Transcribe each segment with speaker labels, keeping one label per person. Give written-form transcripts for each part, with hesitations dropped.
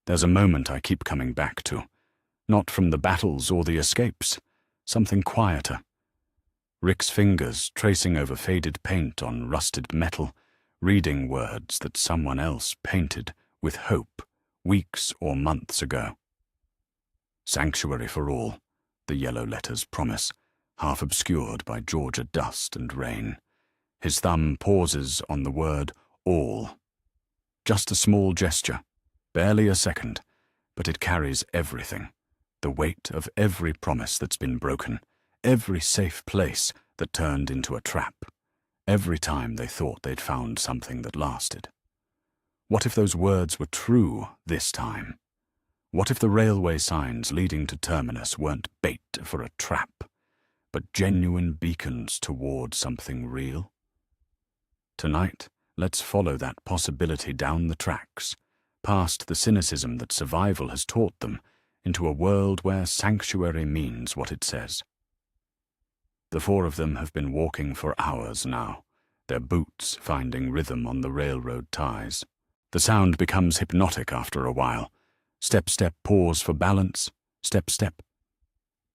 Speaker 1: There's a moment I keep coming back to, not from the battles or the escapes, something quieter. Rick's fingers tracing over faded paint on rusted metal, reading words that someone else painted with hope weeks or months ago. Sanctuary for all, the yellow letters promise, half obscured by Georgia dust and rain. His thumb pauses on the word all. Just a small gesture, barely a second, but it carries everything. The weight of every promise that's been broken, every safe place that turned into a trap, every time they thought they'd found something that lasted. What if those words were true this time? What if the railway signs leading to Terminus weren't bait for a trap, but genuine beacons toward something real? Tonight, let's follow that possibility down the tracks, past the cynicism that survival has taught them, into a world where sanctuary means what it says. The four of them have been walking for hours now, their boots finding rhythm on the railroad ties. The sound becomes hypnotic after a while. Step, step, pause for balance. Step, step.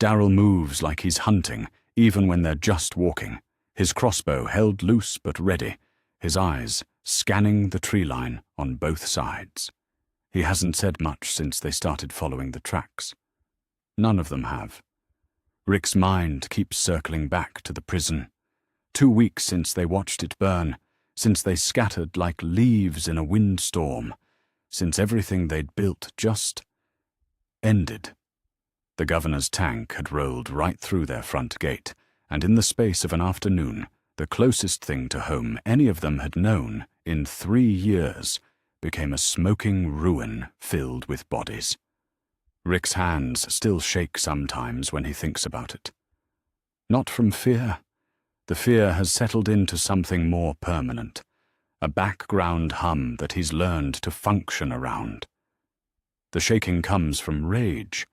Speaker 1: Daryl moves like he's hunting, even when they're just walking, his crossbow held loose but ready, his eyes scanning the tree line on both sides. He hasn't said much since they started following the tracks. None of them have. Rick's mind keeps circling back to the prison. 2 weeks since they watched it burn, since they scattered like leaves in a windstorm, since everything they'd built just ended. The governor's tank had rolled right through their front gate, and in the space of an afternoon, the closest thing to home any of them had known in 3 years, became a smoking ruin filled with bodies. Rick's hands still shake sometimes when he thinks about it. Not from fear. The fear has settled into something more permanent, a background hum that he's learned to function around. The shaking comes from rage,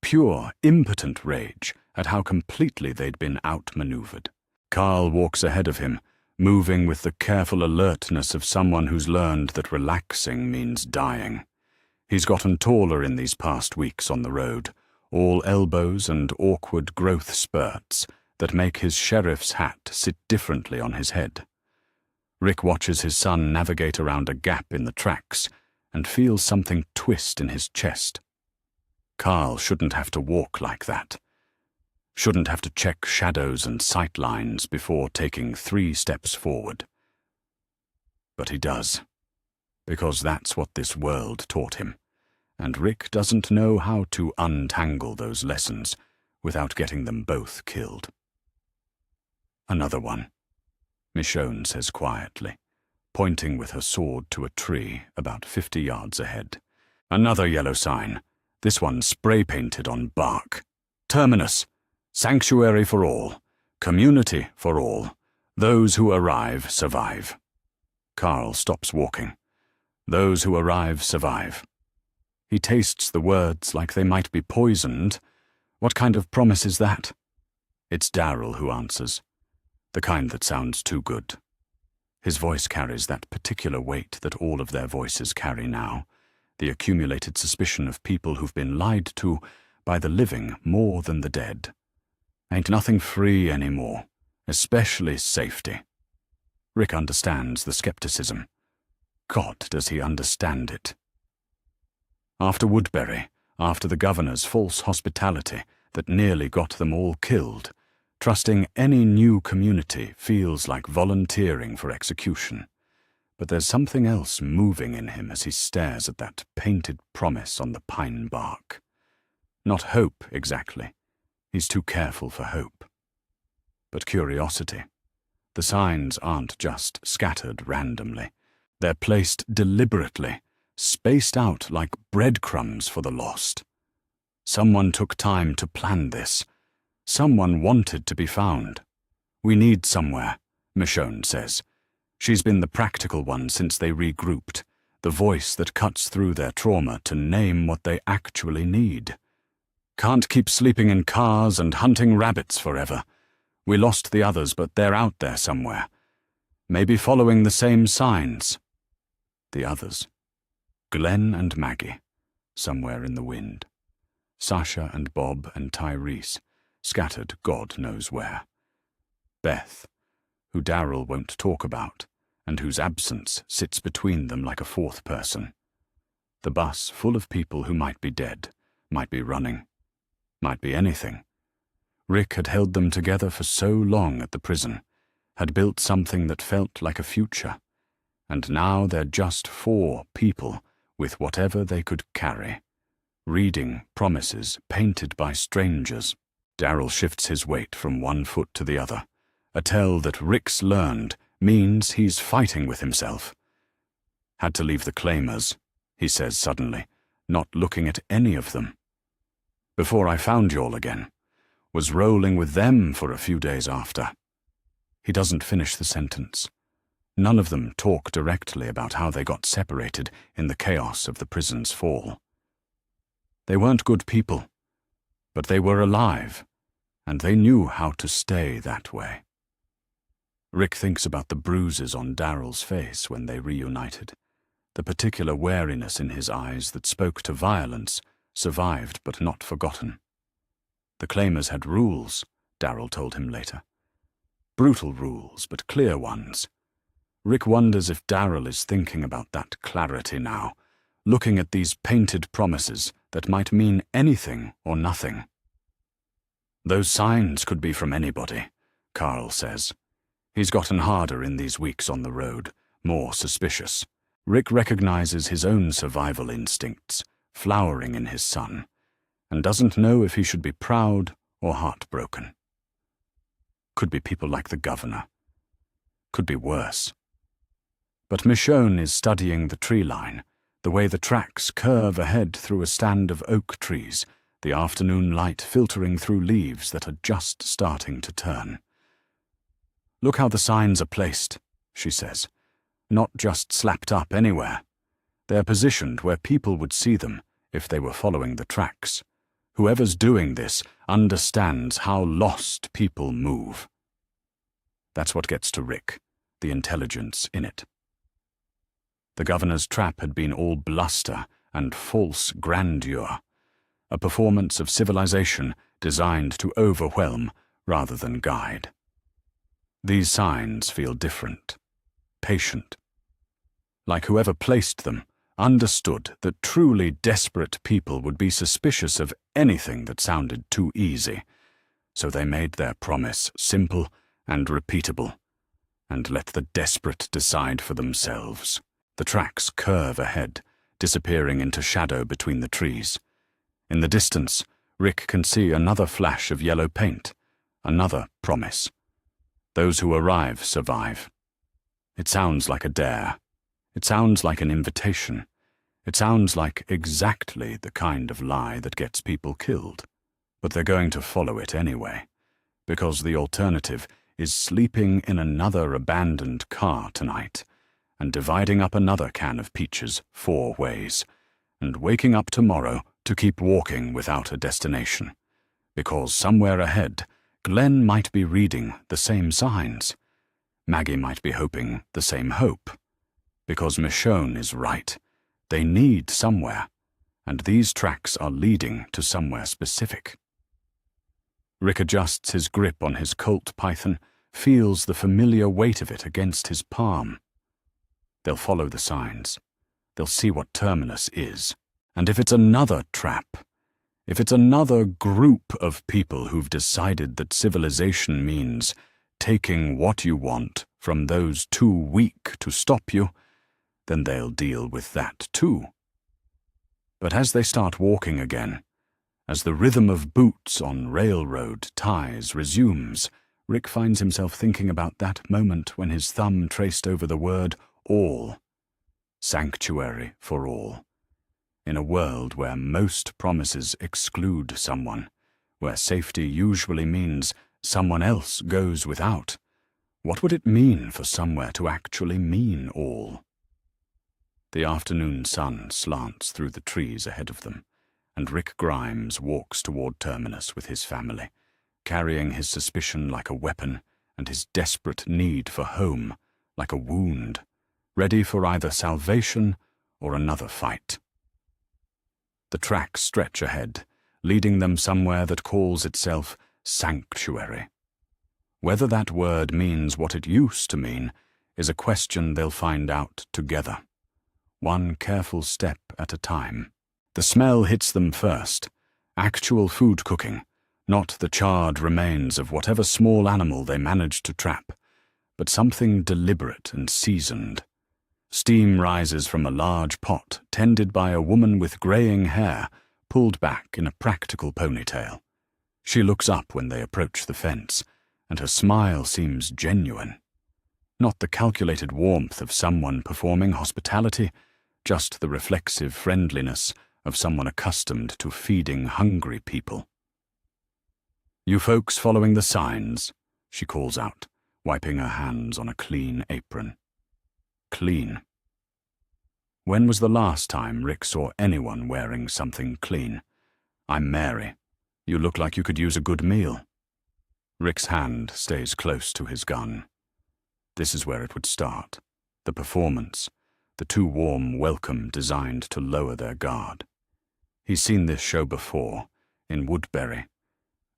Speaker 1: pure, impotent rage at how completely they'd been outmaneuvered. Carl walks ahead of him, moving with the careful alertness of someone who's learned that relaxing means dying. He's gotten taller in these past weeks on the road, all elbows and awkward growth spurts that make his sheriff's hat sit differently on his head. Rick watches his son navigate around a gap in the tracks and feels something twist in his chest. Carl shouldn't have to walk like that. Shouldn't have to check shadows and sight lines before taking 3 steps forward. But he does, because that's what this world taught him, and Rick doesn't know how to untangle those lessons without getting them both killed. Another one, Michonne says quietly, pointing with her sword to a tree about 50 yards ahead. Another yellow sign, this one spray-painted on bark. Terminus. Sanctuary for all, community for all, those who arrive survive. Carl stops walking. Those who arrive survive. He tastes the words like they might be poisoned. What kind of promise is that? It's Daryl who answers, the kind that sounds too good. His voice carries that particular weight that all of their voices carry now, the accumulated suspicion of people who've been lied to by the living more than the dead. Ain't nothing free anymore, especially safety. Rick understands the skepticism. God, does he understand it. After Woodbury, after the governor's false hospitality that nearly got them all killed, trusting any new community feels like volunteering for execution. But there's something else moving in him as he stares at that painted promise on the pine bark. Not hope, exactly. He's too careful for hope. But curiosity. The signs aren't just scattered randomly. They're placed deliberately, spaced out like breadcrumbs for the lost. Someone took time to plan this. Someone wanted to be found. We need somewhere, Michonne says. She's been the practical one since they regrouped, the voice that cuts through their trauma to name what they actually need. Can't keep sleeping in cars and hunting rabbits forever. We lost the others, but they're out there somewhere. Maybe following the same signs. The others. Glenn and Maggie. somewhere in the wind. Sasha and Bob and Tyrese, scattered God knows where. Beth, who Darryl won't talk about, and whose absence sits between them like a fourth person. The bus full of people who might be dead, might be running, might be anything. Rick had held them together for so long at the prison, had built something that felt like a future, and now they're just 4 people with whatever they could carry, reading promises painted by strangers. Darryl shifts his weight from one foot to the other, a tell that Rick's learned means he's fighting with himself. Had to leave the Claimers, he says suddenly, not looking at any of them. Before I found y'all again, was rolling with them for a few days after. He doesn't finish the sentence. None of them talk directly about how they got separated in the chaos of the prison's fall. They weren't good people, but they were alive, and they knew how to stay that way. Rick thinks about the bruises on Darryl's face when they reunited, the particular wariness in his eyes that spoke to violence, survived but not forgotten. The Claimers had rules, Darryl told him later. Brutal rules, but clear ones. Rick wonders if Darryl is thinking about that clarity now, looking at these painted promises that might mean anything or nothing. Those signs could be from anybody, Carl says. He's gotten harder in these weeks on the road, more suspicious. Rick recognizes his own survival instincts, flowering in his son, and doesn't know if he should be proud or heartbroken. Could be people like the governor. Could be worse. But Michonne is studying the tree line, the way the tracks curve ahead through a stand of oak trees, the afternoon light filtering through leaves that are just starting to turn. Look how the signs are placed, she says. Not just slapped up anywhere. They're positioned where people would see them if they were following the tracks. Whoever's doing this understands how lost people move. That's what gets to Rick, the intelligence in it. The governor's trap had been all bluster and false grandeur, a performance of civilization designed to overwhelm rather than guide. These signs feel different, patient. Like whoever placed them understood that truly desperate people would be suspicious of anything that sounded too easy, so they made their promise simple and repeatable, and let the desperate decide for themselves. The tracks curve ahead, disappearing into shadow between the trees. In the distance, Rick can see another flash of yellow paint, another promise. Those who arrive survive. It sounds like a dare. It sounds like an invitation. It sounds like exactly the kind of lie that gets people killed. But they're going to follow it anyway, because the alternative is sleeping in another abandoned car tonight, and dividing up another can of peaches 4 ways, and waking up tomorrow to keep walking without a destination, because somewhere ahead, Glenn might be reading the same signs. Maggie might be hoping the same hope. Because Michonne is right. They need somewhere, and these tracks are leading to somewhere specific. Rick adjusts his grip on his Colt python, feels the familiar weight of it against his palm. They'll follow the signs. They'll see what Terminus is. And if it's another trap, if it's another group of people who've decided that civilization means taking what you want from those too weak to stop you, then they'll deal with that too. But as they start walking again, as the rhythm of boots on railroad ties resumes, Rick finds himself thinking about that moment when his thumb traced over the word all. Sanctuary for all. In a world where most promises exclude someone, where safety usually means someone else goes without, what would it mean for somewhere to actually mean all? The afternoon sun slants through the trees ahead of them, and Rick Grimes walks toward Terminus with his family, carrying his suspicion like a weapon and his desperate need for home like a wound, ready for either salvation or another fight. The tracks stretch ahead, leading them somewhere that calls itself sanctuary. Whether that word means what it used to mean is a question they'll find out together, one careful step at a time. The smell hits them first, actual food cooking, not the charred remains of whatever small animal they managed to trap, but something deliberate and seasoned. Steam rises from a large pot tended by a woman with greying hair pulled back in a practical ponytail. She looks up when they approach the fence, and her smile seems genuine. Not the calculated warmth of someone performing hospitality, just the reflexive friendliness of someone accustomed to feeding hungry people. "You folks following the signs?" she calls out, wiping her hands on a clean apron. Clean. When was the last time Rick saw anyone wearing something clean? "I'm Mary. You look like you could use a good meal." Rick's hand stays close to his gun. This is where it would start. The performance. The too warm welcome designed to lower their guard. He's seen this show before, in Woodbury.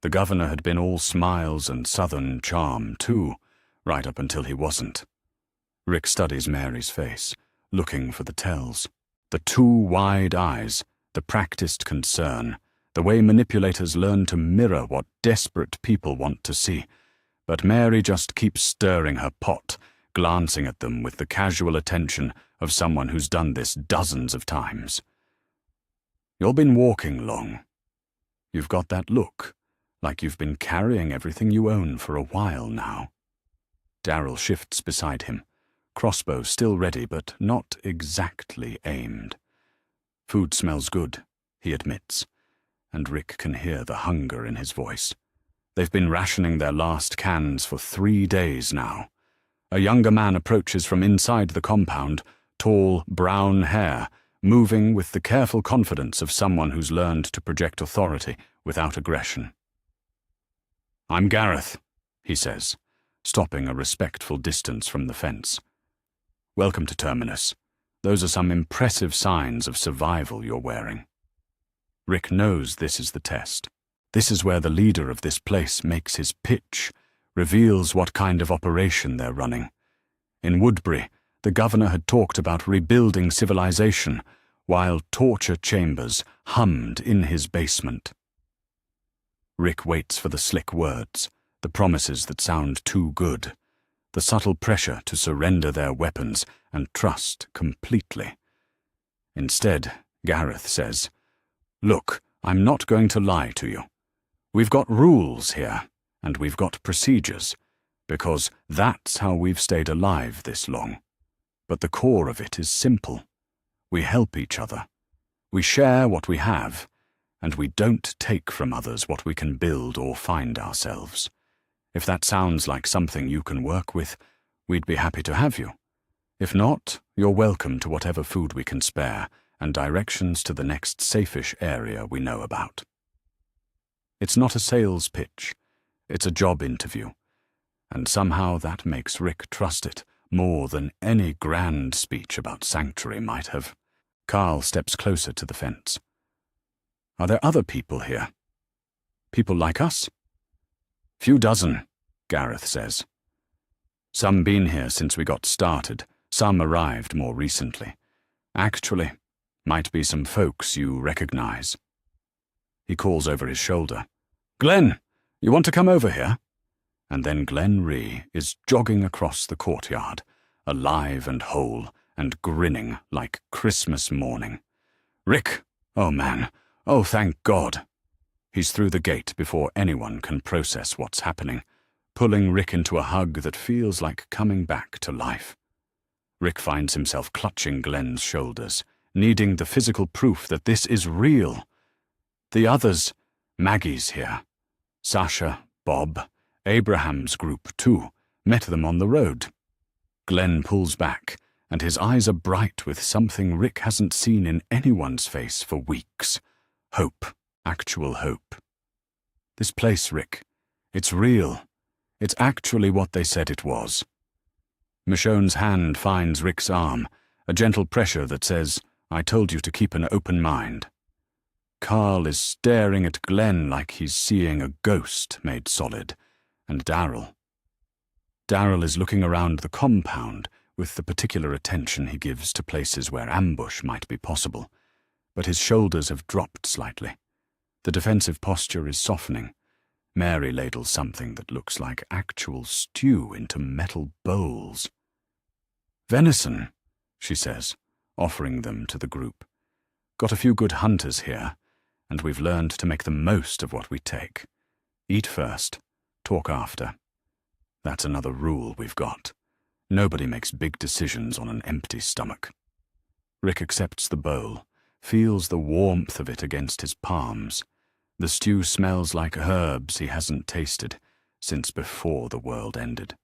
Speaker 1: The governor had been all smiles and southern charm, too, right up until he wasn't. Rick studies Mary's face, looking for the tells. The two wide eyes, the practiced concern, the way manipulators learn to mirror what desperate people want to see. But Mary just keeps stirring her pot, glancing at them with the casual attention of someone who's done this dozens of times. "You've been walking long. You've got that look, like you've been carrying everything you own for a while now." Darryl shifts beside him, crossbow still ready but not exactly aimed. "Food smells good," he admits, and Rick can hear the hunger in his voice. They've been rationing their last cans for 3 days now. A younger man approaches from inside the compound, tall, brown hair, moving with the careful confidence of someone who's learned to project authority without aggression. "I'm Gareth," he says, stopping a respectful distance from the fence. "Welcome to Terminus. Those are some impressive signs of survival you're wearing." Rick knows this is the test. This is where the leader of this place makes his pitch, reveals what kind of operation they're running. In Woodbury, the governor had talked about rebuilding civilization, while torture chambers hummed in his basement. Rick waits for the slick words, the promises that sound too good, the subtle pressure to surrender their weapons and trust completely. Instead, Gareth says, "Look, I'm not going to lie to you. We've got rules here, and we've got procedures, because that's how we've stayed alive this long. But the core of it is simple. We help each other. We share what we have, and we don't take from others what we can build or find ourselves. If that sounds like something you can work with, we'd be happy to have you. If not, you're welcome to whatever food we can spare, and directions to the next safe-ish area we know about." It's not a sales pitch, it's a job interview, and somehow that makes Rick trust it more than any grand speech about sanctuary might have. Carl steps closer to the fence. "Are there other people here? People like us?" "Few dozen," Gareth says. "Some been here since we got started, some arrived more recently. Actually, might be some folks you recognize." He calls over his shoulder, "Glenn, you want to come over here?" And then Glenn Rhee is jogging across the courtyard, alive and whole, and grinning like Christmas morning. "Rick, oh man, oh thank God." He's through the gate before anyone can process what's happening, pulling Rick into a hug that feels like coming back to life. Rick finds himself clutching Glenn's shoulders, needing the physical proof that this is real. The others, Maggie's here. Sasha, Bob, Abraham's group too, met them on the road. Glenn pulls back, and his eyes are bright with something Rick hasn't seen in anyone's face for weeks. Hope, actual hope. This place, Rick, it's real. It's actually what they said it was. Michonne's hand finds Rick's arm, a gentle pressure that says, "I told you to keep an open mind." Carl is staring at Glenn like he's seeing a ghost made solid, and Darrell is looking around the compound with the particular attention he gives to places where ambush might be possible, but his shoulders have dropped slightly. The defensive posture is softening. Mary ladles something that looks like actual stew into metal bowls. "Venison," she says, offering them to the group. "Got a few good hunters here, and we've learned to make the most of what we take. Eat first, talk after. That's another rule we've got. Nobody makes big decisions on an empty stomach." Rick accepts the bowl, feels the warmth of it against his palms. The stew smells like herbs he hasn't tasted since before the world ended.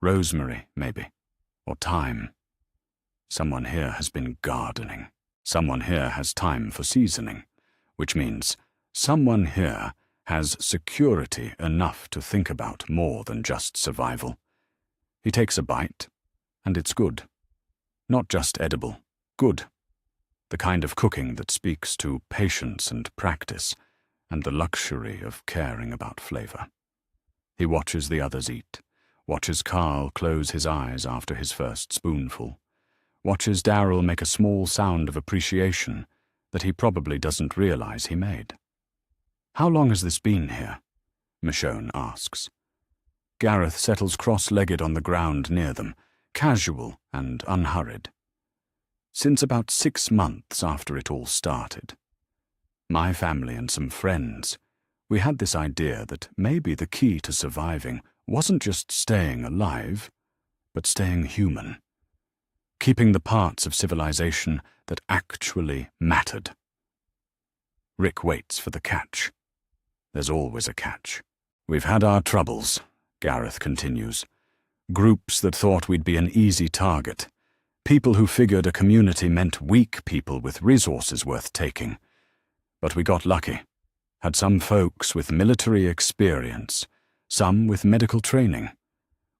Speaker 1: Rosemary, maybe, or thyme. Someone here has been gardening. Someone here has time for seasoning, which means someone here has security enough to think about more than just survival. He takes a bite, and it's good. Not just edible, good. The kind of cooking that speaks to patience and practice, and the luxury of caring about flavor. He watches the others eat, watches Carl close his eyes after his first spoonful, watches Darrell make a small sound of appreciation that he probably doesn't realize he made. "How long has this been here?" Michonne asks. Gareth settles cross-legged on the ground near them, casual and unhurried. "Since about 6 months after it all started. My family and some friends, we had this idea that maybe the key to surviving wasn't just staying alive, but staying human. Keeping the parts of civilization that actually mattered." Rick waits for the catch. There's always a catch. "We've had our troubles," Gareth continues. "Groups that thought we'd be an easy target. People who figured a community meant weak people with resources worth taking. But we got lucky. Had some folks with military experience, some with medical training.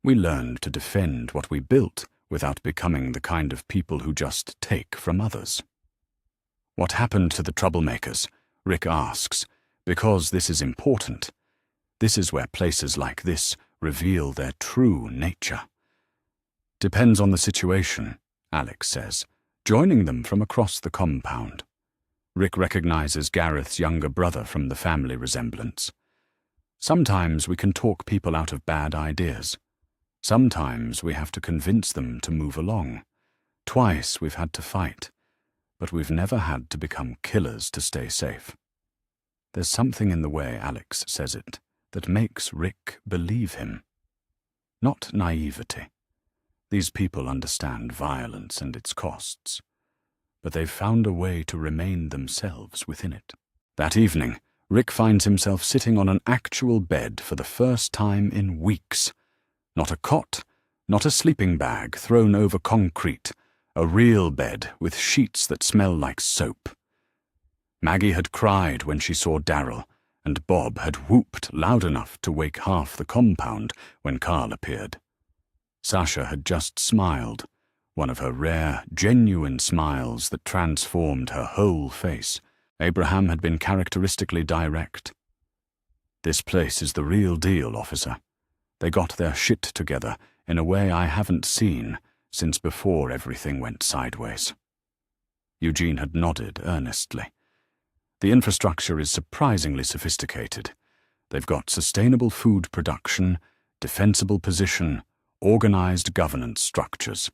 Speaker 1: We learned to defend what we built without becoming the kind of people who just take from others." "What happened to the troublemakers?" Rick asks, because this is important. This is where places like this reveal their true nature. "Depends on the situation," Alex says, joining them from across the compound. Rick recognizes Gareth's younger brother from the family resemblance. "Sometimes we can talk people out of bad ideas. Sometimes we have to convince them to move along. Twice we've had to fight, but we've never had to become killers to stay safe." There's something in the way Alex says it that makes Rick believe him. Not naivety. These people understand violence and its costs, but they've found a way to remain themselves within it. That evening, Rick finds himself sitting on an actual bed for the first time in weeks. Not a cot, not a sleeping bag thrown over concrete, a real bed with sheets that smell like soap. Maggie had cried when she saw Darrell, and Bob had whooped loud enough to wake half the compound when Carl appeared. Sasha had just smiled, one of her rare, genuine smiles that transformed her whole face. Abraham had been characteristically direct. "This place is the real deal, officer. They got their shit together in a way I haven't seen since before everything went sideways." Eugene had nodded earnestly. "The infrastructure is surprisingly sophisticated. They've got sustainable food production, defensible position, organized governance structures.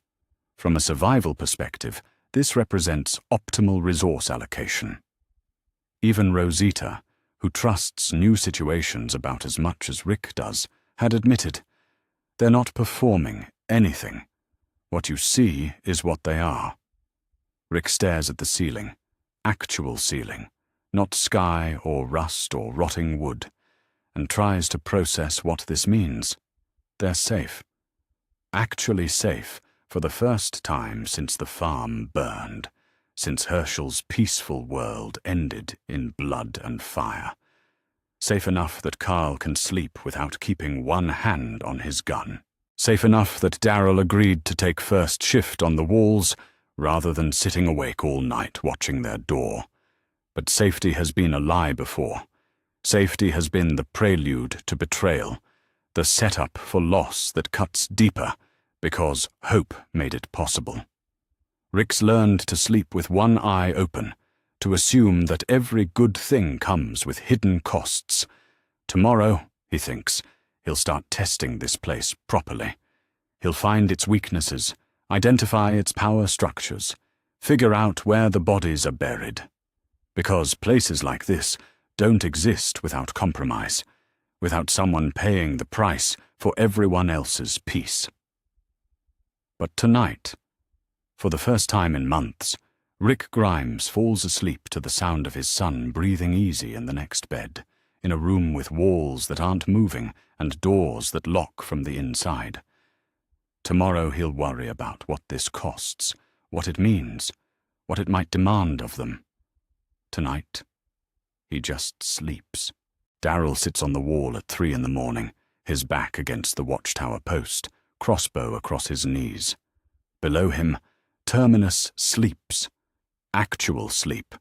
Speaker 1: From a survival perspective, this represents optimal resource allocation." Even Rosita, who trusts new situations about as much as Rick does, had admitted, "They're not performing anything. What you see is what they are." Rick stares at the ceiling, actual ceiling, not sky or rust or rotting wood, and tries to process what this means. They're safe. Actually safe for the first time since the farm burned, since Herschel's peaceful world ended in blood and fire. Safe enough that Carl can sleep without keeping one hand on his gun. Safe enough that Darrell agreed to take first shift on the walls rather than sitting awake all night watching their door. But safety has been a lie before. Safety has been the prelude to betrayal, the setup for loss that cuts deeper because hope made it possible. Rick's learned to sleep with one eye open, to assume that every good thing comes with hidden costs. Tomorrow, he thinks, he'll start testing this place properly. He'll find its weaknesses, identify its power structures, figure out where the bodies are buried. Because places like this don't exist without compromise, without someone paying the price for everyone else's peace. But tonight, for the first time in months, Rick Grimes falls asleep to the sound of his son breathing easy in the next bed, in a room with walls that aren't moving and doors that lock from the inside. Tomorrow he'll worry about what this costs, what it means, what it might demand of them. Tonight, he just sleeps. Daryl sits on the wall at 3 a.m, his back against the watchtower post, crossbow across his knees. Below him, Terminus sleeps. Actual sleep,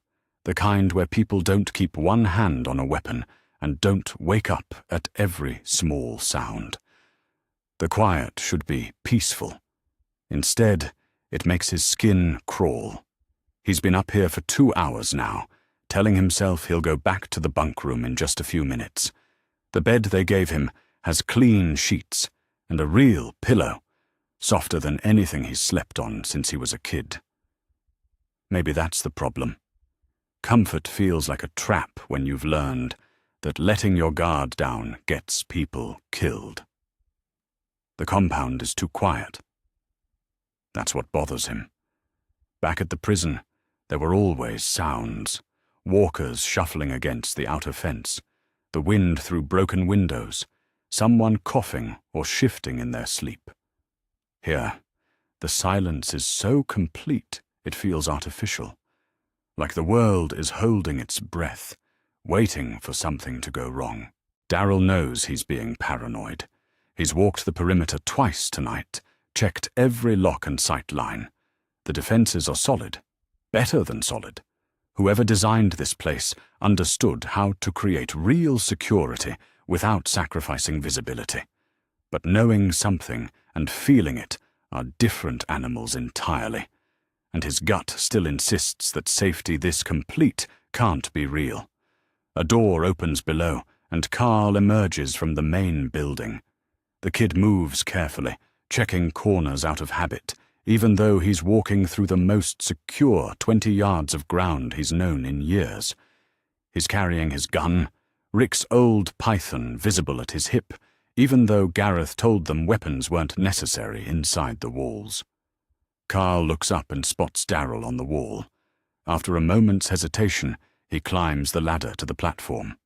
Speaker 1: the kind where people don't keep one hand on a weapon and don't wake up at every small sound. The quiet should be peaceful. Instead, it makes his skin crawl. He's been up here for 2 hours now, telling himself he'll go back to the bunk room in just a few minutes. The bed they gave him has clean sheets and a real pillow, softer than anything he's slept on since he was a kid. Maybe that's the problem. Comfort feels like a trap when you've learned that letting your guard down gets people killed. The compound is too quiet. That's what bothers him. Back at the prison, there were always sounds. Walkers shuffling against the outer fence, the wind through broken windows, someone coughing or shifting in their sleep. Here, the silence is so complete it feels artificial, like the world is holding its breath, waiting for something to go wrong. Daryl knows he's being paranoid. He's walked the perimeter twice tonight, checked every lock and sight line. The defenses are solid, better than solid. Whoever designed this place understood how to create real security without sacrificing visibility. But knowing something and feeling it are different animals entirely, and his gut still insists that safety this complete can't be real. A door opens below, and Carl emerges from the main building. The kid moves carefully, checking corners out of habit, even though he's walking through the most secure 20 yards of ground he's known in years. He's carrying his gun, Rick's old python visible at his hip, even though Gareth told them weapons weren't necessary inside the walls. Carl looks up and spots Daryl on the wall. After a moment's hesitation, he climbs the ladder to the platform.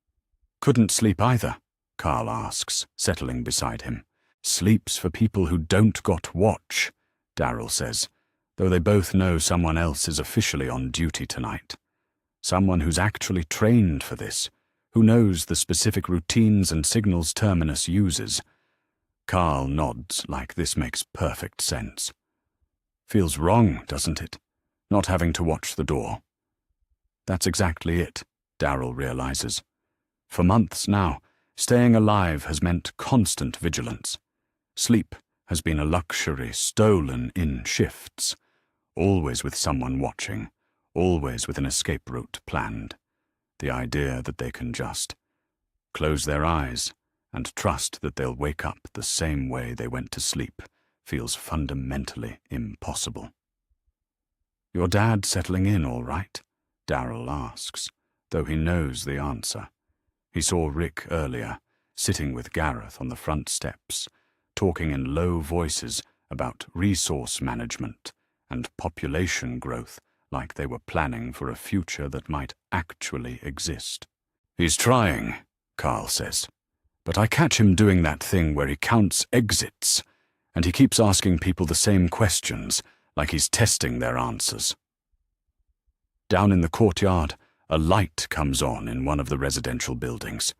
Speaker 1: "Couldn't sleep either?" Carl asks, settling beside him. "Sleep's for people who don't got watch," Daryl says, though they both know someone else is officially on duty tonight. Someone who's actually trained for this, who knows the specific routines and signals Terminus uses. Carl nods like this makes perfect sense. Feels wrong, doesn't it, not having to watch the door? That's exactly it, Daryl realizes. For months now, staying alive has meant constant vigilance. Sleep has been a luxury stolen in shifts, always with someone watching, always with an escape route planned. The idea that they can just close their eyes and trust that they'll wake up the same way they went to sleep feels fundamentally impossible. "Your dad settling in all right?" Daryl asks, though he knows the answer. He saw Rick earlier, sitting with Gareth on the front steps, talking in low voices about resource management and population growth like they were planning for a future that might actually exist. "He's trying," Carl says, "but I catch him doing that thing where he counts exits, and he keeps asking people the same questions, like he's testing their answers." Down in the courtyard, a light comes on in one of the residential buildings.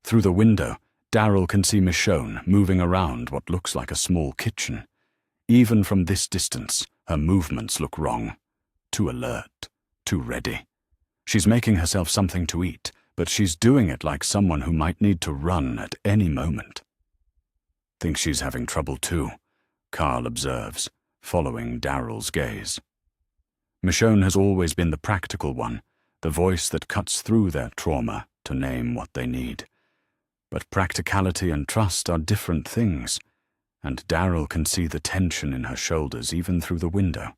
Speaker 1: Through the window, Daryl can see Michonne moving around what looks like a small kitchen. Even from this distance, her movements look wrong. Too alert, too ready. She's making herself something to eat, but she's doing it like someone who might need to run at any moment. Think she's having trouble too, Carl observes, following Daryl's gaze. Michonne has always been the practical one, the voice that cuts through their trauma to name what they need. But practicality and trust are different things, and Daryl can see the tension in her shoulders even through the window.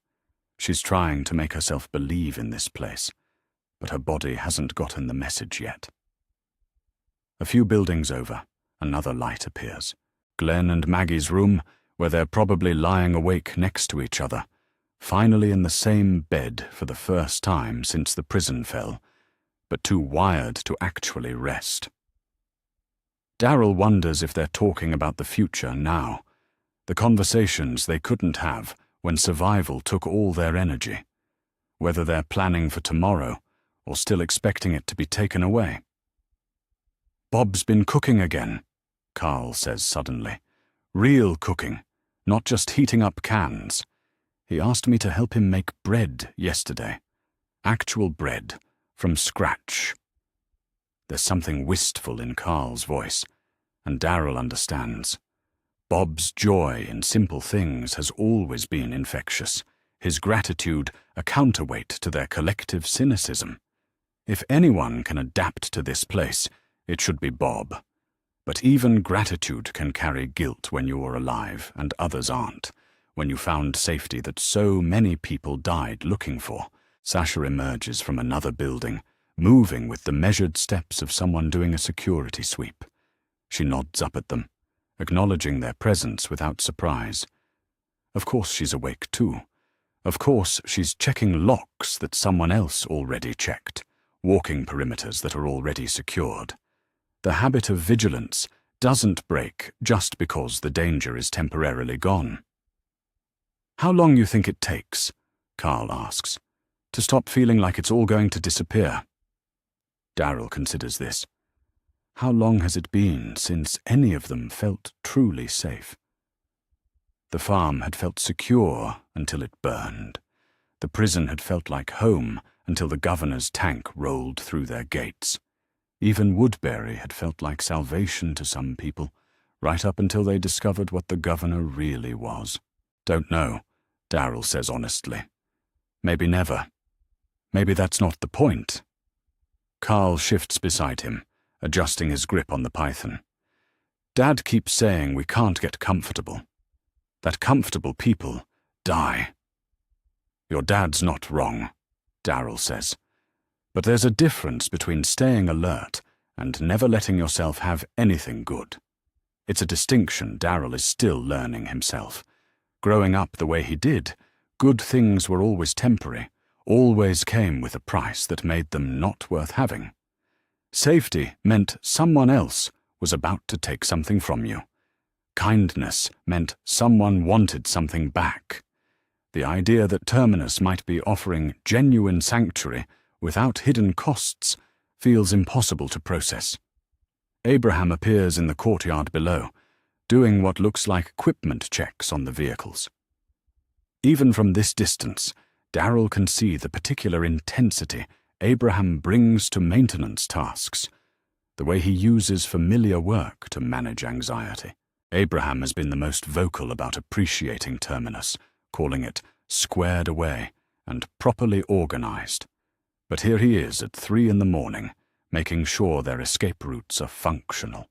Speaker 1: She's trying to make herself believe in this place, but her body hasn't gotten the message yet. A few buildings over, another light appears. Glenn and Maggie's room, where they're probably lying awake next to each other, finally in the same bed for the first time since the prison fell, but too wired to actually rest. Daryl wonders if they're talking about the future now, the conversations they couldn't have when survival took all their energy, whether they're planning for tomorrow or still expecting it to be taken away. Bob's been cooking again, Carl says suddenly. Real cooking, not just heating up cans. He asked me to help him make bread yesterday. Actual bread, from scratch. There's something wistful in Carl's voice, and Daryl understands. Bob's joy in simple things has always been infectious, his gratitude a counterweight to their collective cynicism. If anyone can adapt to this place, it should be Bob. But even gratitude can carry guilt when you are alive and others aren't, when you found safety that so many people died looking for. Sasha emerges from another building, moving with the measured steps of someone doing a security sweep. She nods up at them, acknowledging their presence without surprise. Of course she's awake too. Of course she's checking locks that someone else already checked, walking perimeters that are already secured. The habit of vigilance doesn't break just because the danger is temporarily gone. How long you think it takes, Carl asks, to stop feeling like it's all going to disappear? Daryl considers this. How long has it been since any of them felt truly safe? The farm had felt secure until it burned. The prison had felt like home until the governor's tank rolled through their gates. Even Woodbury had felt like salvation to some people, right up until they discovered what the governor really was. Don't know, Daryl says honestly. Maybe never. Maybe that's not the point. Carl shifts beside him, adjusting his grip on the python. Dad keeps saying we can't get comfortable. That comfortable people die. Your dad's not wrong, Daryl says. But there's a difference between staying alert and never letting yourself have anything good. It's a distinction Daryl is still learning himself. Growing up the way he did, good things were always temporary, always came with a price that made them not worth having. Safety meant someone else was about to take something from you. Kindness meant someone wanted something back. The idea that Terminus might be offering genuine sanctuary without hidden costs feels impossible to process. Abraham appears in the courtyard below, doing what looks like equipment checks on the vehicles. Even from this distance, Daryl can see the particular intensity Abraham brings to maintenance tasks, the way he uses familiar work to manage anxiety. Abraham has been the most vocal about appreciating Terminus, calling it squared away and properly organized. But here he is at 3 a.m, making sure their escape routes are functional.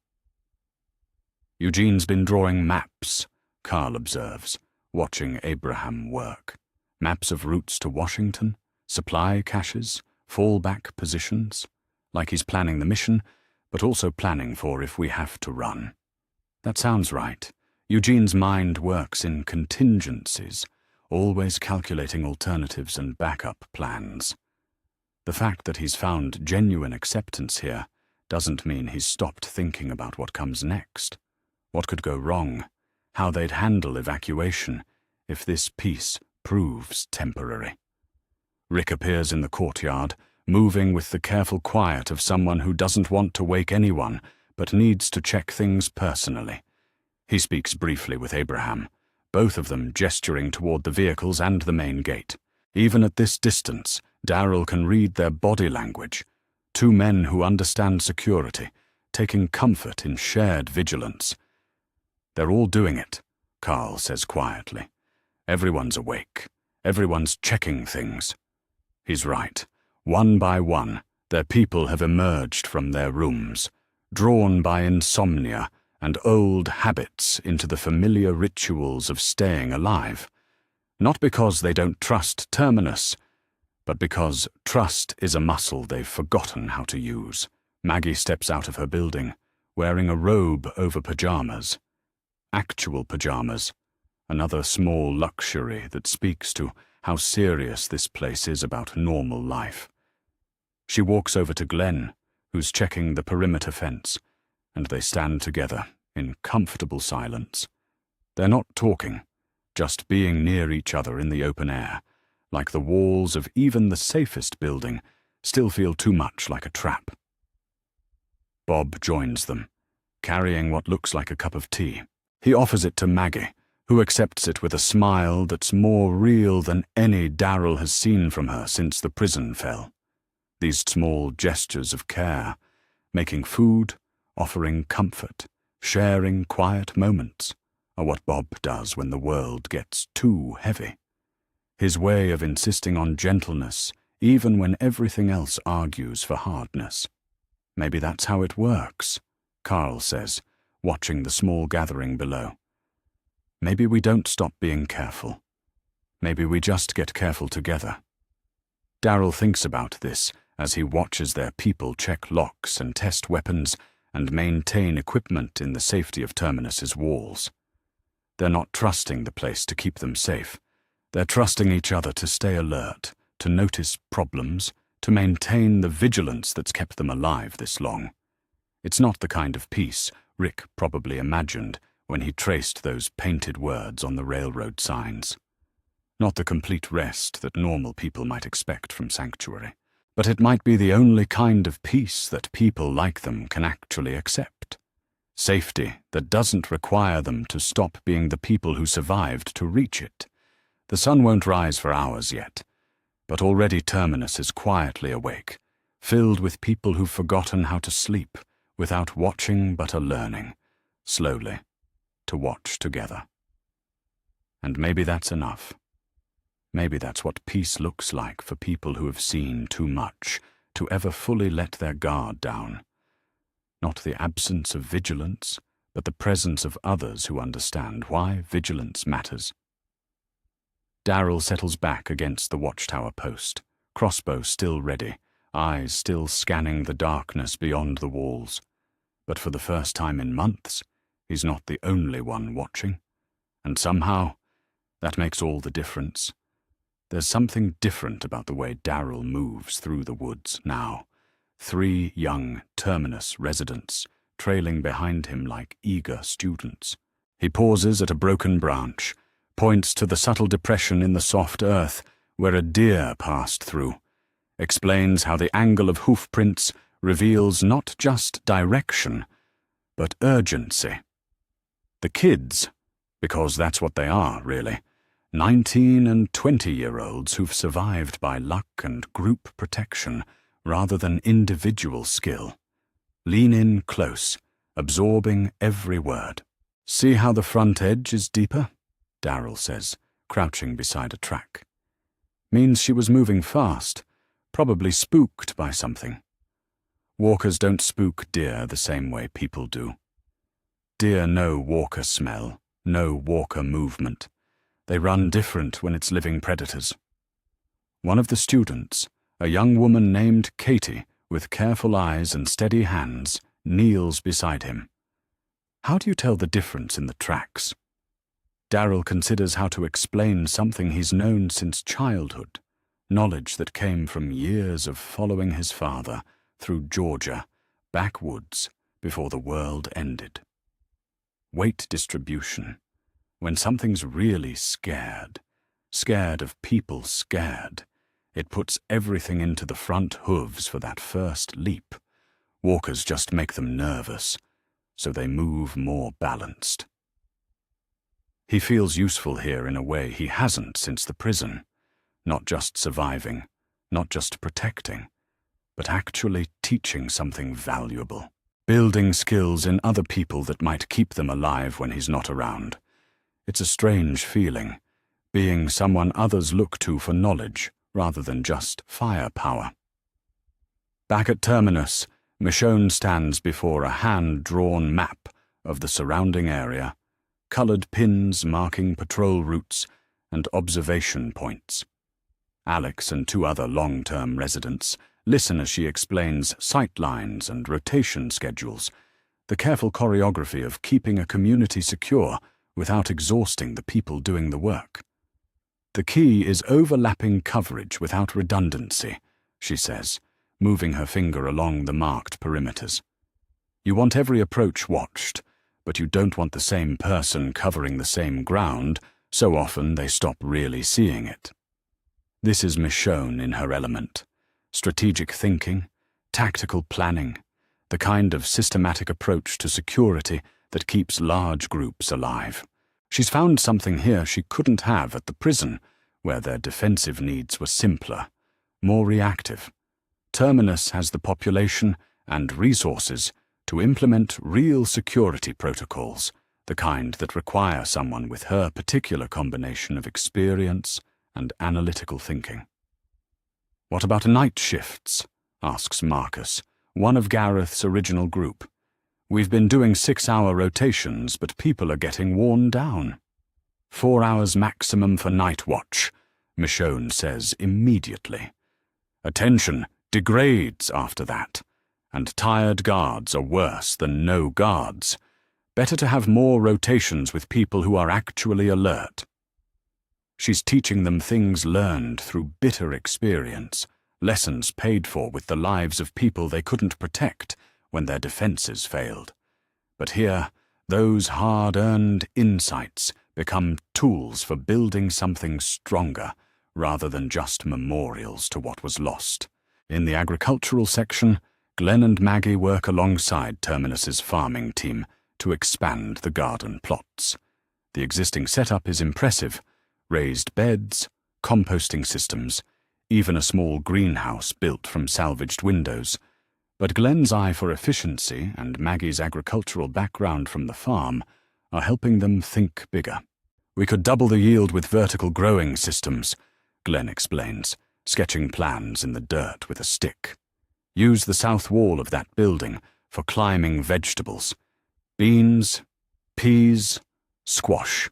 Speaker 1: Eugene's been drawing maps, Carl observes, watching Abraham work. Maps of routes to Washington, supply caches, fallback positions, like he's planning the mission, but also planning for if we have to run. That sounds right. Eugene's mind works in contingencies, always calculating alternatives and backup plans. The fact that he's found genuine acceptance here doesn't mean he's stopped thinking about what comes next, what could go wrong, how they'd handle evacuation if this peace proves temporary. Rick appears in the courtyard, moving with the careful quiet of someone who doesn't want to wake anyone but needs to check things personally. He speaks briefly with Abraham, both of them gesturing toward the vehicles and the main gate. Even at this distance, Darryl can read their body language. Two men who understand security, taking comfort in shared vigilance. They're all doing it, Carl says quietly. Everyone's awake. Everyone's checking things. He's right. One by one, their people have emerged from their rooms, drawn by insomnia and old habits into the familiar rituals of staying alive. Not because they don't trust Terminus, but because trust is a muscle they've forgotten how to use. Maggie steps out of her building, wearing a robe over pajamas. Actual pajamas. Another small luxury that speaks to how serious this place is about normal life. She walks over to Glenn, who's checking the perimeter fence, and they stand together in comfortable silence. They're not talking, just being near each other in the open air, like the walls of even the safest building still feel too much like a trap. Bob joins them, carrying what looks like a cup of tea. He offers it to Maggie, who accepts it with a smile that's more real than any Darryl has seen from her since the prison fell. These small gestures of care, making food, offering comfort, sharing quiet moments, are what Bob does when the world gets too heavy. His way of insisting on gentleness, even when everything else argues for hardness. Maybe that's how it works, Carl says, watching the small gathering below. Maybe we don't stop being careful. Maybe we just get careful together. Darryl thinks about this as he watches their people check locks and test weapons and maintain equipment in the safety of Terminus's walls. They're not trusting the place to keep them safe. They're trusting each other to stay alert, to notice problems, to maintain the vigilance that's kept them alive this long. It's not the kind of peace Rick probably imagined when he traced those painted words on the railroad signs. Not the complete rest that normal people might expect from Sanctuary. But it might be the only kind of peace that people like them can actually accept. Safety that doesn't require them to stop being the people who survived to reach it. The sun won't rise for hours yet, but already Terminus is quietly awake, filled with people who've forgotten how to sleep without watching but learning, slowly, to watch together. And maybe that's enough. Maybe that's what peace looks like for people who have seen too much to ever fully let their guard down. Not the absence of vigilance, but the presence of others who understand why vigilance matters. Darryl settles back against the watchtower post, crossbow still ready, eyes still scanning the darkness beyond the walls. But for the first time in months, he's not the only one watching. And somehow, that makes all the difference. There's something different about the way Darryl moves through the woods now. 3 young Terminus residents trailing behind him like eager students. He pauses at a broken branch, points to the subtle depression in the soft earth where a deer passed through, explains how the angle of hoof prints reveals not just direction, but urgency. The kids, because that's what they are, really, 19 and 20-year-olds who've survived by luck and group protection rather than individual skill. Lean in close, absorbing every word. See how the front edge is deeper? Darryl says, crouching beside a track. Means she was moving fast, probably spooked by something. Walkers don't spook deer the same way people do. Deer know walker smell, know walker movement. They run different when it's living predators. One of the students, a young woman named Katie, with careful eyes and steady hands, kneels beside him. How do you tell the difference in the tracks? Darryl considers how to explain something he's known since childhood, knowledge that came from years of following his father through Georgia, backwoods, before the world ended. Weight distribution. When something's really scared of people scared, it puts everything into the front hooves for that first leap. Walkers just make them nervous, so they move more balanced. He feels useful here in a way he hasn't since the prison, not just surviving, not just protecting, but actually teaching something valuable, building skills in other people that might keep them alive when he's not around. It's a strange feeling, being someone others look to for knowledge rather than just firepower. Back at Terminus, Michonne stands before a hand-drawn map of the surrounding area, colored pins marking patrol routes and observation points. Alex and 2 other long-term residents listen as she explains sight lines and rotation schedules, the careful choreography of keeping a community secure without exhausting the people doing the work. The key is overlapping coverage without redundancy, she says, moving her finger along the marked perimeters. You want every approach watched, but you don't want the same person covering the same ground so often they stop really seeing it. This is Michonne in her element. Strategic thinking, tactical planning, the kind of systematic approach to security that keeps large groups alive. She's found something here she couldn't have at the prison, where their defensive needs were simpler, more reactive. Terminus has the population and resources to implement real security protocols, the kind that require someone with her particular combination of experience and analytical thinking. "What about night shifts?" asks Marcus, one of Gareth's original group. "We've been doing 6-hour rotations, but people are getting worn down." 4 hours maximum for night watch, Michonne says immediately. Attention degrades after that, and tired guards are worse than no guards. Better to have more rotations with people who are actually alert. She's teaching them things learned through bitter experience, lessons paid for with the lives of people they couldn't protect when their defenses failed. But here, those hard-earned insights become tools for building something stronger, rather than just memorials to what was lost. In the agricultural section, Glenn and Maggie work alongside Terminus's farming team to expand the garden plots. The existing setup is impressive: raised beds, composting systems, even a small greenhouse built from salvaged windows. But Glenn's eye for efficiency and Maggie's agricultural background from the farm are helping them think bigger. "We could double the yield with vertical growing systems," Glenn explains, sketching plans in the dirt with a stick. "Use the south wall of that building for climbing vegetables. Beans, peas, squash.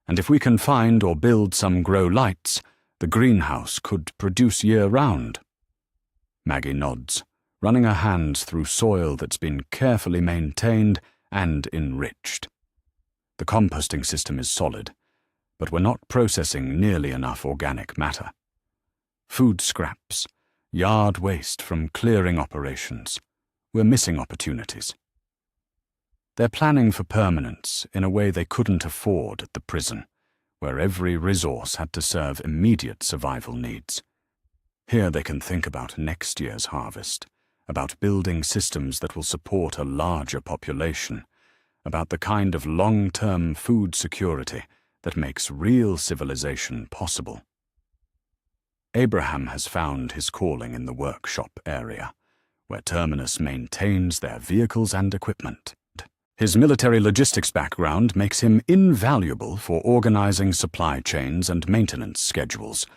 Speaker 1: And if we can find or build some grow lights, the greenhouse could produce year-round." Maggie nods, running her hands through soil that's been carefully maintained and enriched. The composting system is solid, but we're not processing nearly enough organic matter. Food scraps, yard waste from clearing operations. We're missing opportunities. They're planning for permanence in a way they couldn't afford at the prison, where every resource had to serve immediate survival needs. Here they can think about next year's harvest, about building systems that will support a larger population, about the kind of long-term food security that makes real civilization possible. Abraham has found his calling in the workshop area, where Terminus maintains their vehicles and equipment. His military logistics background makes him invaluable for organizing supply chains and maintenance schedules.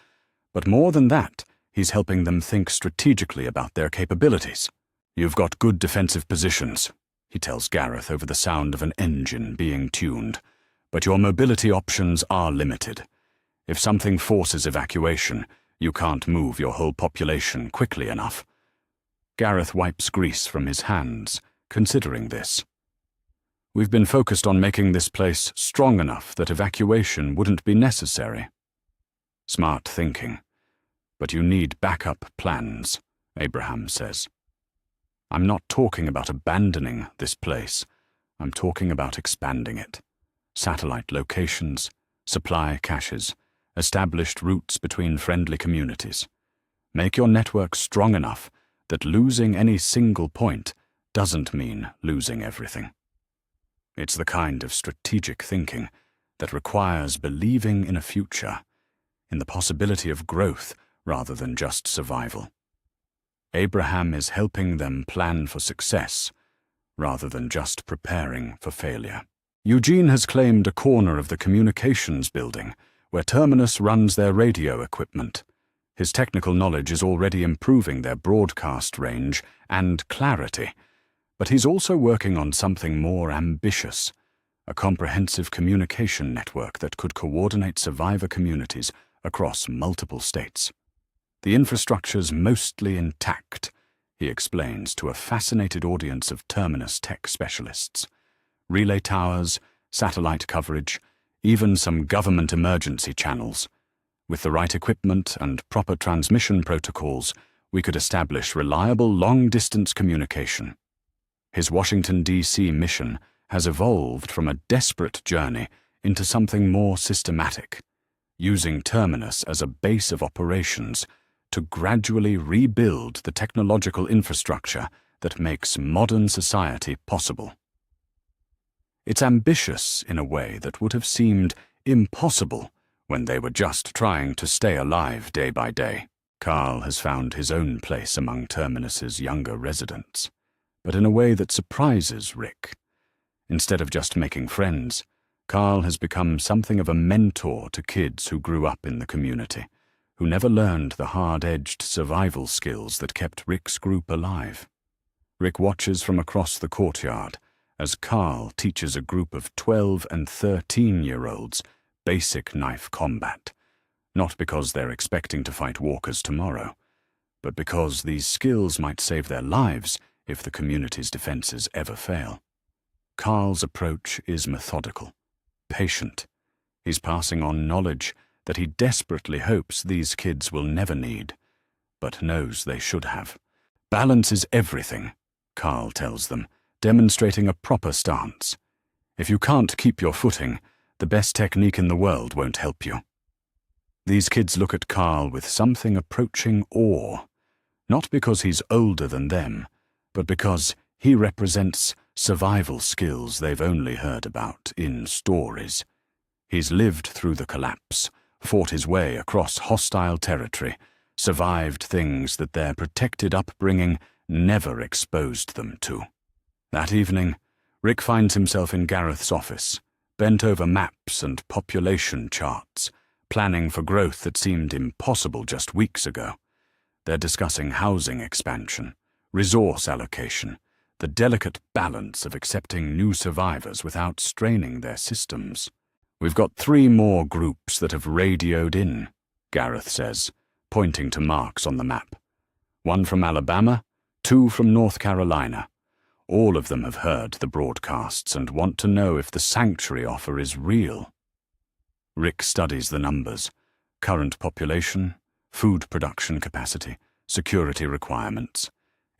Speaker 1: But more than that, he's helping them think strategically about their capabilities. "You've got good defensive positions," he tells Gareth over the sound of an engine being tuned, "but your mobility options are limited. If something forces evacuation, you can't move your whole population quickly enough." Gareth wipes grease from his hands, considering this. "We've been focused on making this place strong enough that evacuation wouldn't be necessary." "Smart thinking. But you need backup plans," Abraham says. "I'm not talking about abandoning this place. I'm talking about expanding it. Satellite locations, supply caches, established routes between friendly communities. Make your network strong enough that losing any single point doesn't mean losing everything. It's the kind of strategic thinking that requires believing in a future, in the possibility of growth rather than just survival. Abraham is helping them plan for success, rather than just preparing for failure. Eugene has claimed a corner of the communications building, where Terminus runs their radio equipment. His technical knowledge is already improving their broadcast range and clarity, but he's also working on something more ambitious, a comprehensive communication network that could coordinate survivor communities across multiple states. The infrastructure's mostly intact, he explains to a fascinated audience of Terminus tech specialists. Relay towers, satellite coverage, even some government emergency channels. With the right equipment and proper transmission protocols, we could establish reliable long-distance communication. His Washington, D.C. mission has evolved from a desperate journey into something more systematic, using Terminus as a base of operations to gradually rebuild the technological infrastructure that makes modern society possible. It's ambitious in a way that would have seemed impossible when they were just trying to stay alive day by day. Carl has found his own place among Terminus's younger residents, but in a way that surprises Rick. Instead of just making friends, Carl has become something of a mentor to kids who grew up in the community, who never learned the hard-edged survival skills that kept Rick's group alive. Rick watches from across the courtyard as Carl teaches a group of 12 and 13-year-olds basic knife combat, not because they're expecting to fight walkers tomorrow, but because these skills might save their lives if the community's defenses ever fail. Carl's approach is methodical, patient. He's passing on knowledge that he desperately hopes these kids will never need, but knows they should have. Balance is everything, Carl tells them, demonstrating a proper stance. If you can't keep your footing, the best technique in the world won't help you. These kids look at Carl with something approaching awe, not because he's older than them, but because he represents survival skills they've only heard about in stories. He's lived through the collapse, fought his way across hostile territory, survived things that their protected upbringing never exposed them to. That evening, Rick finds himself in Gareth's office, bent over maps and population charts, planning for growth that seemed impossible just weeks ago. They're discussing housing expansion, resource allocation, the delicate balance of accepting new survivors without straining their systems. We've got 3 more groups that have radioed in, Gareth says, pointing to marks on the map. 1 from Alabama, 2 from North Carolina. All of them have heard the broadcasts and want to know if the sanctuary offer is real. Rick studies the numbers: current population, food production capacity, security requirements.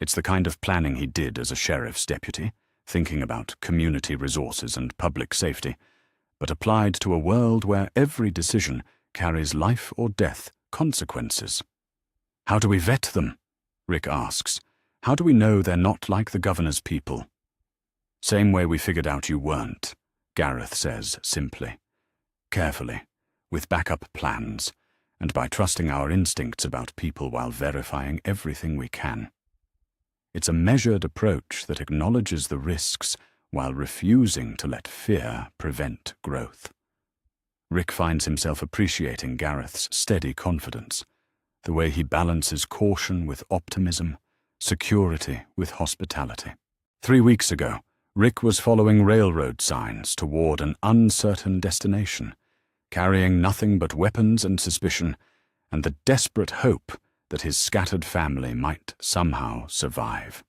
Speaker 1: It's the kind of planning he did as a sheriff's deputy, thinking about community resources and public safety, but applied to a world where every decision carries life or death consequences. How do we vet them? Rick asks. How do we know they're not like the governor's people? Same way we figured out you weren't, Gareth says simply. Carefully, with backup plans, and by trusting our instincts about people while verifying everything we can. It's a measured approach that acknowledges the risks while refusing to let fear prevent growth. Rick finds himself appreciating Gareth's steady confidence, the way he balances caution with optimism, security with hospitality. 3 weeks ago, Rick was following railroad signs toward an uncertain destination, carrying nothing but weapons and suspicion, and the desperate hope that his scattered family might somehow survive.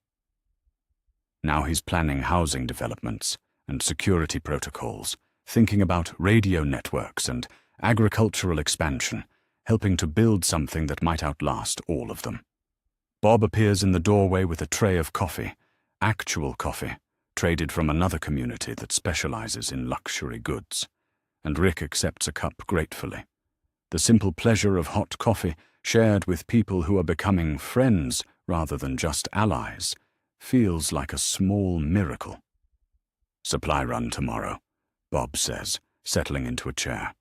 Speaker 1: Now he's planning housing developments and security protocols, thinking about radio networks and agricultural expansion, helping to build something that might outlast all of them. Bob appears in the doorway with a tray of coffee, actual coffee, traded from another community that specializes in luxury goods, and Rick accepts a cup gratefully. The simple pleasure of hot coffee, shared with people who are becoming friends rather than just allies, feels like a small miracle. Supply run tomorrow, Bob says, settling into a chair.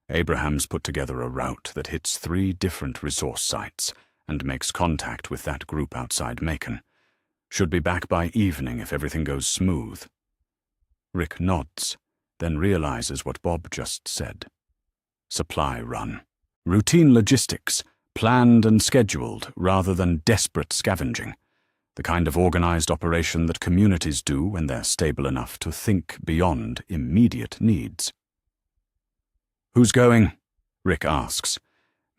Speaker 1: Abraham's put together a route that hits 3 different resource sites and makes contact with that group outside Macon. Should be back by evening if everything goes smooth. Rick nods, then realizes what Bob just said. Supply run. Routine logistics, planned and scheduled rather than desperate scavenging. The kind of organized operation that communities do when they're stable enough to think beyond immediate needs. "Who's going?" Rick asks.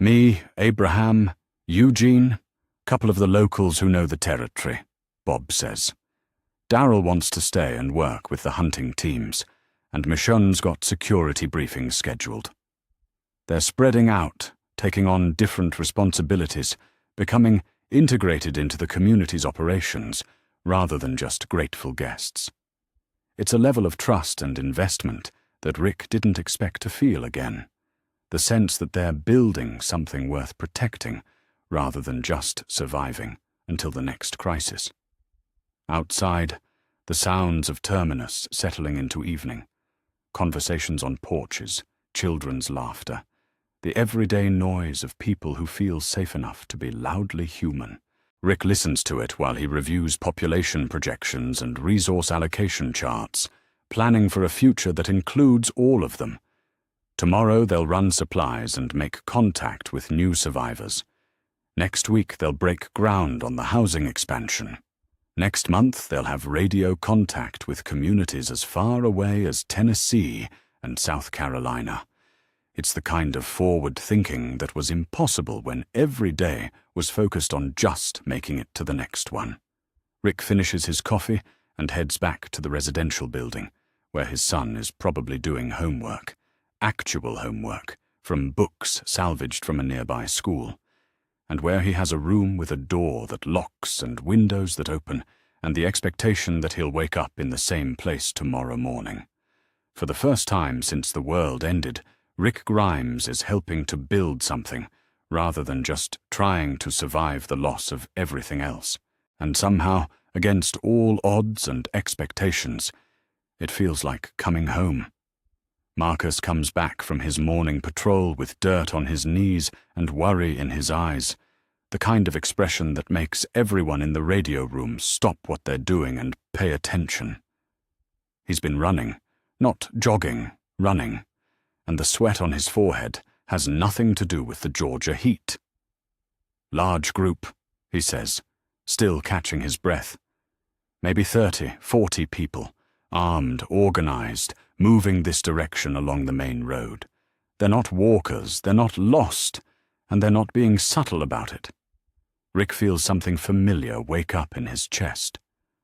Speaker 1: "Me, Abraham, Eugene, couple of the locals who know the territory," Bob says. Darrell wants to stay and work with the hunting teams, and Michonne's got security briefings scheduled. They're spreading out, taking on different responsibilities, becoming integrated into the community's operations rather than just grateful guests. It's a level of trust and investment that Rick didn't expect to feel again. The sense that they're building something worth protecting rather than just surviving until the next crisis. Outside, the sounds of Terminus settling into evening. Conversations on porches, children's laughter. The everyday noise of people who feel safe enough to be loudly human. Rick listens to it while he reviews population projections and resource allocation charts, planning for a future that includes all of them. Tomorrow they'll run supplies and make contact with new survivors. Next week they'll break ground on the housing expansion. Next month they'll have radio contact with communities as far away as Tennessee and South Carolina. It's the kind of forward thinking that was impossible when every day was focused on just making it to the next one. Rick finishes his coffee and heads back to the residential building, where his son is probably doing homework, actual homework, from books salvaged from a nearby school, and where he has a room with a door that locks and windows that open, and the expectation that he'll wake up in the same place tomorrow morning. For the first time since the world ended, Rick Grimes is helping to build something, rather than just trying to survive the loss of everything else. And somehow, against all odds and expectations, it feels like coming home. Marcus comes back from his morning patrol with dirt on his knees and worry in his eyes, the kind of expression that makes everyone in the radio room stop what they're doing and pay attention. He's been running, not jogging, running, and the sweat on his forehead has nothing to do with the Georgia heat. "Large group," he says, still catching his breath. Maybe 30, 40 people, armed, organized, moving this direction along the main road. They're not walkers, they're not lost, and they're not being subtle about it. Rick feels something familiar wake up in his chest.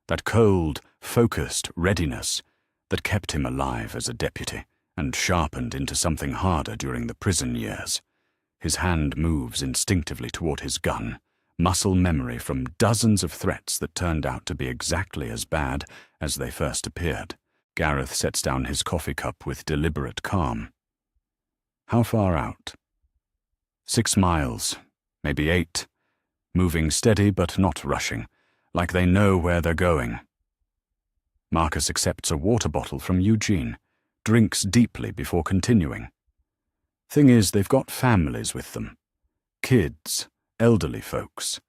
Speaker 1: That cold, focused readiness that kept him alive as a deputy and sharpened into something harder during the prison years. His hand moves instinctively toward his gun, muscle memory from dozens of threats that turned out to be exactly as bad as they first appeared. Gareth sets down his coffee cup with deliberate calm. How far out? 6 miles, maybe 8, moving steady but not rushing, like they know where they're going. Marcus accepts a water bottle from Eugene, drinks deeply before continuing. Thing is, they've got families with them. Kids, elderly folks.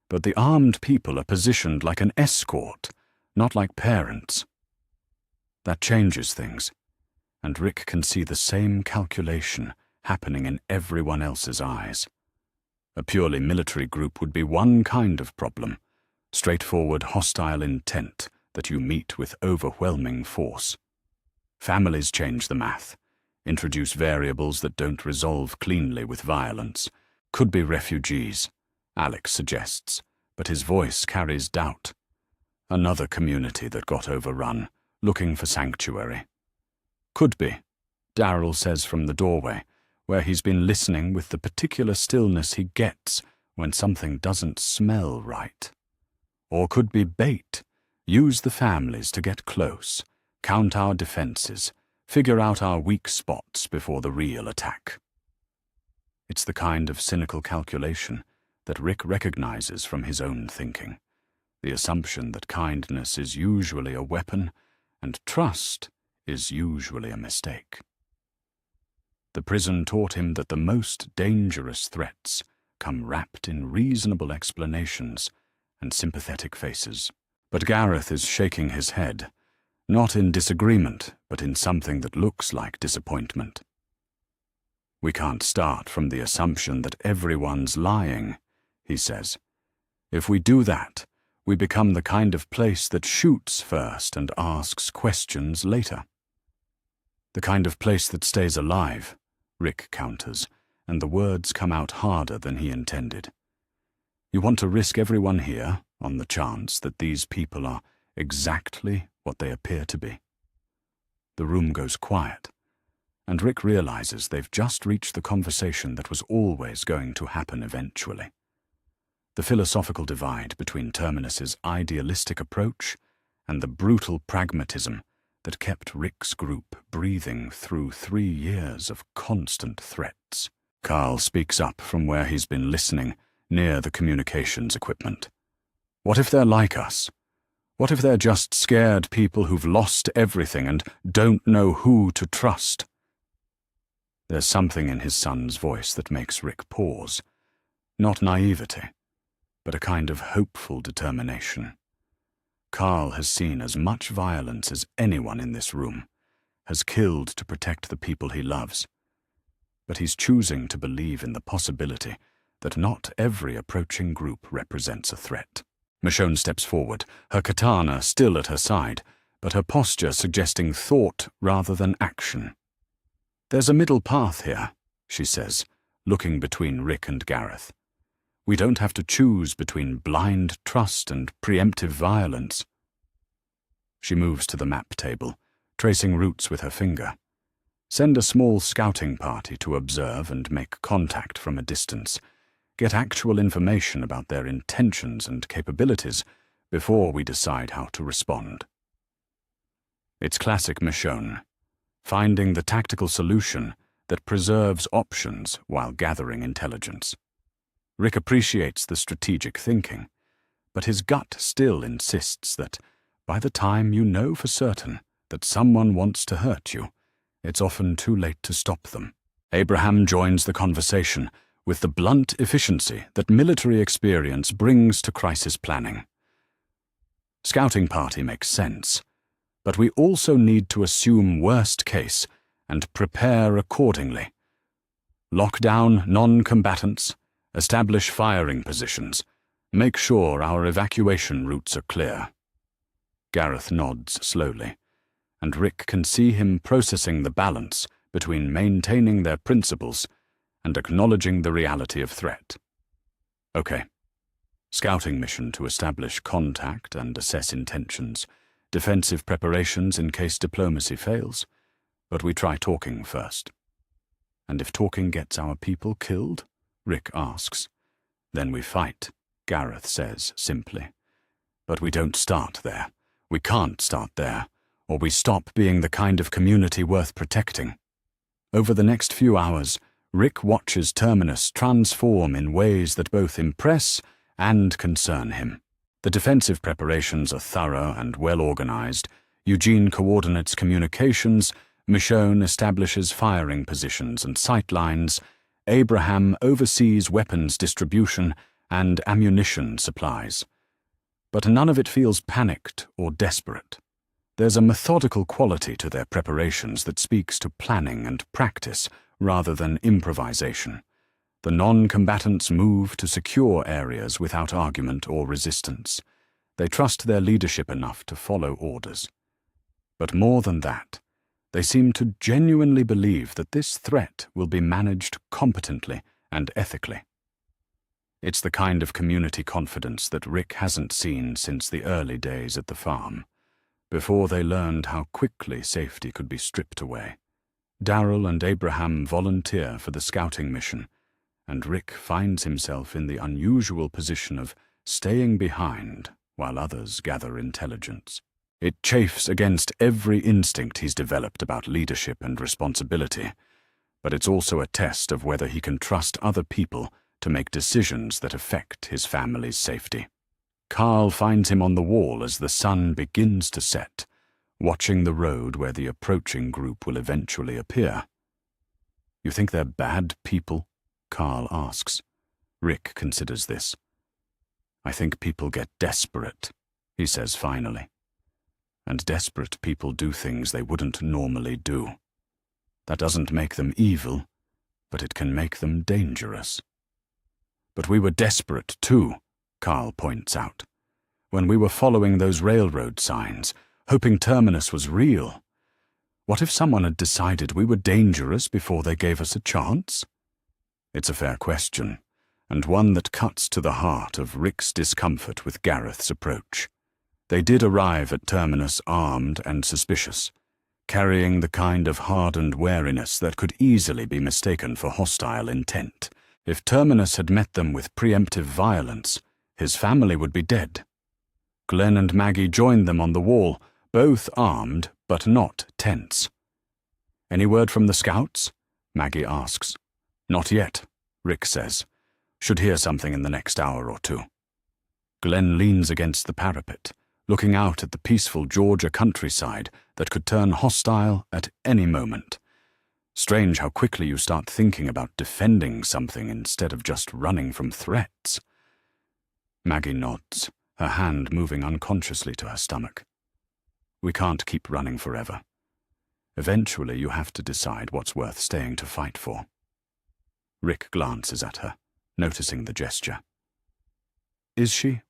Speaker 1: But the armed people are positioned like an escort, not like parents. That changes things, and Rick can see the same calculation happening in everyone else's eyes. A purely military group would be one kind of problem, straightforward hostile intent that you meet with overwhelming force. Families change the math, introduce variables that don't resolve cleanly with violence. Could be refugees, Alex suggests, but his voice carries doubt. Another community that got overrun, looking for sanctuary. Could be, Darrell says from the doorway, where he's been listening with the particular stillness he gets when something doesn't smell right. Or could be bait, use the families to get close, count our defenses, figure out our weak spots before the real attack. It's the kind of cynical calculation that Rick recognizes from his own thinking, the assumption that kindness is usually a weapon and trust is usually a mistake. The prison taught him that the most dangerous threats come wrapped in reasonable explanations and sympathetic faces. But Gareth is shaking his head, not in disagreement, but in something that looks like disappointment. "We can't start from the assumption that everyone's lying," he says. "If we do that, we become the kind of place that shoots first and asks questions later." "The kind of place that stays alive," Rick counters, and the words come out harder than he intended. "You want to risk everyone here on the chance that these people are exactly what they appear to be." The room goes quiet, and Rick realizes they've just reached the conversation that was always going to happen eventually. The philosophical divide between Terminus's idealistic approach and the brutal pragmatism that kept Rick's group breathing through 3 years of constant threats. Carl speaks up from where he's been listening, near the communications equipment. "What if they're like us? What if they're just scared people who've lost everything and don't know who to trust?" There's something in his son's voice that makes Rick pause. Not naivety, but a kind of hopeful determination. Carl has seen as much violence as anyone in this room, has killed to protect the people he loves. But he's choosing to believe in the possibility that not every approaching group represents a threat. Michonne steps forward, her katana still at her side, but her posture suggesting thought rather than action. "There's a middle path here," she says, looking between Rick and Gareth. "We don't have to choose between blind trust and preemptive violence." She moves to the map table, tracing routes with her finger. "Send a small scouting party to observe and make contact from a distance. Get actual information about their intentions and capabilities before we decide how to respond." It's classic Michonne, finding the tactical solution that preserves options while gathering intelligence. Rick appreciates the strategic thinking, but his gut still insists that by the time you know for certain that someone wants to hurt you, it's often too late to stop them. Abraham joins the conversation with the blunt efficiency that military experience brings to crisis planning. "Scouting party makes sense, but we also need to assume worst case and prepare accordingly. Lock down non-combatants, establish firing positions, make sure our evacuation routes are clear." Gareth nods slowly, and Rick can see him processing the balance between maintaining their principles and acknowledging the reality of threat. "Okay. Scouting mission to establish contact and assess intentions, defensive preparations in case diplomacy fails, but we try talking first." "And if talking gets our people killed?" Rick asks. "Then we fight," Gareth says simply. "But we don't start there. We can't start there, or we stop being the kind of community worth protecting." Over the next few hours, Rick watches Terminus transform in ways that both impress and concern him. The defensive preparations are thorough and well-organized. Eugene coordinates communications, Michonne establishes firing positions and sight lines, Abraham oversees weapons distribution and ammunition supplies. But none of it feels panicked or desperate. There's a methodical quality to their preparations that speaks to planning and practice rather than improvisation. The non-combatants move to secure areas without argument or resistance. They trust their leadership enough to follow orders. But more than that, they seem to genuinely believe that this threat will be managed competently and ethically. It's the kind of community confidence that Rick hasn't seen since the early days at the farm, before they learned how quickly safety could be stripped away. Daryl and Abraham volunteer for the scouting mission, and Rick finds himself in the unusual position of staying behind while others gather intelligence. It chafes against every instinct he's developed about leadership and responsibility, but it's also a test of whether he can trust other people to make decisions that affect his family's safety. Carl finds him on the wall as the sun begins to set, watching the road where the approaching group will eventually appear. You think they're bad people? Carl asks. Rick considers this. I think people get desperate, he says finally. And desperate people do things they wouldn't normally do. That doesn't make them evil, but it can make them dangerous. But we were desperate too, Carl points out. When we were following those railroad signs, hoping Terminus was real. What if someone had decided we were dangerous before they gave us a chance? It's a fair question, and one that cuts to the heart of Rick's discomfort with Gareth's approach. They did arrive at Terminus armed and suspicious, carrying the kind of hardened wariness that could easily be mistaken for hostile intent. If Terminus had met them with preemptive violence, his family would be dead. Glenn and Maggie joined them on the wall, both armed but not tense. Any word from the scouts? Maggie asks. Not yet, Rick says. Should hear something in the next hour or two. Glenn leans against the parapet, looking out at the peaceful Georgia countryside that could turn hostile at any moment. Strange how quickly you start thinking about defending something instead of just running from threats. Maggie nods, her hand moving unconsciously to her stomach. We can't keep running forever. Eventually you have to decide what's worth staying to fight for. Rick glances at her, noticing the gesture. Is she?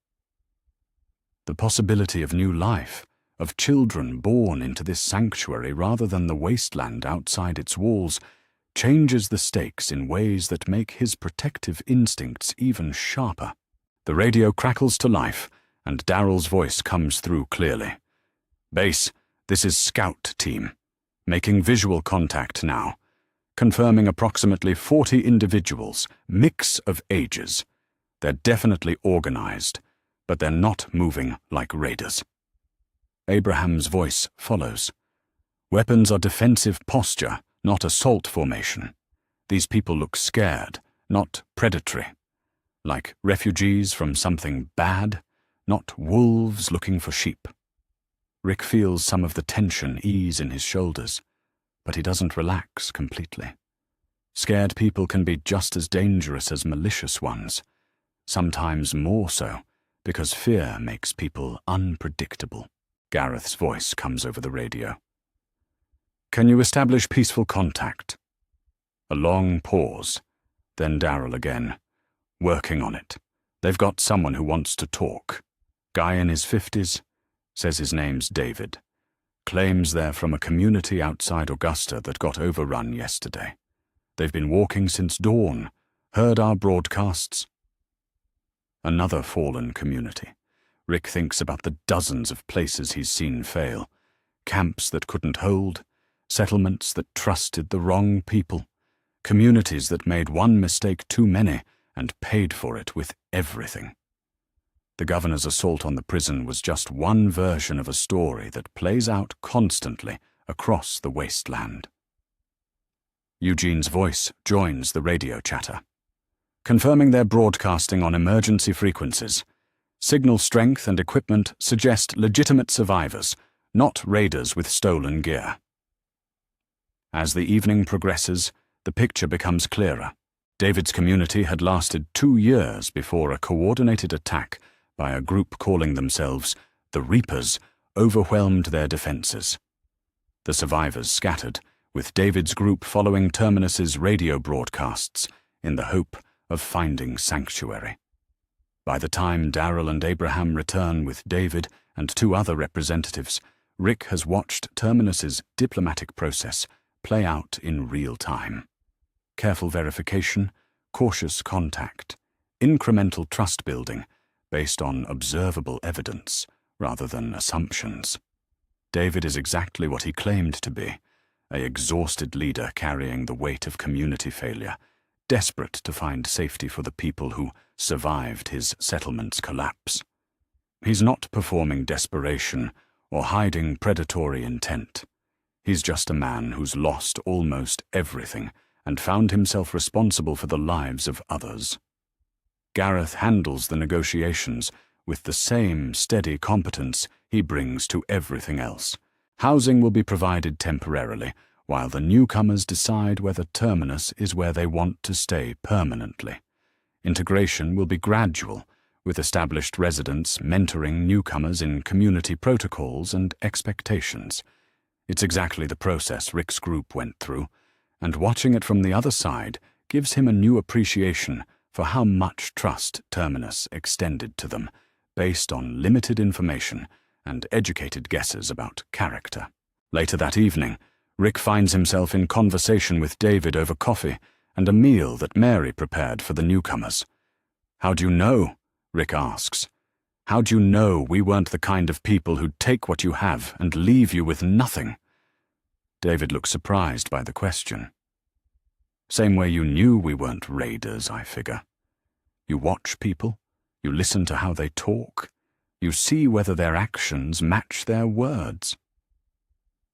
Speaker 1: The possibility of new life, of children born into this sanctuary rather than the wasteland outside its walls, changes the stakes in ways that make his protective instincts even sharper. The radio crackles to life, and Daryl's voice comes through clearly. Base, this is Scout Team. Making visual contact now. Confirming approximately 40 individuals, mix of ages. They're definitely organized, but they're not moving like raiders. Abraham's voice follows. Weapons are defensive posture, not assault formation. These people look scared, not predatory. Like refugees from something bad, not wolves looking for sheep. Rick feels some of the tension ease in his shoulders, but he doesn't relax completely. Scared people can be just as dangerous as malicious ones, sometimes more so, because fear makes people unpredictable. Gareth's voice comes over the radio. Can you establish peaceful contact? A long pause, then Daryl again. Working on it. They've got someone who wants to talk. Guy in his 50s, says his name's David. Claims they're from a community outside Augusta that got overrun yesterday. They've been walking since dawn, heard our broadcasts. Another fallen community. Rick thinks about the dozens of places he's seen fail. Camps that couldn't hold, settlements that trusted the wrong people, communities that made one mistake too many and paid for it with everything. The governor's assault on the prison was just one version of a story that plays out constantly across the wasteland. Eugene's voice joins the radio chatter. Confirming their broadcasting on emergency frequencies. Signal strength and equipment suggest legitimate survivors, not raiders with stolen gear. As the evening progresses, the picture becomes clearer. David's community had lasted 2 years before a coordinated attack by a group calling themselves the Reapers overwhelmed their defenses. The survivors scattered, with David's group following Terminus's radio broadcasts in the hope of finding sanctuary. By the time Daryl and Abraham return with David and 2 other representatives, Rick has watched Terminus's diplomatic process play out in real time. Careful verification, cautious contact, incremental trust building based on observable evidence rather than assumptions. David is exactly what he claimed to be, an exhausted leader carrying the weight of community failure, desperate to find safety for the people who survived his settlement's collapse. He's not performing desperation or hiding predatory intent. He's just a man who's lost almost everything and found himself responsible for the lives of others. Gareth handles the negotiations with the same steady competence he brings to everything else. Housing will be provided temporarily, while the newcomers decide whether Terminus is where they want to stay permanently. Integration will be gradual, with established residents mentoring newcomers in community protocols and expectations. It's exactly the process Rick's group went through, and watching it from the other side gives him a new appreciation for how much trust Terminus extended to them, based on limited information and educated guesses about character. Later that evening, Rick finds himself in conversation with David over coffee and a meal that Mary prepared for the newcomers. "How do you know?" Rick asks. "How do you know we weren't the kind of people who'd take what you have and leave you with nothing?" David looks surprised by the question. "Same way you knew we weren't raiders, I figure. You watch people, you listen to how they talk, you see whether their actions match their words.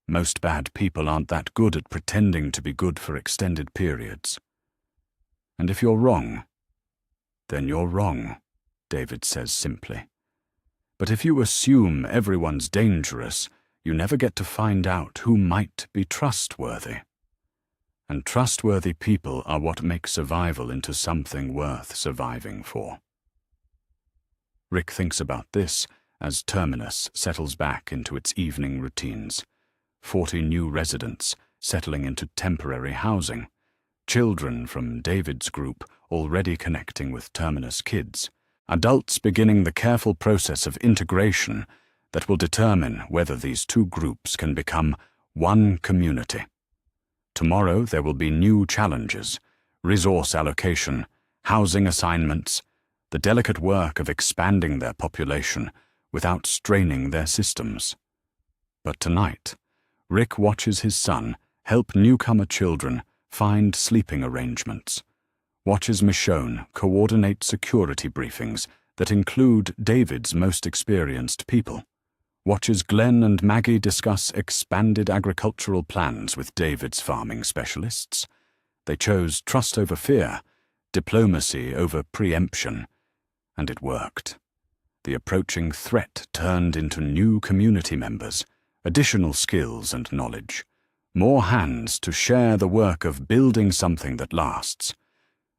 Speaker 1: Most bad people aren't that good at pretending to be good for extended periods. And if you're wrong, then you're wrong," David says simply. "But if you assume everyone's dangerous, you never get to find out who might be trustworthy. And trustworthy people are what make survival into something worth surviving for." Rick thinks about this as Terminus settles back into its evening routines. 40 new residents settling into temporary housing. Children from David's group already connecting with Terminus kids. Adults beginning the careful process of integration that will determine whether these two groups can become one community. Tomorrow there will be new challenges, resource allocation, housing assignments, the delicate work of expanding their population without straining their systems. But tonight, Rick watches his son help newcomer children find sleeping arrangements, watches Michonne coordinate security briefings that include David's most experienced people, watches Glenn and Maggie discuss expanded agricultural plans with David's farming specialists. They chose trust over fear, diplomacy over preemption, and it worked. The approaching threat turned into new community members, additional skills and knowledge, more hands to share the work of building something that lasts.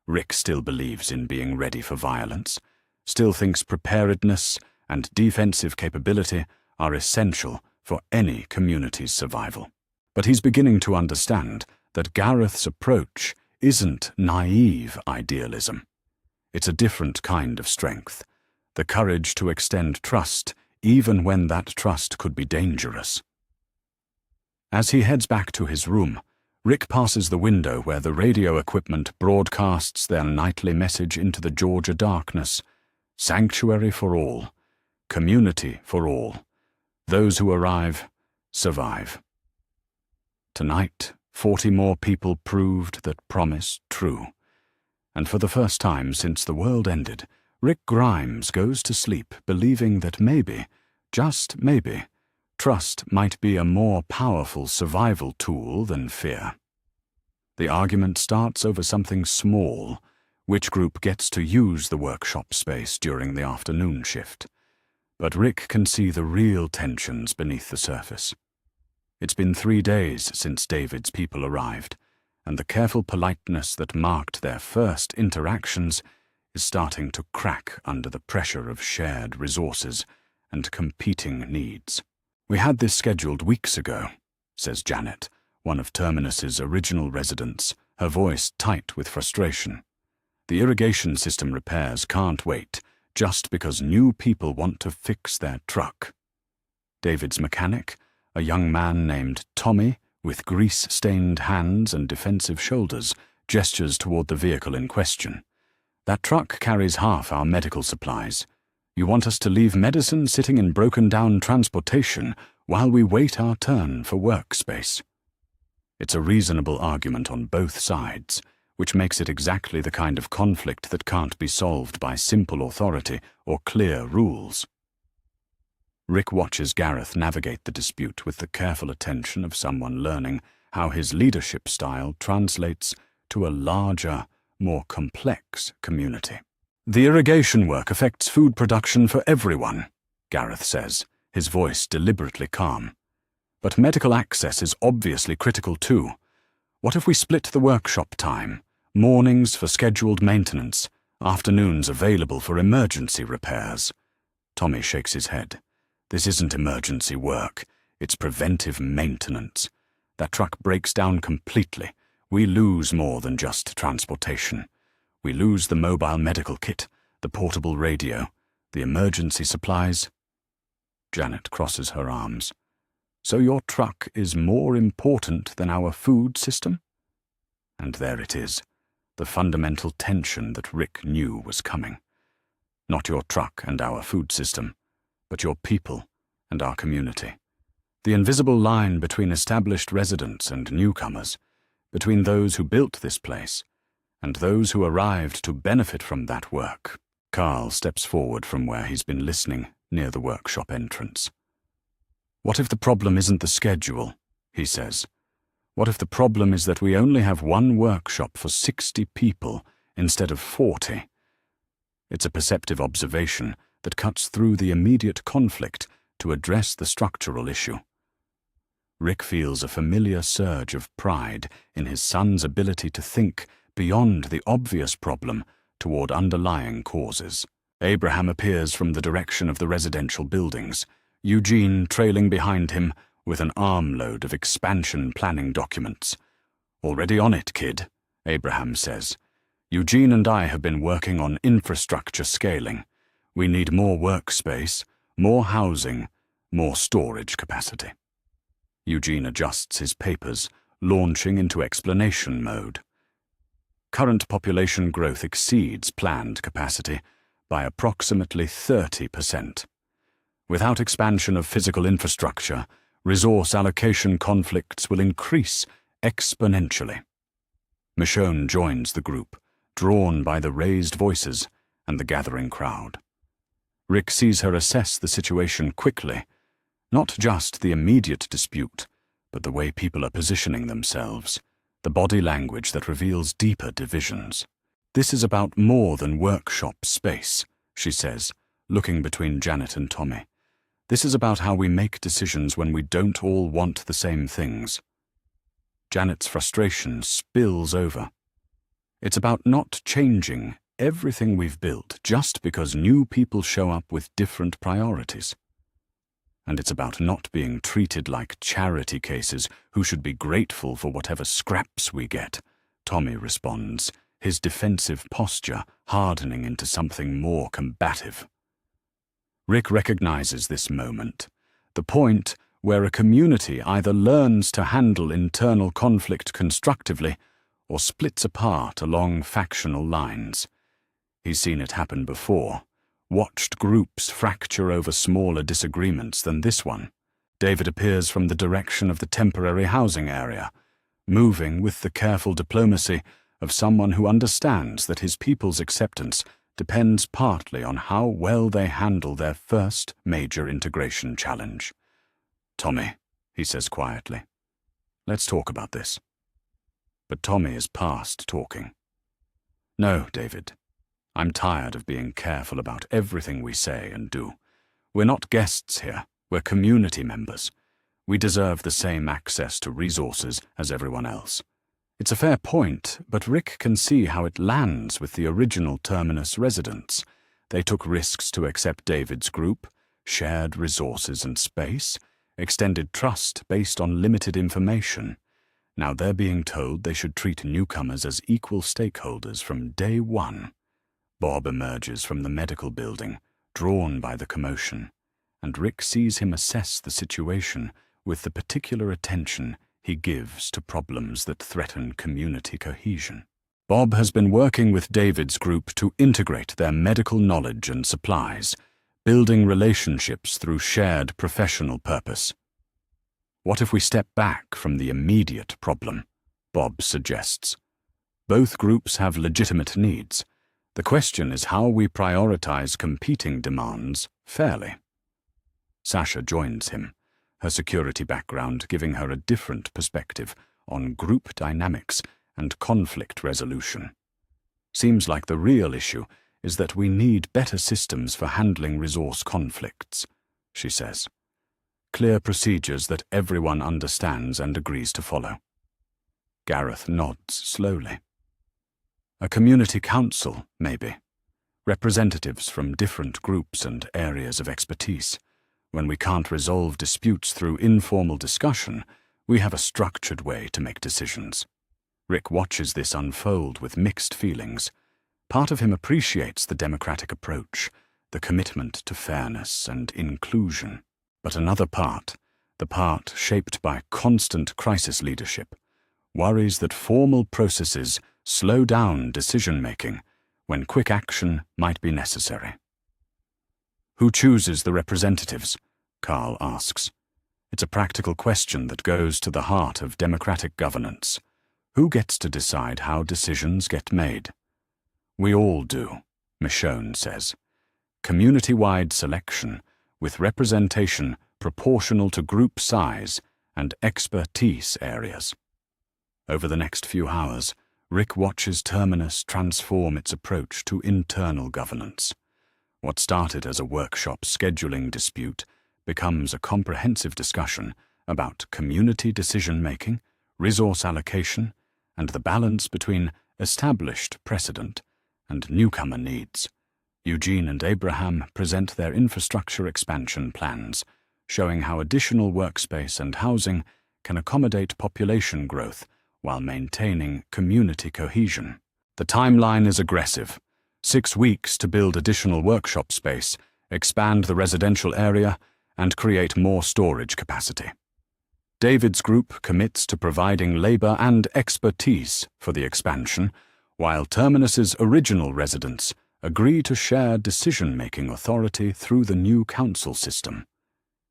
Speaker 1: Rick still believes in being ready for violence, still thinks preparedness and defensive capability are essential for any community's survival. But he's beginning to understand that Gareth's approach isn't naive idealism. It's a different kind of strength, the courage to extend trust even when that trust could be dangerous. As he heads back to his room, Rick passes the window where the radio equipment broadcasts their nightly message into the Georgia darkness. Sanctuary for all, community for all. Those who arrive, survive. Tonight, 40 more people proved that promise true. And for the first time since the world ended, Rick Grimes goes to sleep believing that maybe, just maybe, trust might be a more powerful survival tool than fear. The argument starts over something small: which group gets to use the workshop space during the afternoon shift. But Rick can see the real tensions beneath the surface. It's been 3 days since David's people arrived, and the careful politeness that marked their first interactions is starting to crack under the pressure of shared resources and competing needs. "We had this scheduled weeks ago," says Janet, one of Terminus's original residents, her voice tight with frustration. "The irrigation system repairs can't wait, just because new people want to fix their truck." David's mechanic, a young man named Tommy, with grease-stained hands and defensive shoulders, gestures toward the vehicle in question. "That truck carries half our medical supplies. You want us to leave medicine sitting in broken-down transportation while we wait our turn for workspace?" It's a reasonable argument on both sides, which makes it exactly the kind of conflict that can't be solved by simple authority or clear rules. Rick watches Gareth navigate the dispute with the careful attention of someone learning how his leadership style translates to a larger, more complex community. "The irrigation work affects food production for everyone," Gareth says, his voice deliberately calm. But medical access is obviously critical too. What if we split the workshop time? Mornings for scheduled maintenance, afternoons available for emergency repairs. Tommy shakes his head. This isn't emergency work. It's preventive maintenance. That truck breaks down completely. We lose more than just transportation. We lose the mobile medical kit, the portable radio, the emergency supplies. Janet crosses her arms. So your truck is more important than our food system? And there it is, the fundamental tension that Rick knew was coming. Not your truck and our food system, but your people and our community. The invisible line between established residents and newcomers, between those who built this place and those who arrived to benefit from that work. Carl steps forward from where he's been listening, near the workshop entrance. What if the problem isn't the schedule, he says. What if the problem is that we only have one workshop for 60 people instead of 40? It's a perceptive observation that cuts through the immediate conflict to address the structural issue. Rick feels a familiar surge of pride in his son's ability to think beyond the obvious problem toward underlying causes. Abraham appears from the direction of the residential buildings, Eugene trailing behind him with an armload of expansion planning documents. Already on it, kid, Abraham says. Eugene and I have been working on infrastructure scaling. We need more workspace, more housing, more storage capacity. Eugene adjusts his papers, launching into explanation mode. Current population growth exceeds planned capacity by approximately 30%. Without expansion of physical infrastructure, resource allocation conflicts will increase exponentially. Michonne joins the group, drawn by the raised voices and the gathering crowd. Rick sees her assess the situation quickly, not just the immediate dispute, but the way people are positioning themselves, the body language that reveals deeper divisions. This is about more than workshop space, she says, looking between Janet and Tommy. This is about how we make decisions when we don't all want the same things. Janet's frustration spills over. It's about not changing everything we've built just because new people show up with different priorities. And it's about not being treated like charity cases who should be grateful for whatever scraps we get, Tommy responds, his defensive posture hardening into something more combative. Rick recognizes this moment, the point where a community either learns to handle internal conflict constructively or splits apart along factional lines. He's seen it happen before, watched groups fracture over smaller disagreements than this one. David appears from the direction of the temporary housing area, moving with the careful diplomacy of someone who understands that his people's acceptance depends partly on how well they handle their first major integration challenge. Tommy, he says quietly, let's talk about this. But Tommy is past talking. No, David. I'm tired of being careful about everything we say and do. We're not guests here. We're community members. We deserve the same access to resources as everyone else. It's a fair point, but Rick can see how it lands with the original Terminus residents. They took risks to accept David's group, shared resources and space, extended trust based on limited information. Now they're being told they should treat newcomers as equal stakeholders from day one. Bob emerges from the medical building, drawn by the commotion, and Rick sees him assess the situation with the particular attention he gives to problems that threaten community cohesion. Bob has been working with David's group to integrate their medical knowledge and supplies, building relationships through shared professional purpose. What if we step back from the immediate problem? Bob suggests. Both groups have legitimate needs. The question is how we prioritize competing demands fairly. Sasha joins him, her security background giving her a different perspective on group dynamics and conflict resolution. Seems like the real issue is that we need better systems for handling resource conflicts, she says. clear procedures that everyone understands and agrees to follow. Gareth nods slowly. A community council, maybe. Representatives from different groups and areas of expertise. When we can't resolve disputes through informal discussion, we have a structured way to make decisions. Rick watches this unfold with mixed feelings. Part of him appreciates the democratic approach, the commitment to fairness and inclusion. But another part, the part shaped by constant crisis leadership, worries that formal processes slow down decision-making when quick action might be necessary. Who chooses the representatives? Carl asks. It's a practical question that goes to the heart of democratic governance. Who gets to decide how decisions get made? We all do, Michonne says. Community-wide selection, with representation proportional to group size and expertise areas. Over the next few hours, Rick watches Terminus transform its approach to internal governance. What started as a workshop scheduling dispute becomes a comprehensive discussion about community decision-making, resource allocation, and the balance between established precedent and newcomer needs. Eugene and Abraham present their infrastructure expansion plans, showing how additional workspace and housing can accommodate population growth while maintaining community cohesion. The timeline is aggressive. 6 weeks to build additional workshop space, expand the residential area, and create more storage capacity. David's group commits to providing labor and expertise for the expansion, while Terminus's original residents agree to share decision-making authority through the new council system.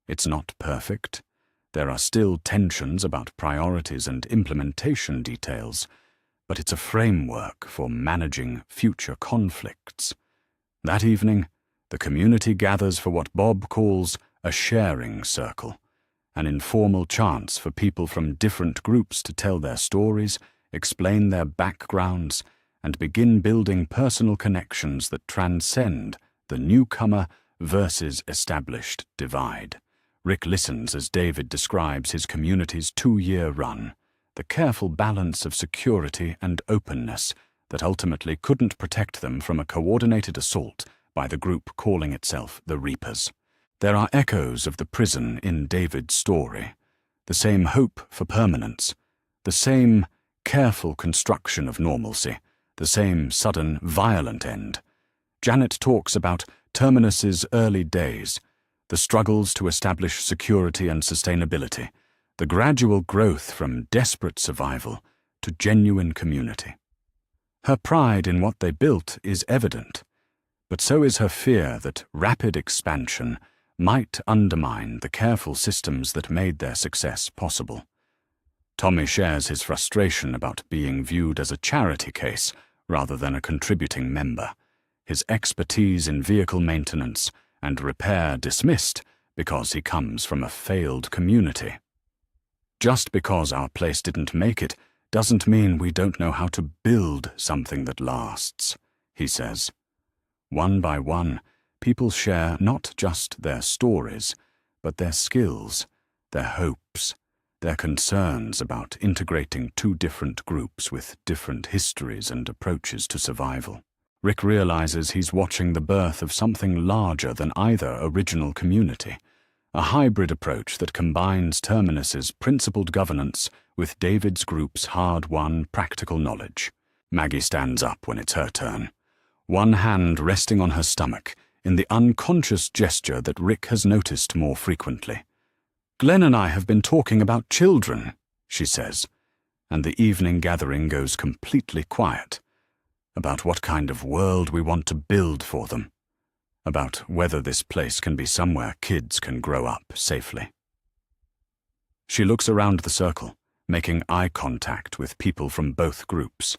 Speaker 1: It's not perfect. There are still tensions about priorities and implementation details, but it's a framework for managing future conflicts. That evening, the community gathers for what Bob calls a sharing circle, an informal chance for people from different groups to tell their stories, explain their backgrounds, and begin building personal connections that transcend the newcomer versus established divide. Rick listens as David describes his community's 2-year run, the careful balance of security and openness that ultimately couldn't protect them from a coordinated assault by the group calling itself the Reapers. There are echoes of the prison in David's story, the same hope for permanence, the same careful construction of normalcy, the same sudden, violent end. Janet talks about Terminus's early days, the struggles to establish security and sustainability, the gradual growth from desperate survival to genuine community. Her pride in what they built is evident, but so is her fear that rapid expansion might undermine the careful systems that made their success possible. Tommy shares his frustration about being viewed as a charity case rather than a contributing member, his expertise in vehicle maintenance and repair dismissed because he comes from a failed community. Just because our place didn't make it doesn't mean we don't know how to build something that lasts, he says. One by one, people share not just their stories, but their skills, their hopes, their concerns about integrating 2 different groups with different histories and approaches to survival. Rick realizes he's watching the birth of something larger than either original community, a hybrid approach that combines Terminus's principled governance with David's group's hard-won practical knowledge. Maggie stands up when it's her turn, one hand resting on her stomach in the unconscious gesture that Rick has noticed more frequently. "Glenn and I have been talking about children," she says, and the evening gathering goes completely quiet, about what kind of world we want to build for them, about whether this place can be somewhere kids can grow up safely. She looks around the circle, making eye contact with people from both groups.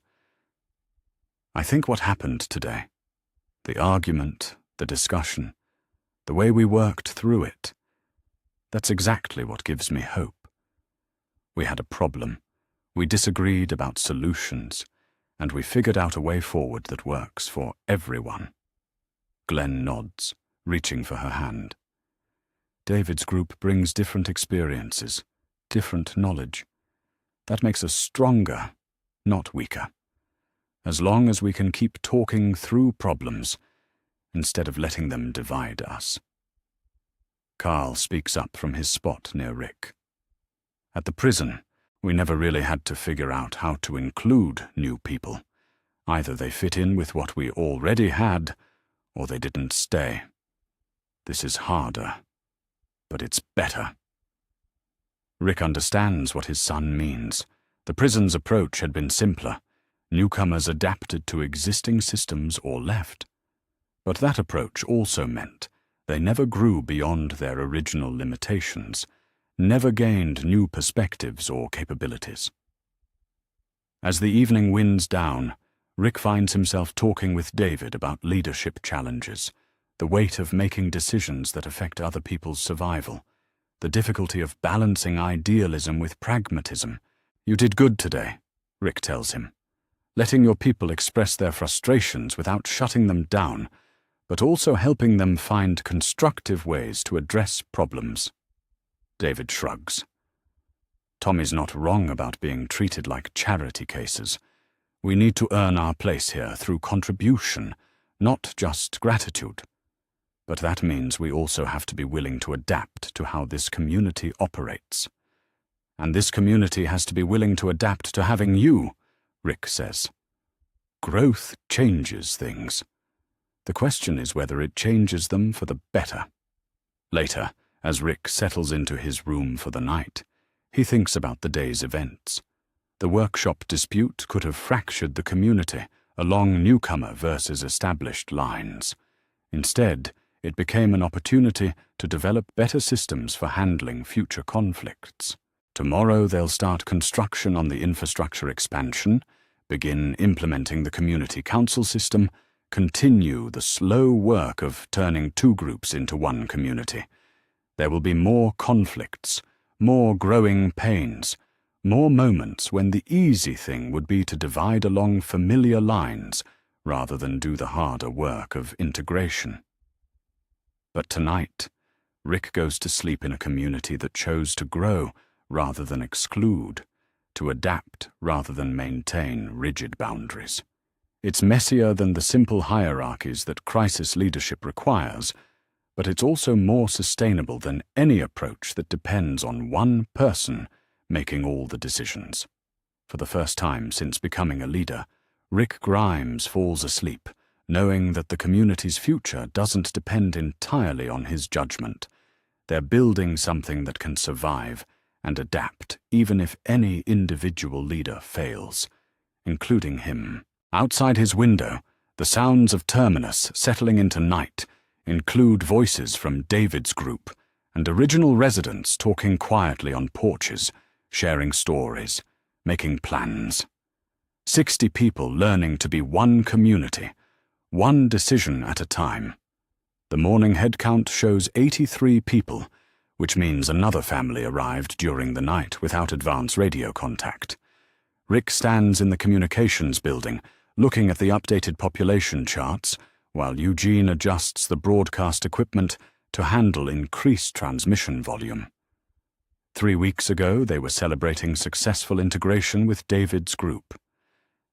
Speaker 1: I think what happened today, the argument, the discussion, the way we worked through it, that's exactly what gives me hope. We had a problem, we disagreed about solutions, and we figured out a way forward that works for everyone. Glenn nods, reaching for her hand. David's group brings different experiences, different knowledge. That makes us stronger, not weaker. As long as we can keep talking through problems, instead of letting them divide us. Carl speaks up from his spot near Rick. At the prison, we never really had to figure out how to include new people. Either they fit in with what we already had, or they didn't stay. This is harder, but it's better. Rick understands what his son means. The prison's approach had been simpler. Newcomers adapted to existing systems or left. But that approach also meant they never grew beyond their original limitations, never gained new perspectives or capabilities. As the evening winds down, Rick finds himself talking with David about leadership challenges, the weight of making decisions that affect other people's survival, the difficulty of balancing idealism with pragmatism. "You did good today," Rick tells him. "Letting your people express their frustrations without shutting them down, but also helping them find constructive ways to address problems." David shrugs. Tommy's not wrong about being treated like charity cases. We need to earn our place here through contribution, not just gratitude. But that means we also have to be willing to adapt to how this community operates. And this community has to be willing to adapt to having you, Rick says. Growth changes things. The question is whether it changes them for the better. Later, as Rick settles into his room for the night, he thinks about the day's events. The workshop dispute could have fractured the community along newcomer versus established lines. Instead, it became an opportunity to develop better systems for handling future conflicts. Tomorrow they'll start construction on the infrastructure expansion, begin implementing the community council system, continue the slow work of turning two groups into one community. There will be more conflicts, more growing pains, more moments when the easy thing would be to divide along familiar lines rather than do the harder work of integration. But tonight, Rick goes to sleep in a community that chose to grow rather than exclude, to adapt rather than maintain rigid boundaries. It's messier than the simple hierarchies that crisis leadership requires, but it's also more sustainable than any approach that depends on one person making all the decisions. For the first time since becoming a leader, Rick Grimes falls asleep, knowing that the community's future doesn't depend entirely on his judgment. They're building something that can survive and adapt even if any individual leader fails, including him. Outside his window, the sounds of Terminus settling into night include voices from David's group and original residents talking quietly on porches, sharing stories, making plans. 60 people learning to be one community, one decision at a time. The morning head count shows 83 people, which means another family arrived during the night without advance radio contact. Rick stands in the communications building, looking at the updated population charts, while Eugene adjusts the broadcast equipment to handle increased transmission volume. 3 weeks ago, they were celebrating successful integration with David's group.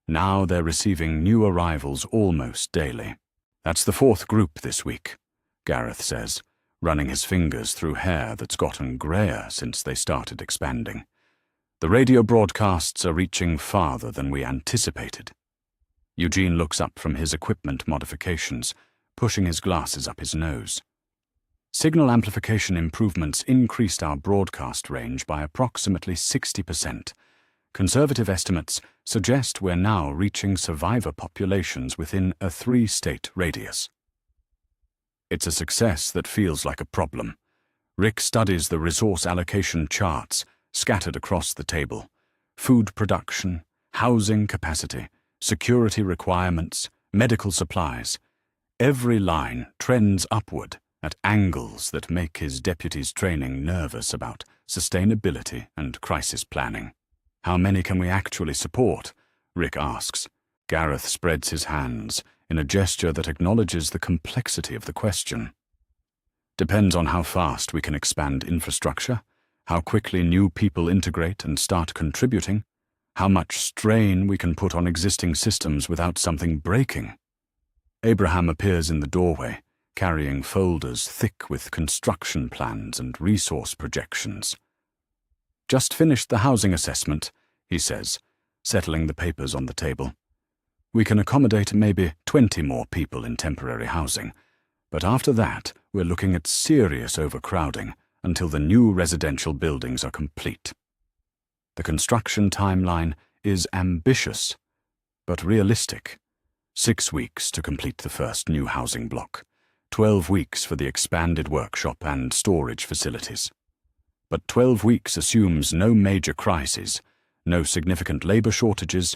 Speaker 1: Now they're receiving new arrivals almost daily. That's the 4th group this week, Gareth says, running his fingers through hair that's gotten grayer since they started expanding. The radio broadcasts are reaching farther than we anticipated. Eugene looks up from his equipment modifications, pushing his glasses up his nose. Signal amplification improvements increased our broadcast range by approximately 60%. Conservative estimates suggest we're now reaching survivor populations within a 3-state radius. It's a success that feels like a problem. Rick studies the resource allocation charts scattered across the table. Food production, housing capacity, security requirements, medical supplies. Every line trends upward at angles that make his deputy's training nervous about sustainability and crisis planning. How many can we actually support? Rick asks. Gareth spreads his hands in a gesture that acknowledges the complexity of the question. Depends on how fast we can expand infrastructure, how quickly new people integrate and start contributing, how much strain we can put on existing systems without something breaking. Abraham appears in the doorway, carrying folders thick with construction plans and resource projections. Just finished the housing assessment, he says, settling the papers on the table. We can accommodate maybe 20 more people in temporary housing, but after that we're looking at serious overcrowding until the new residential buildings are complete. The construction timeline is ambitious, but realistic. 6 weeks to complete the first new housing block, 12 weeks for the expanded workshop and storage facilities. But 12 weeks assumes no major crises, no significant labor shortages,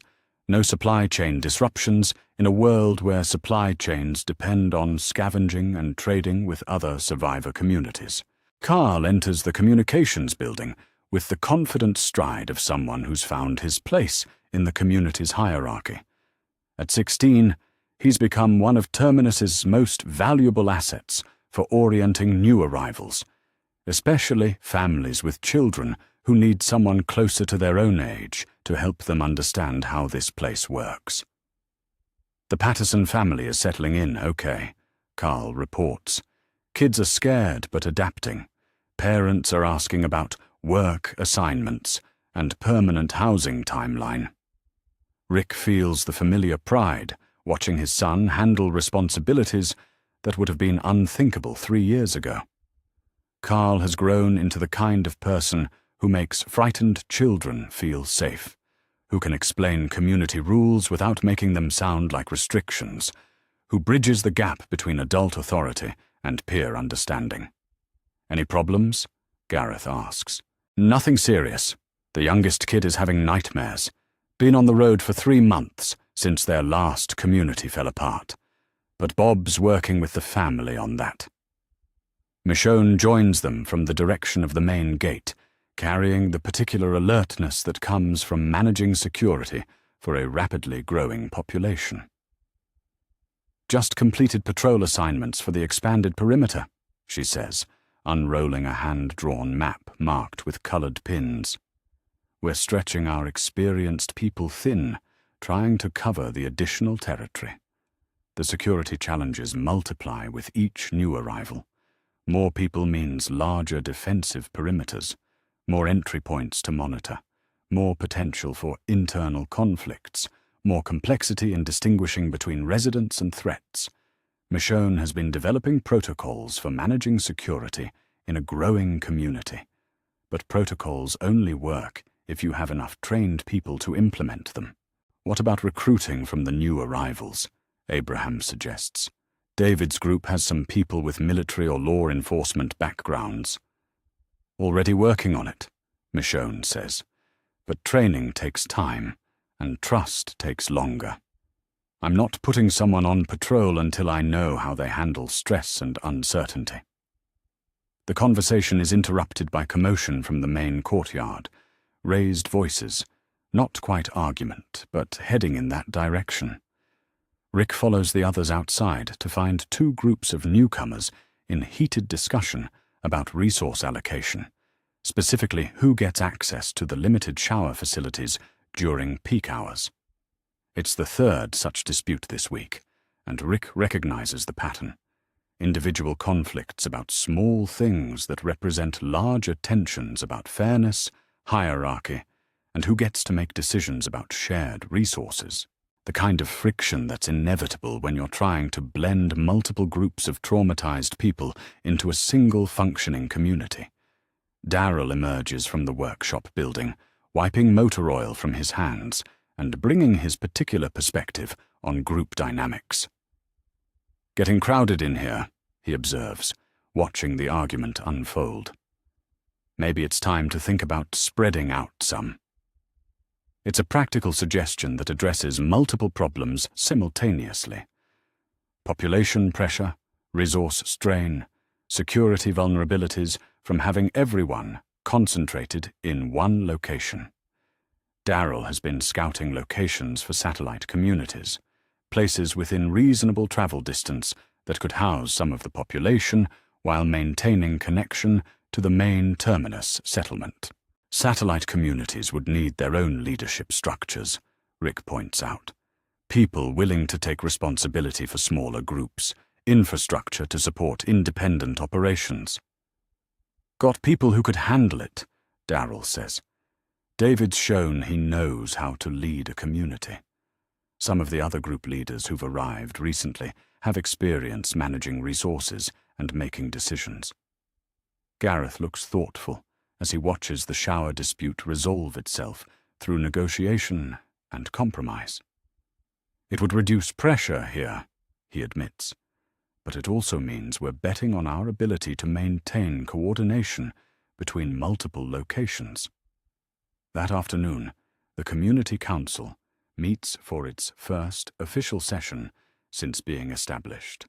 Speaker 1: no supply chain disruptions in a world where supply chains depend on scavenging and trading with other survivor communities. Carl enters the communications building with the confident stride of someone who's found his place in the community's hierarchy. At 16, he's become one of Terminus's most valuable assets for orienting new arrivals, especially families with children who need someone closer to their own age to help them understand how this place works. The Patterson family is settling in okay, Carl reports. Kids are scared but adapting. Parents are asking about work assignments and permanent housing timeline. Rick feels the familiar pride watching his son handle responsibilities that would have been unthinkable 3 years ago. Carl has grown into the kind of person who makes frightened children feel safe, who can explain community rules without making them sound like restrictions, who bridges the gap between adult authority and peer understanding. Any problems? Gareth asks. Nothing serious. The youngest kid is having nightmares. Been on the road for 3 months since their last community fell apart. But Bob's working with the family on that. Michonne joins them from the direction of the main gate, carrying the particular alertness that comes from managing security for a rapidly growing population. Just completed patrol assignments for the expanded perimeter, she says, unrolling a hand-drawn map marked with colored pins. We're stretching our experienced people thin, trying to cover the additional territory. The security challenges multiply with each new arrival. More people means larger defensive perimeters, more entry points to monitor, more potential for internal conflicts, more complexity in distinguishing between residents and threats. Michonne has been developing protocols for managing security in a growing community. But protocols only work if you have enough trained people to implement them. What about recruiting from the new arrivals? Abraham suggests. David's group has some people with military or law enforcement backgrounds. Already working on it, Michonne says. But training takes time, and trust takes longer. I'm not putting someone on patrol until I know how they handle stress and uncertainty. The conversation is interrupted by commotion from the main courtyard. Raised voices, not quite argument, but heading in that direction. Rick follows the others outside to find 2 groups of newcomers in heated discussion about resource allocation, specifically who gets access to the limited shower facilities during peak hours. It's the 3rd such dispute this week, and Rick recognizes the pattern. Individual conflicts about small things that represent larger tensions about fairness, hierarchy, and who gets to make decisions about shared resources. The kind of friction that's inevitable when you're trying to blend multiple groups of traumatized people into a single functioning community. Darrell emerges from the workshop building, wiping motor oil from his hands and bringing his particular perspective on group dynamics. Getting crowded in here, he observes, watching the argument unfold. Maybe it's time to think about spreading out some. It's a practical suggestion that addresses multiple problems simultaneously. Population pressure, resource strain, security vulnerabilities from having everyone concentrated in one location. Darrell has been scouting locations for satellite communities, places within reasonable travel distance that could house some of the population while maintaining connection to the main Terminus settlement. Satellite communities would need their own leadership structures, Rick points out. People willing to take responsibility for smaller groups, infrastructure to support independent operations. Got people who could handle it, Darrell says. David's shown he knows how to lead a community. Some of the other group leaders who've arrived recently have experience managing resources and making decisions. Gareth looks thoughtful as he watches the shower dispute resolve itself through negotiation and compromise. It would reduce pressure here, he admits, but it also means we're betting on our ability to maintain coordination between multiple locations. That afternoon, the Community Council meets for its first official session since being established.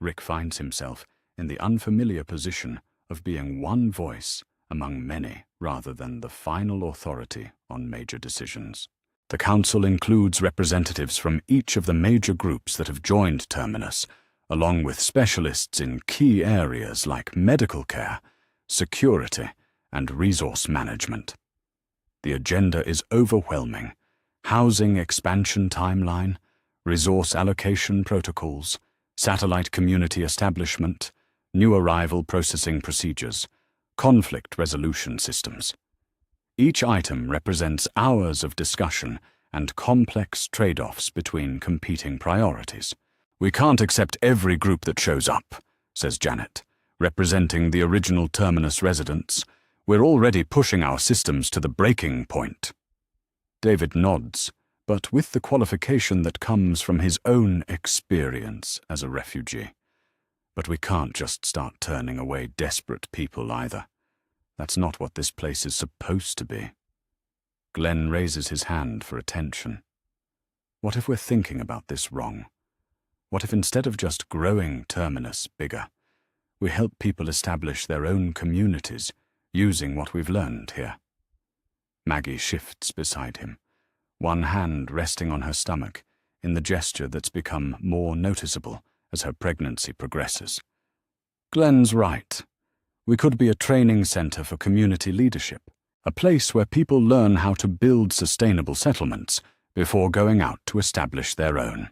Speaker 1: Rick finds himself in the unfamiliar position of being one voice among many rather than the final authority on major decisions. The council includes representatives from each of the major groups that have joined Terminus, along with specialists in key areas like medical care, security, and resource management. The agenda is overwhelming: housing expansion timeline, resource allocation protocols, satellite community establishment, new arrival processing procedures, conflict resolution systems. Each item represents hours of discussion and complex trade-offs between competing priorities. We can't accept every group that shows up, says Janet, representing the original Terminus residents. We're already pushing our systems to the breaking point. David nods, but with the qualification that comes from his own experience as a refugee. But we can't just start turning away desperate people either. That's not what this place is supposed to be. Glenn raises his hand for attention. What if we're thinking about this wrong? What if instead of just growing Terminus bigger, we help people establish their own communities using what we've learned here? Maggie shifts beside him, one hand resting on her stomach in the gesture that's become more noticeable as her pregnancy progresses. Glenn's right. We could be a training center for community leadership, a place where people learn how to build sustainable settlements before going out to establish their own.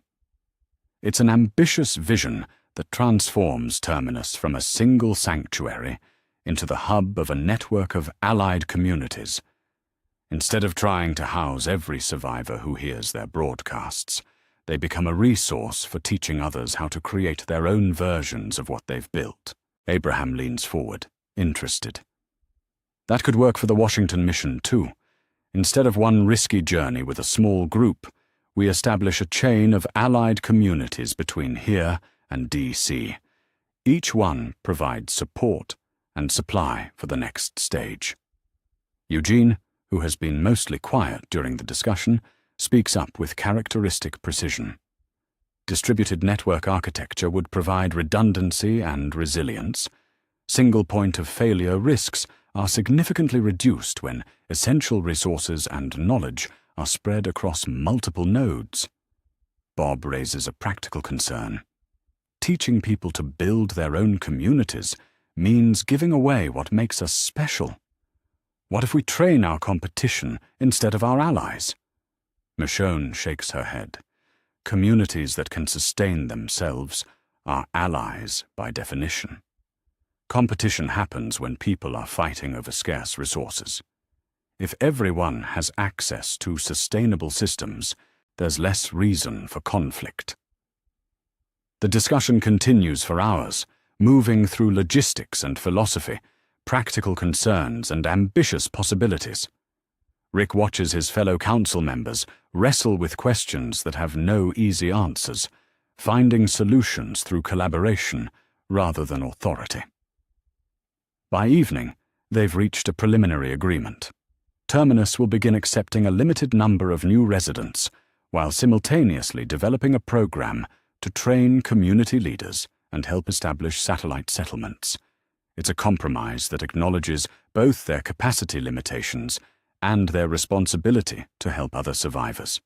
Speaker 1: It's an ambitious vision that transforms Terminus from a single sanctuary into the hub of a network of allied communities. Instead of trying to house every survivor who hears their broadcasts, they become a resource for teaching others how to create their own versions of what they've built. Abraham leans forward, interested. That could work for the Washington mission, too. Instead of one risky journey with a small group, we establish a chain of allied communities between here and D.C. Each one provides support and supply for the next stage. Eugene, who has been mostly quiet during the discussion, speaks up with characteristic precision. Distributed network architecture would provide redundancy and resilience. Single point of failure risks are significantly reduced when essential resources and knowledge are spread across multiple nodes. Bob raises a practical concern. Teaching people to build their own communities means giving away what makes us special. What if we train our competition instead of our allies? Michonne shakes her head. Communities that can sustain themselves are allies by definition. Competition happens when people are fighting over scarce resources. If everyone has access to sustainable systems, there's less reason for conflict. The discussion continues for hours, moving through logistics and philosophy, practical concerns and ambitious possibilities. Rick watches his fellow council members wrestle with questions that have no easy answers, finding solutions through collaboration rather than authority. By evening, they've reached a preliminary agreement. Terminus will begin accepting a limited number of new residents, while simultaneously developing a program to train community leaders and help establish satellite settlements. It's a compromise that acknowledges both their capacity limitations and their responsibility to help other survivors.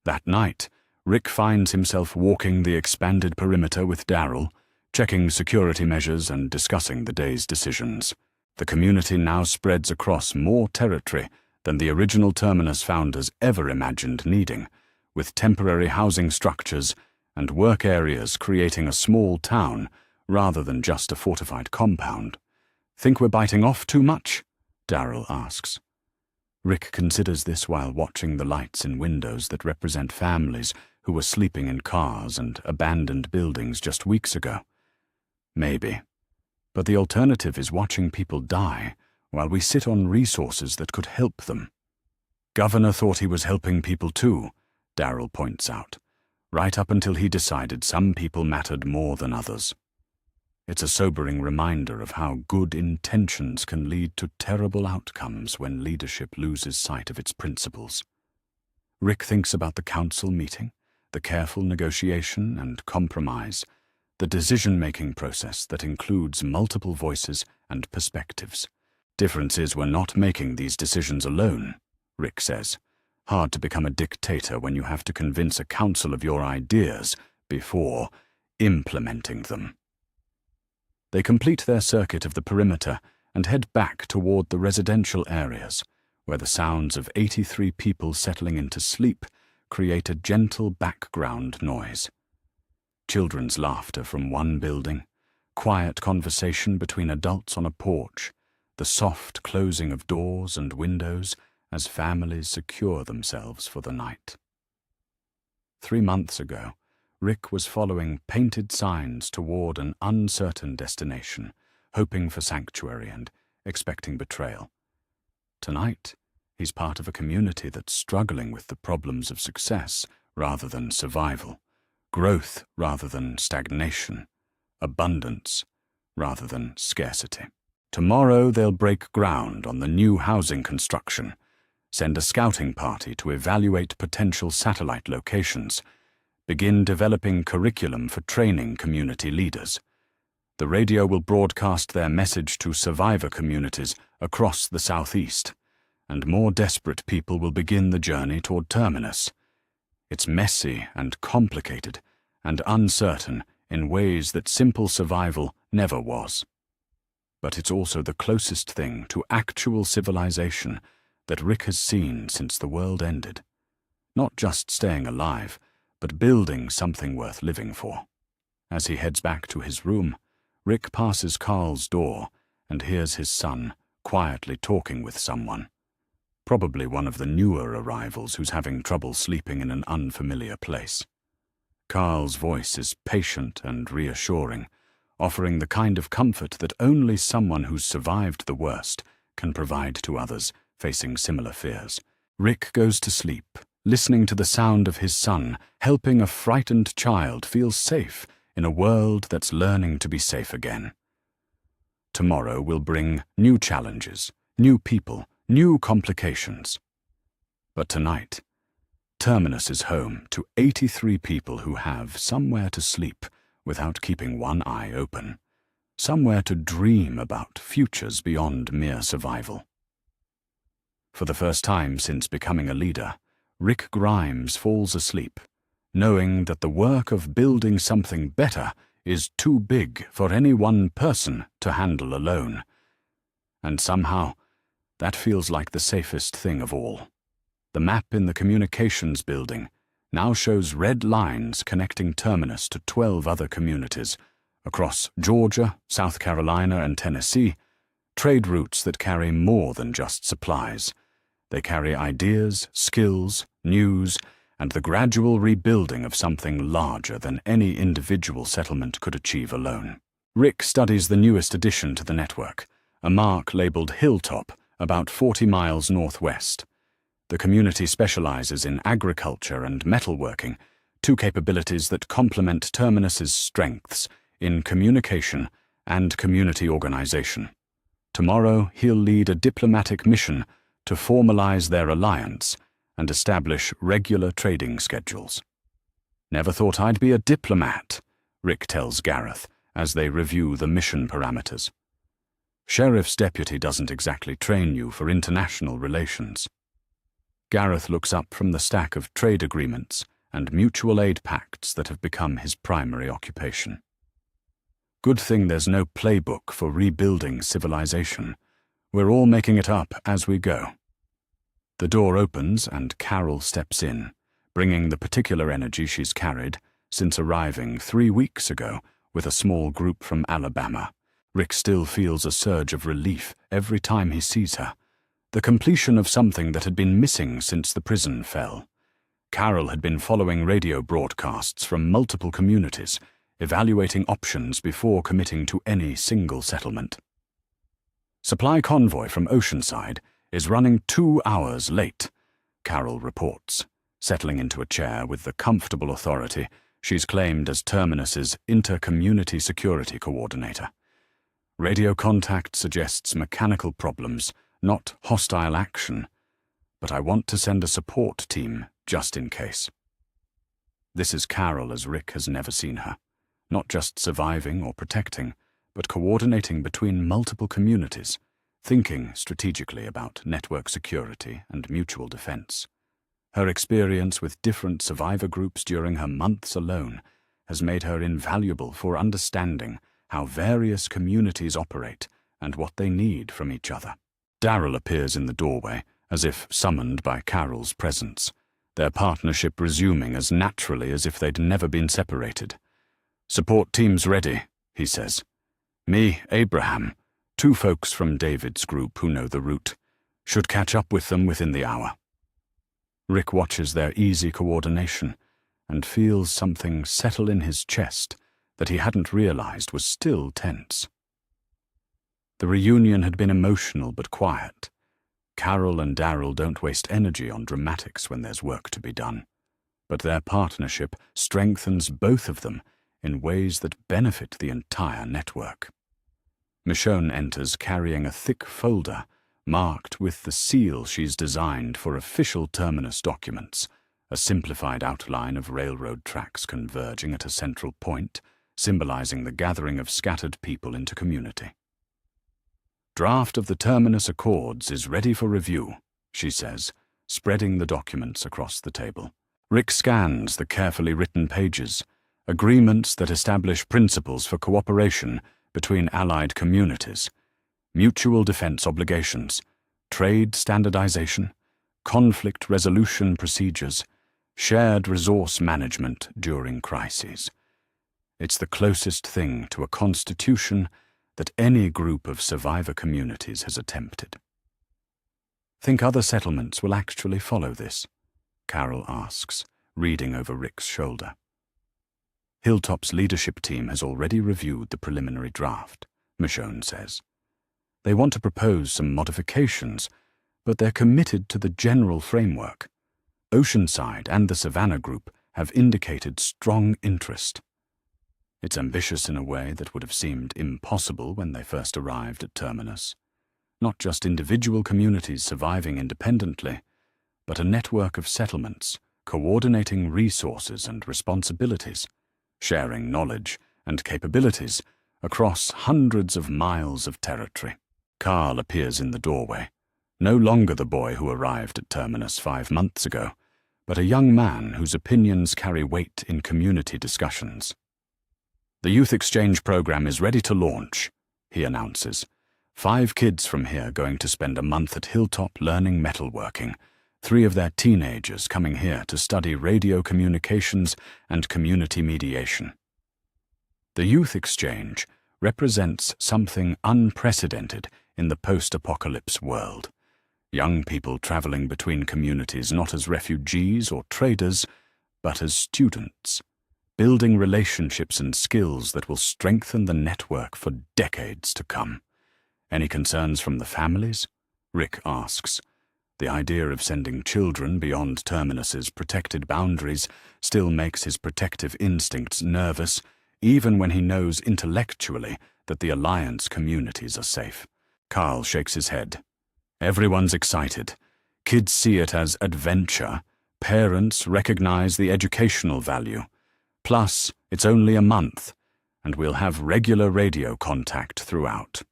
Speaker 1: That night, Rick finds himself walking the expanded perimeter with Darrell, checking security measures and discussing the day's decisions. The community now spreads across more territory than the original Terminus founders ever imagined needing, with temporary housing structures and work areas creating a small town rather than just a fortified compound. "Think we're biting off too much?" Darrell asks. Rick considers this while watching the lights in windows that represent families who were sleeping in cars and abandoned buildings just weeks ago. Maybe. But the alternative is watching people die while we sit on resources that could help them. Governor thought he was helping people too, Darrell points out, right up until he decided some people mattered more than others. It's a sobering reminder of how good intentions can lead to terrible outcomes when leadership loses sight of its principles. Rick thinks about the council meeting, the careful negotiation and compromise, the decision-making process that includes multiple voices and perspectives. "Difference is we're not making these decisions alone," Rick says. "Hard to become a dictator when you have to convince a council of your ideas before implementing them." They complete their circuit of the perimeter and head back toward the residential areas, where the sounds of 83 people settling into sleep create a gentle background noise. Children's laughter from one building, quiet conversation between adults on a porch, the soft closing of doors and windows as families secure themselves for the night. 3 months ago, Rick was following painted signs toward an uncertain destination, hoping for sanctuary and expecting betrayal. Tonight, he's part of a community that's struggling with the problems of success rather than survival, growth rather than stagnation, abundance rather than scarcity. Tomorrow they'll break ground on the new housing construction, send a scouting party to evaluate potential satellite locations, begin developing curriculum for training community leaders. The radio will broadcast their message to survivor communities across the southeast, and more desperate people will begin the journey toward Terminus. It's messy and complicated and uncertain in ways that simple survival never was. But it's also the closest thing to actual civilization that Rick has seen since the world ended. Not just staying alive, but building something worth living for. As he heads back to his room, Rick passes Carl's door and hears his son quietly talking with someone. Probably one of the newer arrivals who's having trouble sleeping in an unfamiliar place. Carl's voice is patient and reassuring, offering the kind of comfort that only someone who's survived the worst can provide to others facing similar fears. Rick goes to sleep, listening to the sound of his son helping a frightened child feel safe in a world that's learning to be safe again. Tomorrow will bring new challenges, new people, new complications. But tonight, Terminus is home to 83 people who have somewhere to sleep without keeping one eye open, somewhere to dream about futures beyond mere survival. For the first time since becoming a leader, Rick Grimes falls asleep, knowing that the work of building something better is too big for any one person to handle alone. And somehow, that feels like the safest thing of all. The map in the communications building now shows red lines connecting Terminus to 12 other communities across Georgia, South Carolina, and Tennessee, trade routes that carry more than just supplies. They carry ideas, skills, news, and the gradual rebuilding of something larger than any individual settlement could achieve alone. Rick studies the newest addition to the network, a mark labeled Hilltop, about 40 miles northwest. The community specializes in agriculture and metalworking, two capabilities that complement Terminus's strengths in communication and community organization. Tomorrow, he'll lead a diplomatic mission to formalize their alliance and establish regular trading schedules. "Never thought I'd be a diplomat," Rick tells Gareth as they review the mission parameters. "Sheriff's deputy doesn't exactly train you for international relations." Gareth looks up from the stack of trade agreements and mutual aid pacts that have become his primary occupation. Good thing there's no playbook for rebuilding civilization. We're all making it up as we go. The door opens and Carol steps in, bringing the particular energy she's carried since arriving 3 weeks ago with a small group from Alabama. Rick still feels a surge of relief every time he sees her, the completion of something that had been missing since the prison fell. Carol had been following radio broadcasts from multiple communities, evaluating options before committing to any single settlement. Supply convoy from Oceanside is running 2 hours late, Carol reports, settling into a chair with the comfortable authority she's claimed as Terminus's inter-community security coordinator. Radio contact suggests mechanical problems, not hostile action, but I want to send a support team just in case. This is Carol as Rick has never seen her, not just surviving or protecting, but coordinating between multiple communities, thinking strategically about network security and mutual defense. Her experience with different survivor groups during her months alone has made her invaluable for understanding how various communities operate and what they need from each other. Daryl appears in the doorway, as if summoned by Carol's presence, their partnership resuming as naturally as if they'd never been separated. "Support team's ready," he says. "Me, Abraham, 2 folks from David's group who know the route. Should catch up with them within the hour." Rick watches their easy coordination and feels something settle in his chest that he hadn't realized was still tense. The reunion had been emotional but quiet. Carol and Daryl don't waste energy on dramatics when there's work to be done, but their partnership strengthens both of them in ways that benefit the entire network. Michonne enters carrying a thick folder marked with the seal she's designed for official Terminus documents, a simplified outline of railroad tracks converging at a central point, symbolizing the gathering of scattered people into community. "Draft of the Terminus Accords is ready for review," she says, spreading the documents across the table. Rick scans the carefully written pages, agreements that establish principles for cooperation between allied communities, mutual defense obligations, trade standardization, conflict resolution procedures, shared resource management during crises. It's the closest thing to a constitution that any group of survivor communities has attempted. "Think other settlements will actually follow this?" Carol asks, reading over Rick's shoulder. "Hilltop's leadership team has already reviewed the preliminary draft," Michonne says. "They want to propose some modifications, but they're committed to the general framework. Oceanside and the Savannah Group have indicated strong interest. It's ambitious in a way that would have seemed impossible when they first arrived at Terminus. Not just individual communities surviving independently, but a network of settlements coordinating resources and responsibilities, sharing knowledge and capabilities across hundreds of miles of territory." Carl appears in the doorway, no longer the boy who arrived at Terminus 5 months ago, but a young man whose opinions carry weight in community discussions. "The youth exchange program is ready to launch," he announces. 5 kids from here going to spend a month at Hilltop learning metalworking, 3 of their teenagers coming here to study radio communications and community mediation. The youth exchange represents something unprecedented in the post-apocalypse world. Young people traveling between communities not as refugees or traders, but as students, building relationships and skills that will strengthen the network for decades to come. "Any concerns from the families?" Rick asks. The idea of sending children beyond Terminus's protected boundaries still makes his protective instincts nervous, even when he knows intellectually that the Alliance communities are safe. Carl shakes his head. "Everyone's excited. Kids see it as adventure. Parents recognize the educational value. Plus, it's only a month, and we'll have regular radio contact throughout."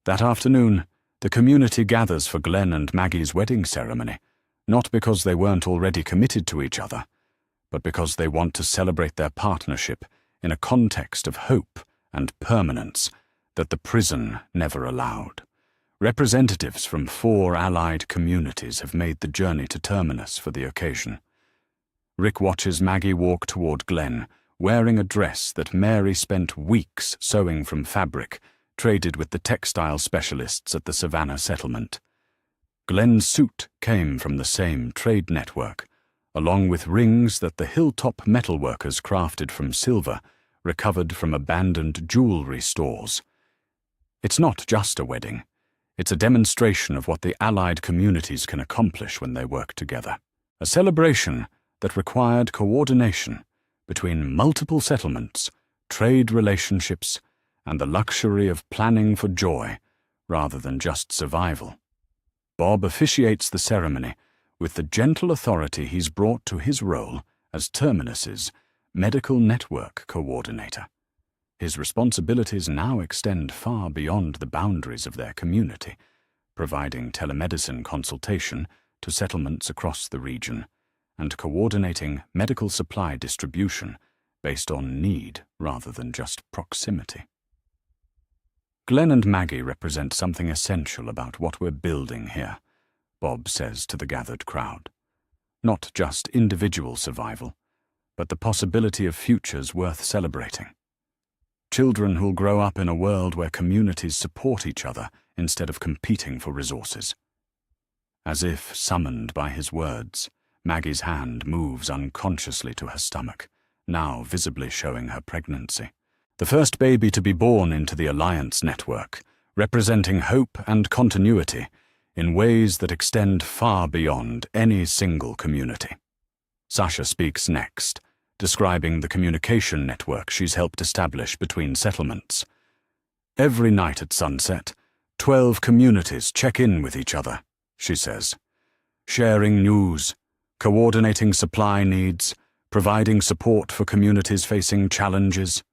Speaker 1: That afternoon, the community gathers for Glenn and Maggie's wedding ceremony, not because they weren't already committed to each other, but because they want to celebrate their partnership in a context of hope and permanence that the prison never allowed. Representatives from 4 allied communities have made the journey to Terminus for the occasion. Rick watches Maggie walk toward Glenn, wearing a dress that Mary spent weeks sewing from fabric traded with the textile specialists at the Savannah settlement. Glenn's suit came from the same trade network, along with rings that the hilltop metalworkers crafted from silver recovered from abandoned jewelry stores. It's not just a wedding. It's a demonstration of what the allied communities can accomplish when they work together. A celebration that required coordination between multiple settlements, trade relationships, and the luxury of planning for joy rather than just survival. Bob officiates the ceremony with the gentle authority he's brought to his role as Terminus's medical network coordinator. His responsibilities now extend far beyond the boundaries of their community, providing telemedicine consultation to settlements across the region and coordinating medical supply distribution based on need rather than just proximity. Glenn and Maggie represent something essential about what we're building here, Bob says to the gathered crowd. Not just individual survival, but the possibility of futures worth celebrating. Children who'll grow up in a world where communities support each other instead of competing for resources. As if summoned by his words, Maggie's hand moves unconsciously to her stomach, now visibly showing her pregnancy. The first baby to be born into the Alliance network, representing hope and continuity in ways that extend far beyond any single community. Sasha speaks next, describing the communication network she's helped establish between settlements. Every night at sunset, 12 communities check in with each other, she says, sharing news, coordinating supply needs, providing support for communities facing challenges.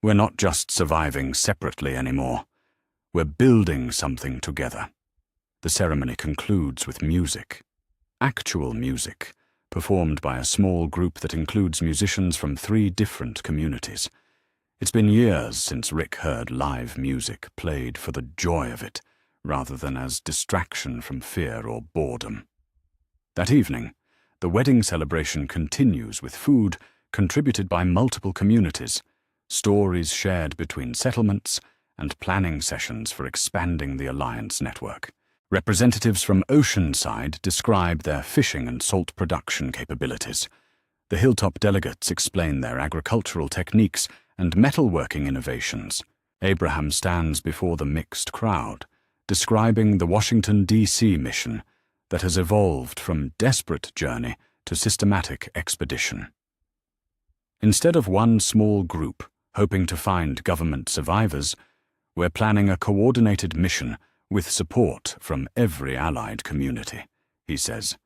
Speaker 1: We're not just surviving separately anymore. We're building something together. The ceremony concludes with music. Actual music, performed by a small group that includes musicians from 3 different communities. It's been years since Rick heard live music played for the joy of it, rather than as distraction from fear or boredom. That evening, the wedding celebration continues with food contributed by multiple communities, stories shared between settlements, and planning sessions for expanding the Alliance network. Representatives from Oceanside describe their fishing and salt production capabilities. The hilltop delegates explain their agricultural techniques and metalworking innovations. Abraham stands before the mixed crowd, describing the Washington, D.C. mission that has evolved from desperate journey to systematic expedition. Instead of one small group hoping to find government survivors, we're planning a coordinated mission with support from every allied community, he says.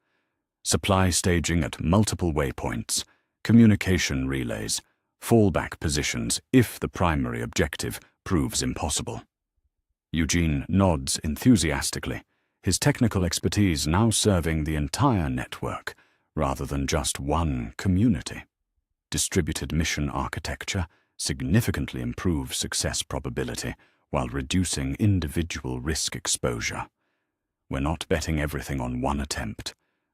Speaker 1: Supply staging at multiple waypoints, communication relays, fallback positions if the primary objective proves impossible. Eugene nods enthusiastically, his technical expertise now serving the entire network rather than just one community. Distributed mission architecture significantly improves success probability while reducing individual risk exposure. We're not betting everything on one attempt.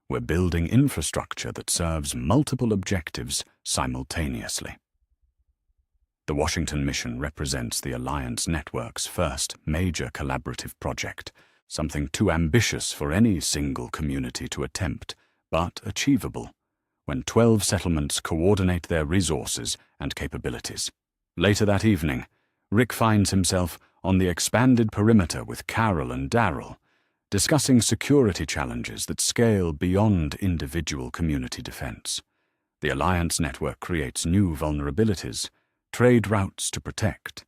Speaker 1: We're building infrastructure that serves multiple objectives simultaneously. The Washington mission represents the Alliance Network's first major collaborative project, something too ambitious for any single community to attempt, but achievable, when 12 settlements coordinate their resources and capabilities. Later that evening, Rick finds himself on the expanded perimeter with Carol and Darrell, discussing security challenges that scale beyond individual community defense. The Alliance Network creates new vulnerabilities, trade routes to protect,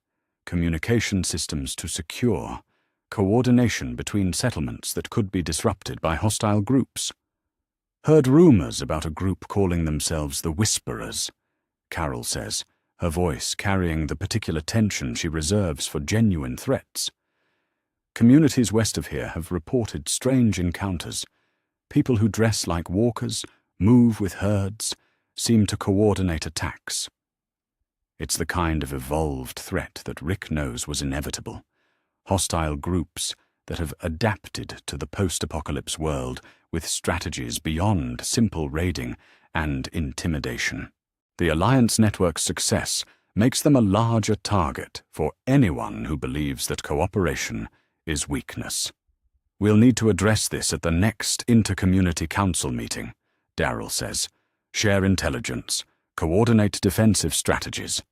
Speaker 1: communication systems to secure, coordination between settlements that could be disrupted by hostile groups. Heard rumors about a group calling themselves the Whisperers, Carol says, her voice carrying the particular tension she reserves for genuine threats. Communities west of here have reported strange encounters. People who dress like walkers, move with herds, seem to coordinate attacks. It's the kind of evolved threat that Rick knows was inevitable. Hostile groups that have adapted to the post-apocalypse world with strategies beyond simple raiding and intimidation. The Alliance Network's success makes them a larger target for anyone who believes that cooperation is weakness. We'll need to address this at the next Inter-Community Council meeting, Darrell says. Share intelligence, coordinate defensive strategies.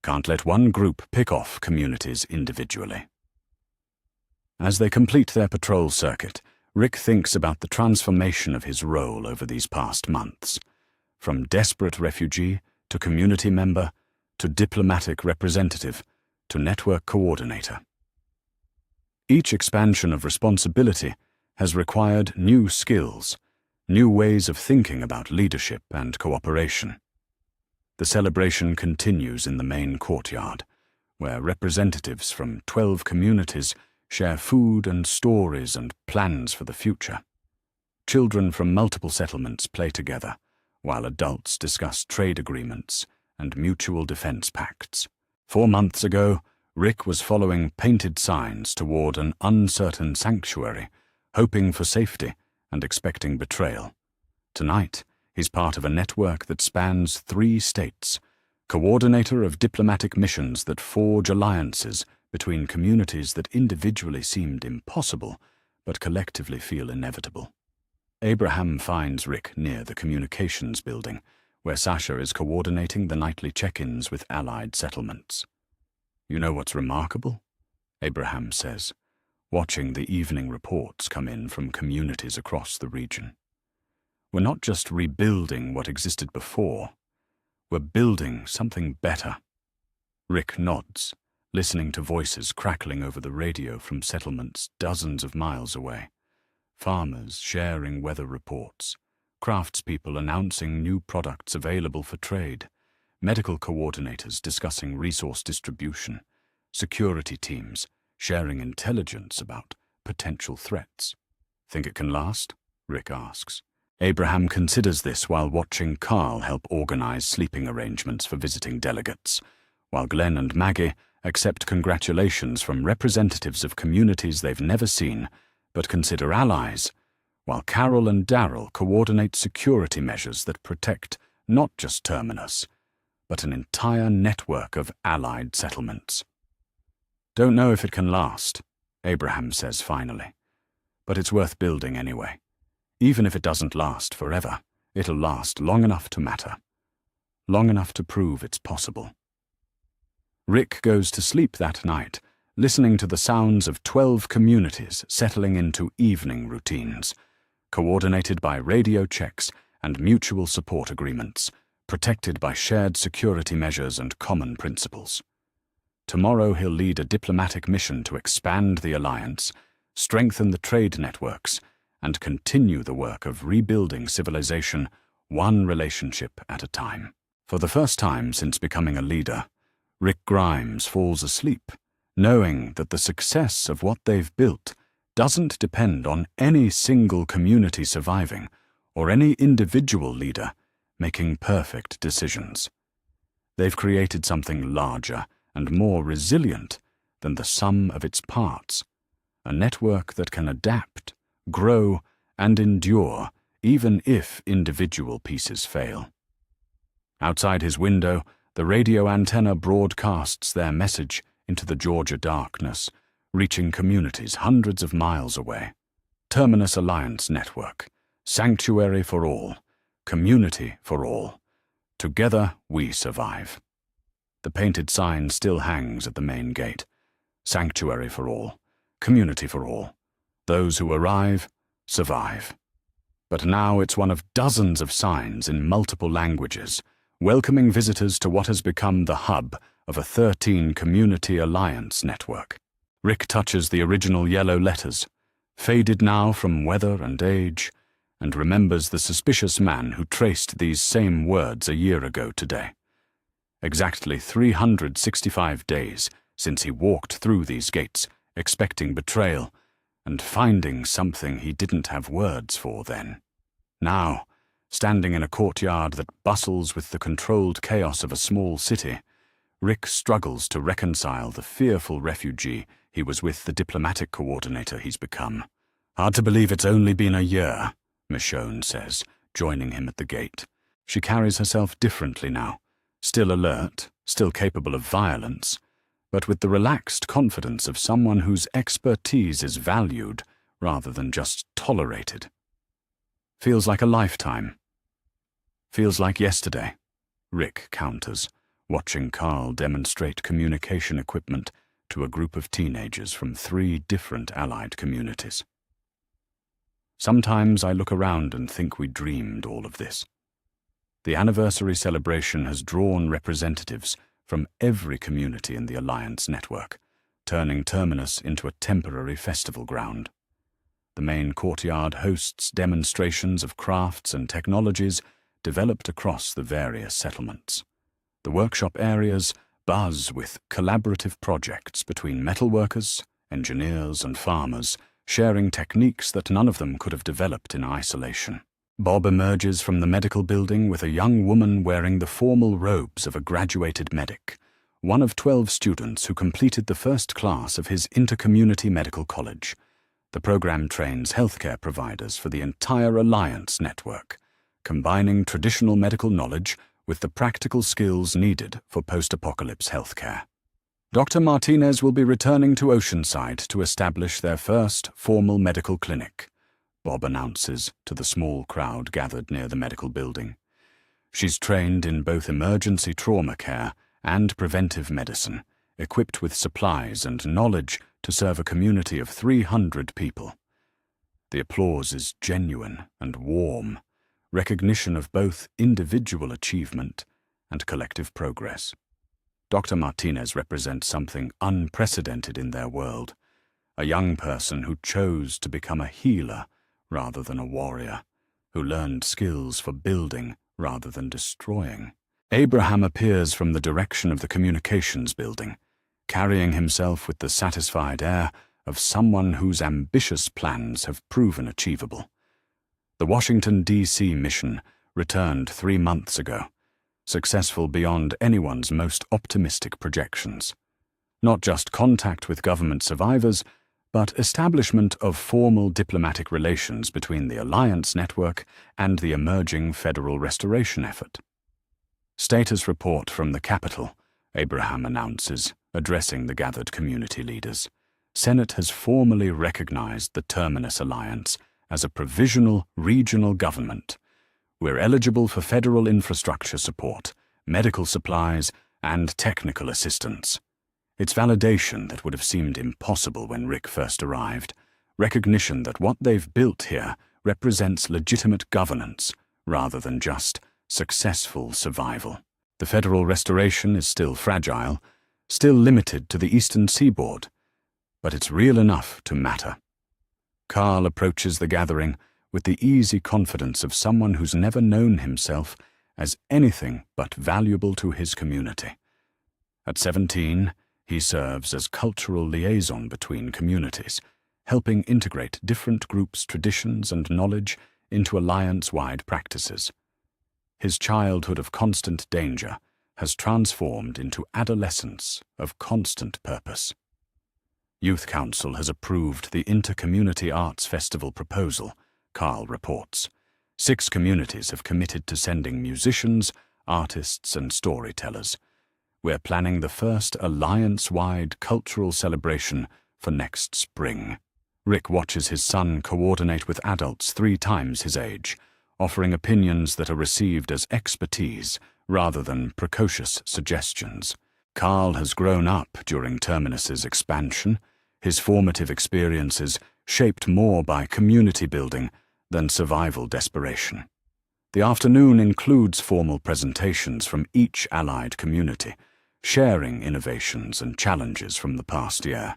Speaker 1: Can't let one group pick off communities individually. As they complete their patrol circuit, Rick thinks about the transformation of his role over these past months. From desperate refugee to community member to diplomatic representative to network coordinator. Each expansion of responsibility has required new skills, new ways of thinking about leadership and cooperation. The celebration continues in the main courtyard, where representatives from 12 communities share food and stories and plans for the future. Children from multiple settlements play together, while adults discuss trade agreements and mutual defense pacts. 4 months ago, Rick was following painted signs toward an uncertain sanctuary, hoping for safety and expecting betrayal. Tonight, he's part of a network that spans 3 states, coordinator of diplomatic missions that forge alliances between communities that individually seemed impossible but collectively feel inevitable. Abraham finds Rick near the communications building, where Sasha is coordinating the nightly check-ins with allied settlements. "You know what's remarkable?" Abraham says, watching the evening reports come in from communities across the region. "We're not just rebuilding what existed before, we're building something better." Rick nods, listening to voices crackling over the radio from settlements dozens of miles away. Farmers sharing weather reports, craftspeople announcing new products available for trade, medical coordinators discussing resource distribution, security teams sharing intelligence about potential threats. "Think it can last?" Rick asks. Abraham considers this while watching Carl help organize sleeping arrangements for visiting delegates, while Glenn and Maggie accept congratulations from representatives of communities they've never seen but consider allies, while Carol and Darrell coordinate security measures that protect not just Terminus, but an entire network of allied settlements. "Don't know if it can last," Abraham says finally, "but it's worth building anyway. Even if it doesn't last forever, it'll last long enough to matter, long enough to prove it's possible." Rick goes to sleep that night, listening to the sounds of 12 communities settling into evening routines, coordinated by radio checks and mutual support agreements, protected by shared security measures and common principles. Tomorrow he'll lead a diplomatic mission to expand the alliance, strengthen the trade networks, and continue the work of rebuilding civilization one relationship at a time. For the first time since becoming a leader, Rick Grimes falls asleep, knowing that the success of what they've built doesn't depend on any single community surviving or any individual leader making perfect decisions. They've created something larger and more resilient than the sum of its parts, a network that can adapt, grow, and endure even if individual pieces fail. Outside his window, the radio antenna broadcasts their message into the Georgia darkness, reaching communities hundreds of miles away. Terminus Alliance Network, sanctuary for all, community for all. Together we survive. The painted sign still hangs at the main gate. Sanctuary for all, community for all. Those who arrive, survive. But now it's one of dozens of signs in multiple languages, welcoming visitors to what has become the hub of a 13-community alliance network. Rick touches the original yellow letters, faded now from weather and age, and remembers the suspicious man who traced these same words a year ago today. Exactly 365 days since he walked through these gates, expecting betrayal, and finding something he didn't have words for then. Now, standing in a courtyard that bustles with the controlled chaos of a small city, Rick struggles to reconcile the fearful refugee he was with the diplomatic coordinator he's become. "Hard to believe it's only been a year," Michonne says, joining him at the gate. She carries herself differently now, still alert, still capable of violence, but with the relaxed confidence of someone whose expertise is valued rather than just tolerated. "Feels like a lifetime." "Feels like yesterday," Rick counters, watching Carl demonstrate communication equipment to a group of teenagers from 3 different Allied communities. "Sometimes I look around and think we dreamed all of this." The anniversary celebration has drawn representatives from every community in the Alliance network, turning Terminus into a temporary festival ground. The main courtyard hosts demonstrations of crafts and technologies developed across the various settlements. The workshop areas buzz with collaborative projects between metalworkers, engineers, and farmers, sharing techniques that none of them could have developed in isolation. Bob emerges from the medical building with a young woman wearing the formal robes of a graduated medic, one of 12 students who completed the first class of his intercommunity medical college. The program trains healthcare providers for the entire Alliance network, combining traditional medical knowledge with the practical skills needed for post-apocalypse healthcare. Dr. Martinez will be returning to Oceanside to establish their first formal medical clinic, Bob announces to the small crowd gathered near the medical building. She's trained in both emergency trauma care and preventive medicine, equipped with supplies and knowledge to serve a community of 300 people. The applause is genuine and warm, recognition of both individual achievement and collective progress. Dr. Martinez represents something unprecedented in their world, a young person who chose to become a healer rather than a warrior, who learned skills for building rather than destroying. Abraham appears from the direction of the communications building, carrying himself with the satisfied air of someone whose ambitious plans have proven achievable. The Washington, D.C. mission returned 3 months ago, successful beyond anyone's most optimistic projections. Not just contact with government survivors, but establishment of formal diplomatic relations between the Alliance network and the emerging federal restoration effort. "Status report from the Capitol," Abraham announces, addressing the gathered community leaders. "Senate has formally recognized the Terminus Alliance as a provisional regional government. We're eligible for federal infrastructure support, medical supplies, and technical assistance." It's validation that would have seemed impossible when Rick first arrived, recognition that what they've built here represents legitimate governance rather than just successful survival. The federal restoration is still fragile, still limited to the eastern seaboard, but it's real enough to matter. Carl approaches the gathering with the easy confidence of someone who's never known himself as anything but valuable to his community. At 17, he serves as cultural liaison between communities, helping integrate different groups' traditions and knowledge into Alliance-wide practices. His childhood of constant danger has transformed into adolescence of constant purpose. Youth Council has approved the Inter-Community Arts Festival proposal, Carl reports. 6 communities have committed to sending musicians, artists, and storytellers. We're planning the first Alliance-wide cultural celebration for next spring. Rick watches his son coordinate with adults 3 times his age, offering opinions that are received as expertise rather than precocious suggestions. Carl has grown up during Terminus's expansion, his formative experiences shaped more by community building than survival desperation. The afternoon includes formal presentations from each Allied community, sharing innovations and challenges from the past year.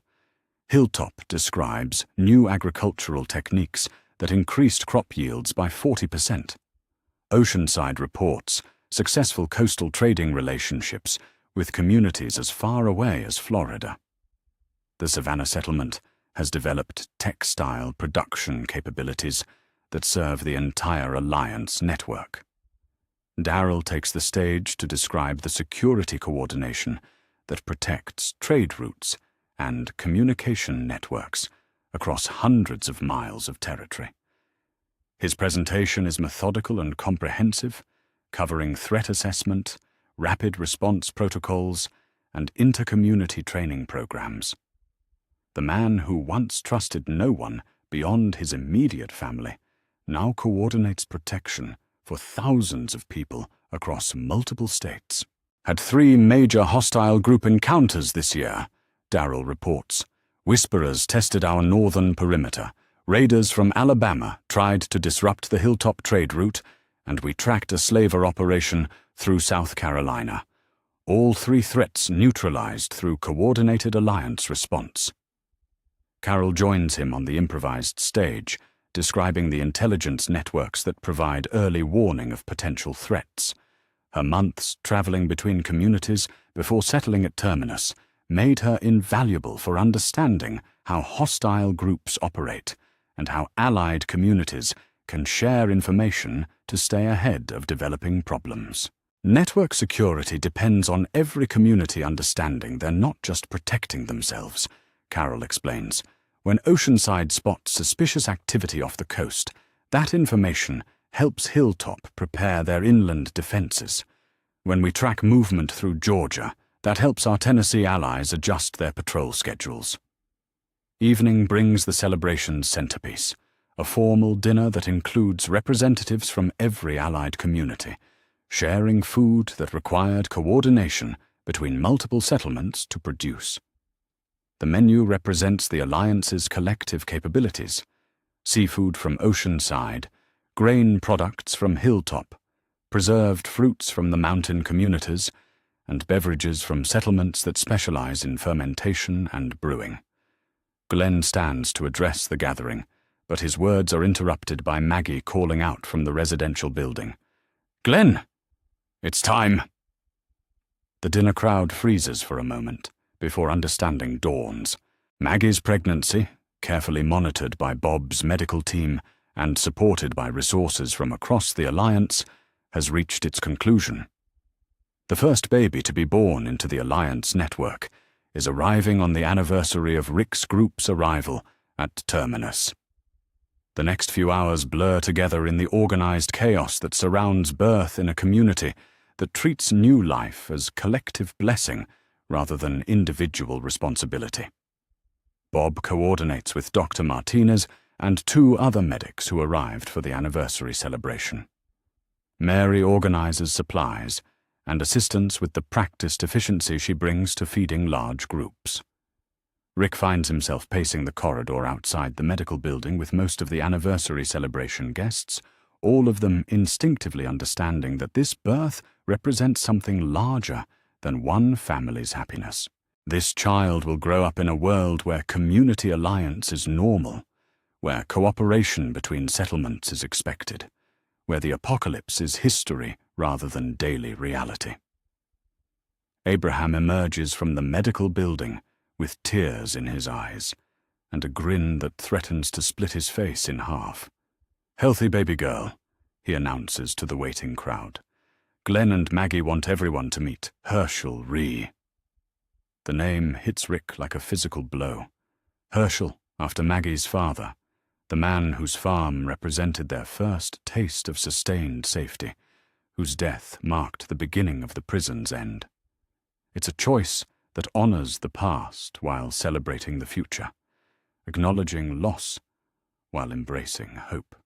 Speaker 1: Hilltop describes new agricultural techniques that increased crop yields by 40%. Oceanside reports successful coastal trading relationships with communities as far away as Florida. The Savannah settlement has developed textile production capabilities that serve the entire Alliance network. Darryl takes the stage to describe the security coordination that protects trade routes and communication networks across hundreds of miles of territory. His presentation is methodical and comprehensive, covering threat assessment, rapid response protocols, and inter-community training programs. The man who once trusted no one beyond his immediate family now coordinates protection for thousands of people across multiple states. Had 3 major hostile group encounters this year, Darryl reports. Whisperers tested our northern perimeter. Raiders from Alabama tried to disrupt the Hilltop trade route, and we tracked a slaver operation through South Carolina. All 3 threats neutralized through coordinated alliance response. Carol joins him on the improvised stage, describing the intelligence networks that provide early warning of potential threats. Her months traveling between communities before settling at Terminus made her invaluable for understanding how hostile groups operate and how allied communities can share information to stay ahead of developing problems. Network security depends on every community understanding they're not just protecting themselves, Carol explains. When Oceanside spots suspicious activity off the coast, that information helps Hilltop prepare their inland defenses. When we track movement through Georgia, that helps our Tennessee allies adjust their patrol schedules. Evening brings the celebration's centerpiece, a formal dinner that includes representatives from every allied community, sharing food that required coordination between multiple settlements to produce. The menu represents the Alliance's collective capabilities: seafood from Oceanside, grain products from Hilltop, preserved fruits from the mountain communities, and beverages from settlements that specialize in fermentation and brewing. Glenn stands to address the gathering, but his words are interrupted by Maggie calling out from the residential building. "Glenn! It's time!" The dinner crowd freezes for a moment, before understanding dawns. Maggie's pregnancy, carefully monitored by Bob's medical team and supported by resources from across the Alliance, has reached its conclusion. The first baby to be born into the Alliance network is arriving on the anniversary of Rick's group's arrival at Terminus. The next few hours blur together in the organized chaos that surrounds birth in a community that treats new life as collective blessing rather than individual responsibility. Bob coordinates with Dr. Martinez and 2 other medics who arrived for the anniversary celebration. Mary organizes supplies and assistance with the practiced efficiency she brings to feeding large groups. Rick finds himself pacing the corridor outside the medical building with most of the anniversary celebration guests, all of them instinctively understanding that this birth represents something larger than one family's happiness. This child will grow up in a world where community alliance is normal, where cooperation between settlements is expected, where the apocalypse is history rather than daily reality. Abraham emerges from the medical building with tears in his eyes and a grin that threatens to split his face in half. "Healthy baby girl," he announces to the waiting crowd. "Glenn and Maggie want everyone to meet Herschel Rhee." The name hits Rick like a physical blow. Herschel, after Maggie's father, the man whose farm represented their first taste of sustained safety, whose death marked the beginning of the prison's end. It's a choice that honors the past while celebrating the future, acknowledging loss while embracing hope.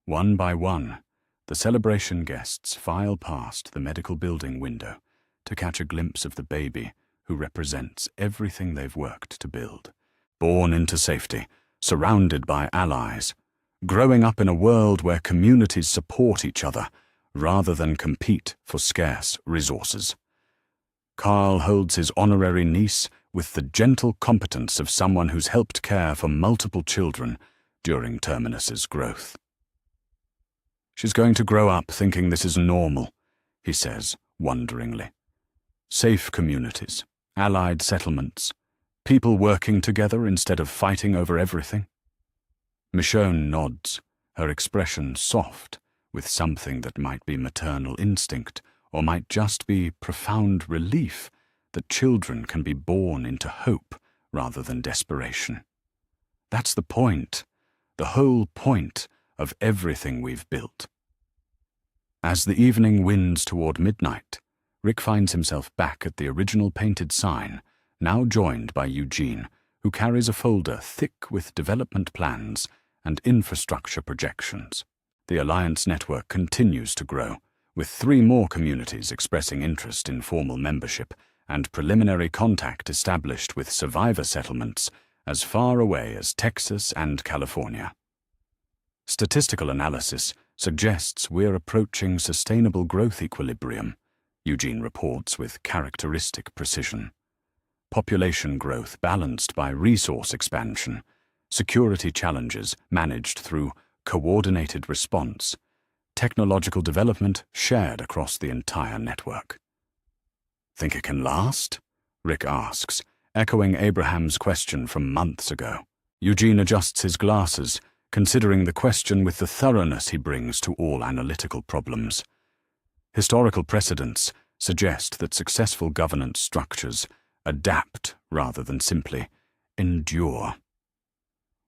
Speaker 1: One by one, the celebration guests file past the medical building window to catch a glimpse of the baby who represents everything they've worked to build. Born into safety, surrounded by allies, growing up in a world where communities support each other rather than compete for scarce resources. Carl holds his honorary niece with the gentle competence of someone who's helped care for multiple children during Terminus's growth. "She's going to grow up thinking this is normal," he says wonderingly. "Safe communities, allied settlements, people working together instead of fighting over everything." Michonne nods, her expression soft, with something that might be maternal instinct or might just be profound relief that children can be born into hope rather than desperation. That's the point, the whole point of everything we've built. As the evening winds toward midnight, Rick finds himself back at the original painted sign, now joined by Eugene, who carries a folder thick with development plans and infrastructure projections. The Alliance network continues to grow, with 3 more communities expressing interest in formal membership and preliminary contact established with survivor settlements as far away as Texas and California. Statistical analysis suggests we're approaching sustainable growth equilibrium, Eugene reports with characteristic precision. Population growth balanced by resource expansion, security challenges managed through coordinated response, technological development shared across the entire network. Think it can last? Rick asks, echoing Abraham's question from months ago. Eugene adjusts his glasses, considering the question with the thoroughness he brings to all analytical problems. Historical precedents suggest that successful governance structures adapt rather than simply endure.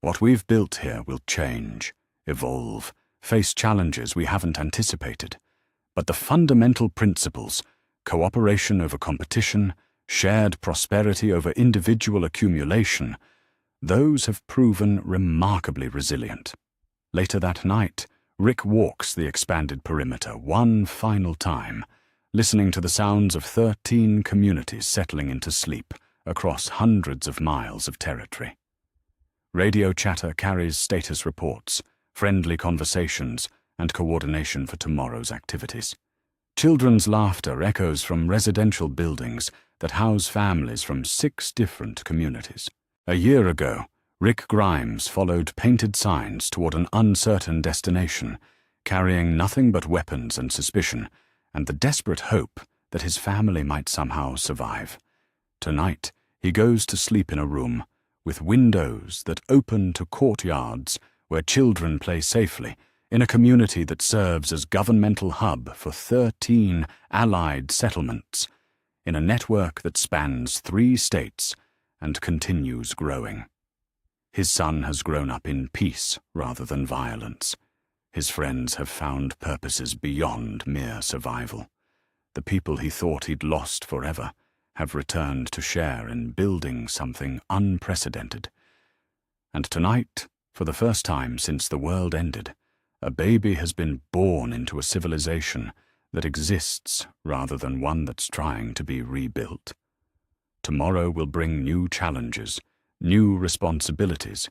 Speaker 1: What we've built here will change, evolve, face challenges we haven't anticipated, but the fundamental principles, cooperation over competition, shared prosperity over individual accumulation, those have proven remarkably resilient. Later that night, Rick walks the expanded perimeter one final time, listening to the sounds of 13 communities settling into sleep across hundreds of miles of territory. Radio chatter carries status reports, friendly conversations, and coordination for tomorrow's activities. Children's laughter echoes from residential buildings that house families from 6 different communities. A year ago, Rick Grimes followed painted signs toward an uncertain destination, carrying nothing but weapons and suspicion, and the desperate hope that his family might somehow survive. Tonight, he goes to sleep in a room with windows that open to courtyards where children play safely, in a community that serves as governmental hub for 13 allied settlements, in a network that spans 3 states and continues growing. His son has grown up in peace rather than violence. His friends have found purposes beyond mere survival. The people he thought he'd lost forever have returned to share in building something unprecedented. And tonight, for the first time since the world ended, a baby has been born into a civilization that exists rather than one that's trying to be rebuilt. Tomorrow will bring new challenges, new responsibilities,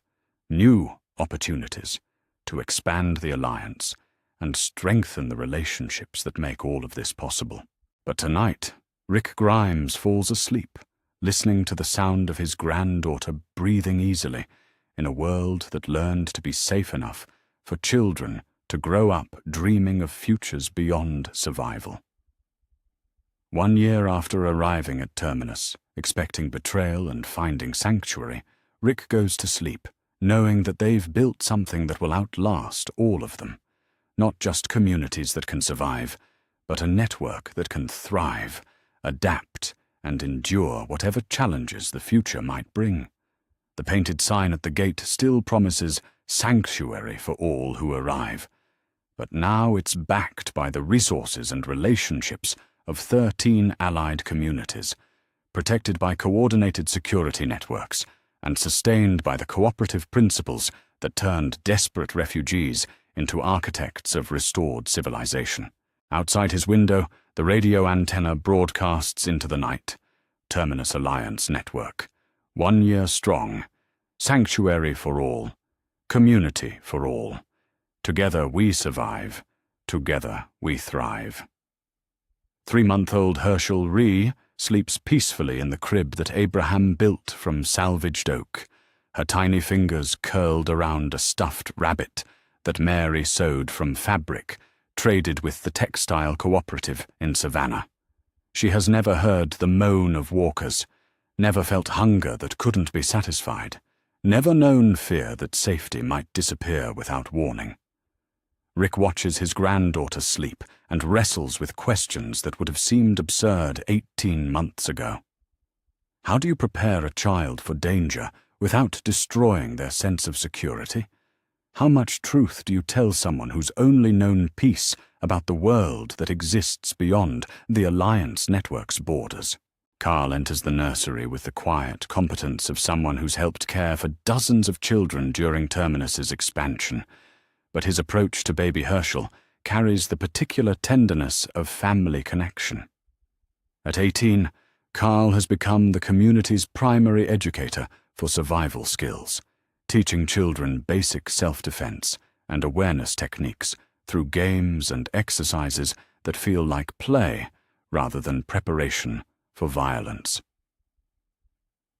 Speaker 1: new opportunities to expand the Alliance and strengthen the relationships that make all of this possible. But tonight, Rick Grimes falls asleep, listening to the sound of his granddaughter breathing easily in a world that learned to be safe enough for children to grow up dreaming of futures beyond survival. 1 year after arriving at Terminus, expecting betrayal and finding sanctuary, Rick goes to sleep, knowing that they've built something that will outlast all of them. Not just communities that can survive, but a network that can thrive, adapt, and endure whatever challenges the future might bring. The painted sign at the gate still promises sanctuary for all who arrive, but now it's backed by the resources and relationships of 13 allied communities, protected by coordinated security networks, and sustained by the cooperative principles that turned desperate refugees into architects of restored civilization. Outside his window, the radio antenna broadcasts into the night. Terminus Alliance Network. 1 year strong. Sanctuary for all. Community for all. Together we survive. Together we thrive. 3-month-old Herschel Rhee sleeps peacefully in the crib that Abraham built from salvaged oak, her tiny fingers curled around a stuffed rabbit that Mary sewed from fabric traded with the textile cooperative in Savannah. She has never heard the moan of walkers, never felt hunger that couldn't be satisfied, never known fear that safety might disappear without warning. Rick watches his granddaughter sleep and wrestles with questions that would have seemed absurd 18 months ago. How do you prepare a child for danger without destroying their sense of security? How much truth do you tell someone who's only known peace about the world that exists beyond the Alliance Network's borders? Carl enters the nursery with the quiet competence of someone who's helped care for dozens of children during Terminus's expansion, but his approach to baby Herschel carries the particular tenderness of family connection. At 18, Carl has become the community's primary educator for survival skills, teaching children basic self-defense and awareness techniques through games and exercises that feel like play rather than preparation for violence.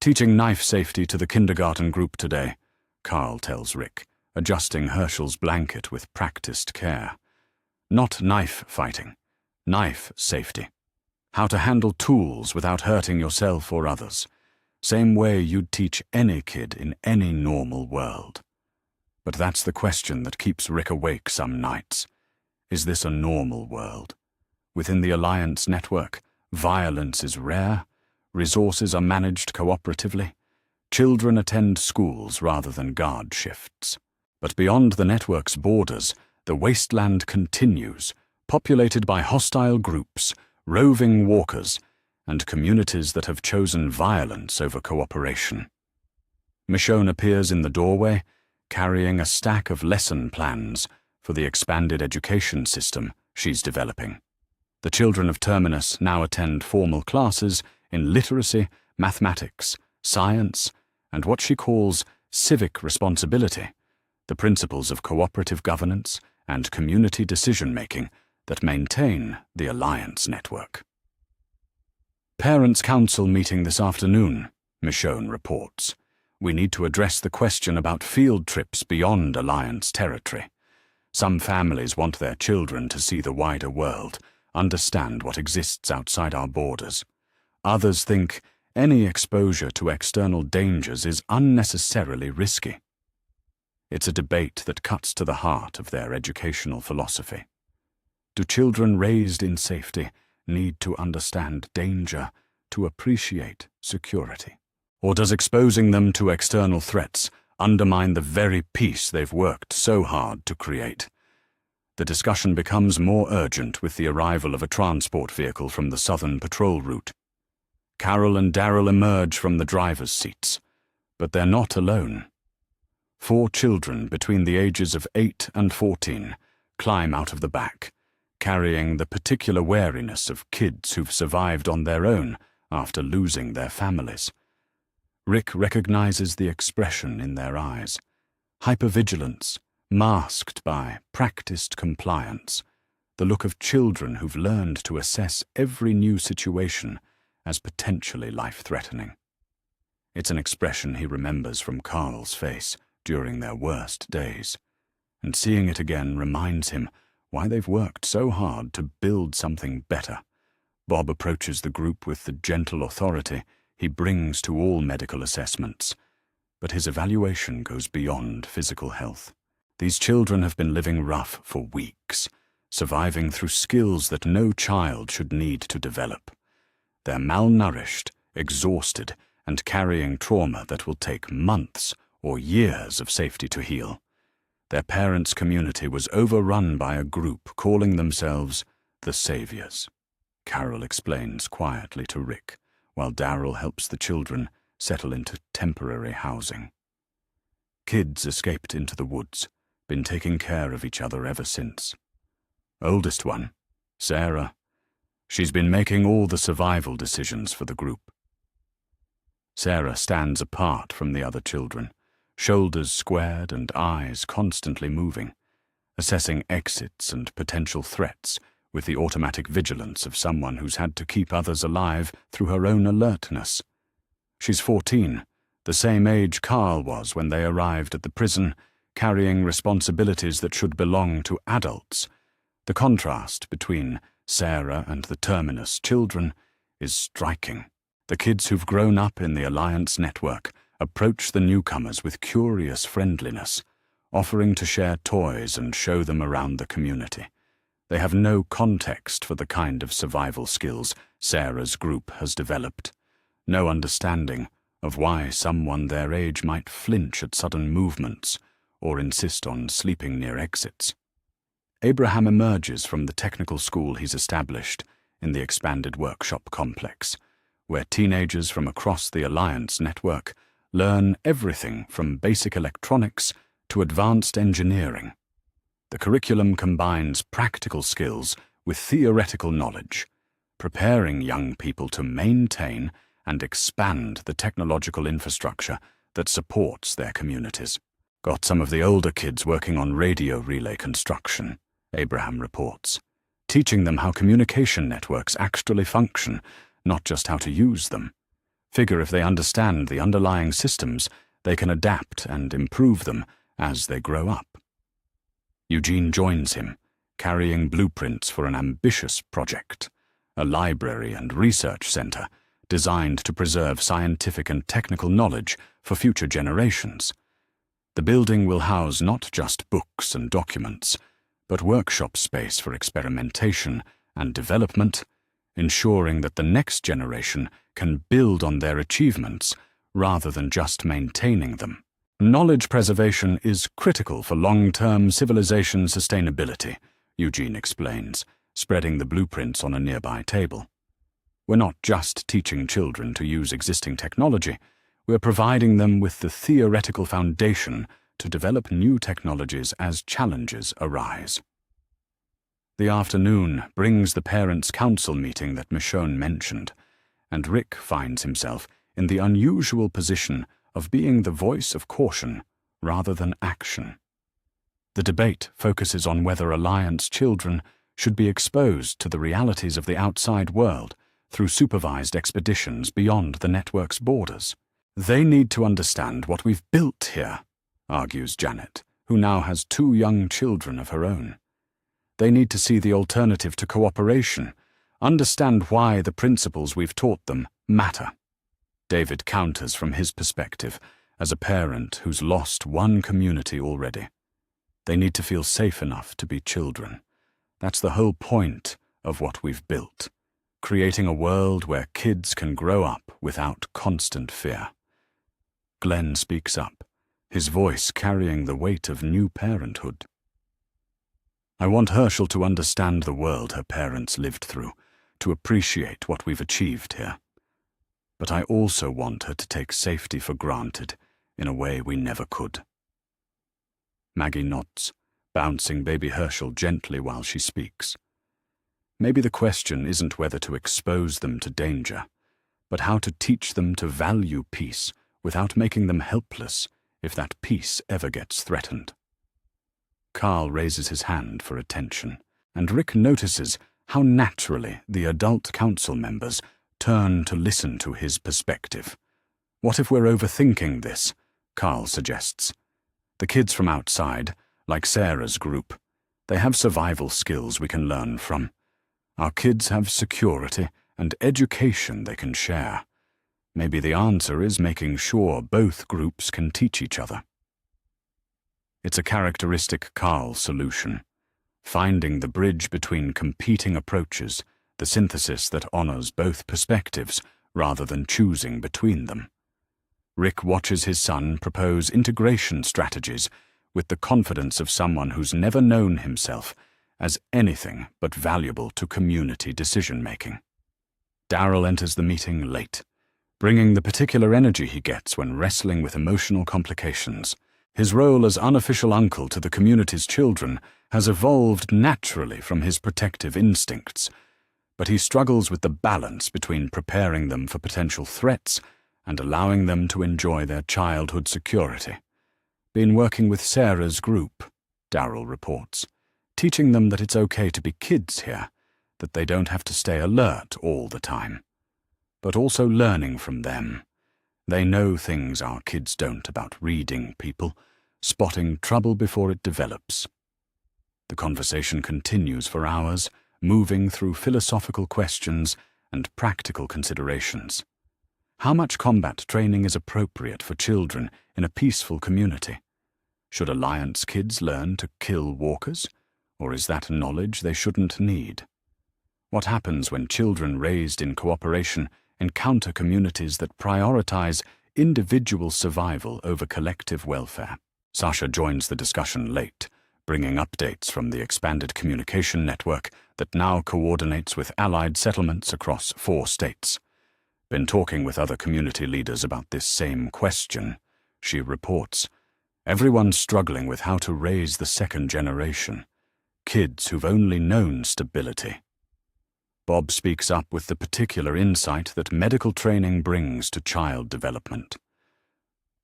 Speaker 1: Teaching knife safety to the kindergarten group today, Carl tells Rick, adjusting Herschel's blanket with practiced care. Not knife fighting, knife safety. How to handle tools without hurting yourself or others. Same way you'd teach any kid in any normal world. But that's the question that keeps Rick awake some nights. Is this a normal world? Within the Alliance Network, violence is rare, resources are managed cooperatively, children attend schools rather than guard shifts. But beyond the network's borders, the wasteland continues, populated by hostile groups, roving walkers, and communities that have chosen violence over cooperation. Michonne appears in the doorway, carrying a stack of lesson plans for the expanded education system she's developing. The children of Terminus now attend formal classes in literacy, mathematics, science, and what she calls civic responsibility, the principles of cooperative governance and community decision-making that maintain the Alliance Network. Parents' Council meeting this afternoon, Michonne reports. We need to address the question about field trips beyond Alliance territory. Some families want their children to see the wider world, understand what exists outside our borders. Others think any exposure to external dangers is unnecessarily risky. It's a debate that cuts to the heart of their educational philosophy. Do children raised in safety need to understand danger to appreciate security? Or does exposing them to external threats undermine the very peace they've worked so hard to create? The discussion becomes more urgent with the arrival of a transport vehicle from the southern patrol route. Carol and Daryl emerge from the driver's seats, but they're not alone. 4 children between the ages of 8 and 14 climb out of the back, carrying the particular wariness of kids who've survived on their own after losing their families. Rick recognizes the expression in their eyes. Hypervigilance, masked by practiced compliance. The look of children who've learned to assess every new situation as potentially life-threatening. It's an expression he remembers from Carl's face during their worst days, and seeing it again reminds him why they've worked so hard to build something better. Bob approaches the group with the gentle authority he brings to all medical assessments, but his evaluation goes beyond physical health. These children have been living rough for weeks, surviving through skills that no child should need to develop. They're malnourished, exhausted, and carrying trauma that will take months or years of safety to heal. Their parents' community was overrun by a group calling themselves the Saviors. Carol explains quietly to Rick, while Daryl helps the children settle into temporary housing. Kids escaped into the woods, been taking care of each other ever since. Oldest one, Sarah, she's been making all the survival decisions for the group. Sarah stands apart from the other children, shoulders squared and eyes constantly moving, assessing exits and potential threats with the automatic vigilance of someone who's had to keep others alive through her own alertness. She's 14, the same age Carl was when they arrived at the prison, carrying responsibilities that should belong to adults. The contrast between Sarah and the Terminus children is striking. The kids who've grown up in the Alliance Network approach the newcomers with curious friendliness, offering to share toys and show them around the community. They have no context for the kind of survival skills Sarah's group has developed, no understanding of why someone their age might flinch at sudden movements or insist on sleeping near exits. Abraham emerges from the technical school he's established in the expanded workshop complex, where teenagers from across the Alliance network learn everything from basic electronics to advanced engineering. The curriculum combines practical skills with theoretical knowledge, preparing young people to maintain and expand the technological infrastructure that supports their communities. Got some of the older kids working on radio relay construction, Abraham reports, teaching them how communication networks actually function, not just how to use them. Figure if they understand the underlying systems, they can adapt and improve them as they grow up. Eugene joins him, carrying blueprints for an ambitious project, a library and research center designed to preserve scientific and technical knowledge for future generations. The building will house not just books and documents, but workshop space for experimentation and development, ensuring that the next generation can build on their achievements rather than just maintaining them. Knowledge preservation is critical for long-term civilization sustainability, Eugene explains, spreading the blueprints on a nearby table. We're not just teaching children to use existing technology, we're providing them with the theoretical foundation to develop new technologies as challenges arise. The afternoon brings the Parents' Council meeting that Michonne mentioned, and Rick finds himself in the unusual position of being the voice of caution rather than action. The debate focuses on whether Alliance children should be exposed to the realities of the outside world through supervised expeditions beyond the network's borders. They need to understand what we've built here, argues Janet, who now has 2 young children of her own. They need to see the alternative to cooperation, understand why the principles we've taught them matter. David counters from his perspective as a parent who's lost one community already. They need to feel safe enough to be children. That's the whole point of what we've built, creating a world where kids can grow up without constant fear. Glenn speaks up, his voice carrying the weight of new parenthood. I want Herschel to understand the world her parents lived through, to appreciate what we've achieved here. But I also want her to take safety for granted in a way we never could. Maggie nods, bouncing baby Herschel gently while she speaks. Maybe the question isn't whether to expose them to danger, but how to teach them to value peace without making them helpless if that peace ever gets threatened. Carl raises his hand for attention, and Rick notices how naturally the adult council members turn to listen to his perspective. What if we're overthinking this? Carl suggests. The kids from outside, like Sarah's group, they have survival skills we can learn from. Our kids have security and education they can share. Maybe the answer is making sure both groups can teach each other. It's a characteristic Carl solution, finding the bridge between competing approaches, the synthesis that honors both perspectives rather than choosing between them. Rick watches his son propose integration strategies with the confidence of someone who's never known himself as anything but valuable to community decision-making. Darryl enters the meeting late, bringing the particular energy he gets when wrestling with emotional complications. His role as unofficial uncle to the community's children has evolved naturally from his protective instincts, but he struggles with the balance between preparing them for potential threats and allowing them to enjoy their childhood security. Been working with Sarah's group, Darryl reports, teaching them that it's okay to be kids here, that they don't have to stay alert all the time, but also learning from them. They know things our kids don't about reading people, spotting trouble before it develops. The conversation continues for hours, moving through philosophical questions and practical considerations. How much combat training is appropriate for children in a peaceful community? Should Alliance kids learn to kill walkers, or is that knowledge they shouldn't need? What happens when children raised in cooperation encounter communities that prioritize individual survival over collective welfare? Sasha joins the discussion late, bringing updates from the expanded communication network that now coordinates with allied settlements across 4 states. Been talking with other community leaders about this same question, she reports. Everyone's struggling with how to raise the second generation, kids who've only known stability. Bob speaks up with the particular insight that medical training brings to child development.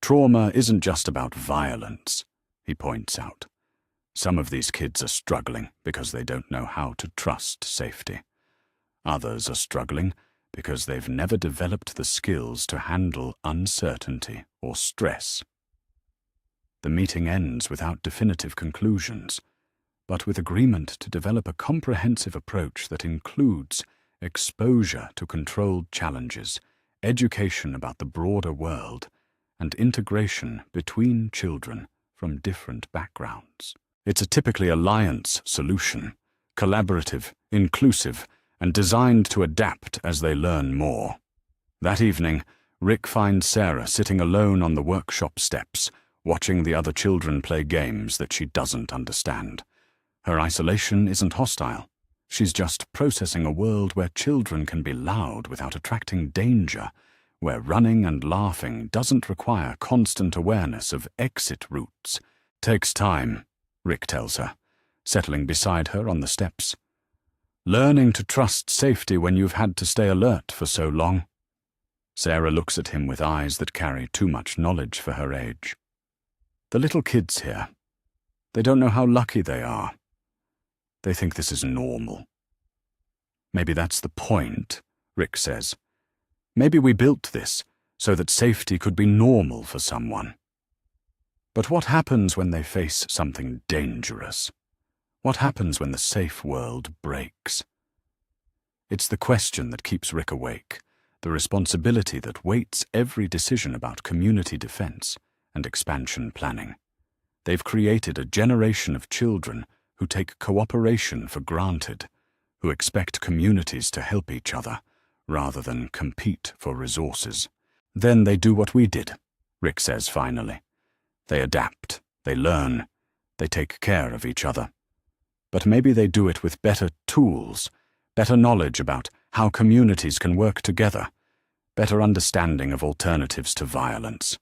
Speaker 1: Trauma isn't just about violence, he points out. Some of these kids are struggling because they don't know how to trust safety. Others are struggling because they've never developed the skills to handle uncertainty or stress. The meeting ends without definitive conclusions, but with agreement to develop a comprehensive approach that includes exposure to controlled challenges, education about the broader world, and integration between children from different backgrounds. It's a typically Alliance solution, collaborative, inclusive, and designed to adapt as they learn more. That evening, Rick finds Sarah sitting alone on the workshop steps, watching the other children play games that she doesn't understand. Her isolation isn't hostile. She's just processing a world where children can be loud without attracting danger, where running and laughing doesn't require constant awareness of exit routes. Takes time, Rick tells her, settling beside her on the steps. Learning to trust safety when you've had to stay alert for so long. Sarah looks at him with eyes that carry too much knowledge for her age. The little kids here, they don't know how lucky they are. They think this is normal. Maybe that's the point, Rick says. Maybe we built this so that safety could be normal for someone. But what happens when they face something dangerous? What happens when the safe world breaks? It's the question that keeps Rick awake, the responsibility that weights every decision about community defense and expansion planning. They've created a generation of children who take cooperation for granted, who expect communities to help each other, rather than compete for resources. Then they do what we did, Rick says finally. They adapt, they learn, they take care of each other. But maybe they do it with better tools, better knowledge about how communities can work together, better understanding of alternatives to violence.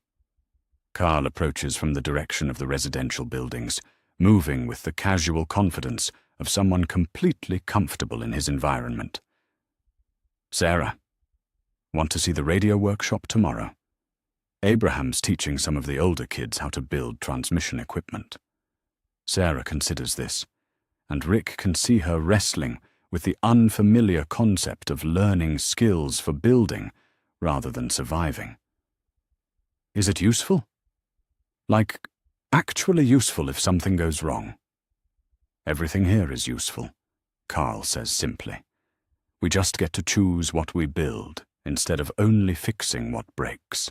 Speaker 1: Carl approaches from the direction of the residential buildings, moving with the casual confidence of someone completely comfortable in his environment. Sarah, want to see the radio workshop tomorrow? Abraham's teaching some of the older kids how to build transmission equipment. Sarah considers this, and Rick can see her wrestling with the unfamiliar concept of learning skills for building rather than surviving. Is it useful? Like, actually useful if something goes wrong? Everything here is useful, Carl says simply. We just get to choose what we build instead of only fixing what breaks.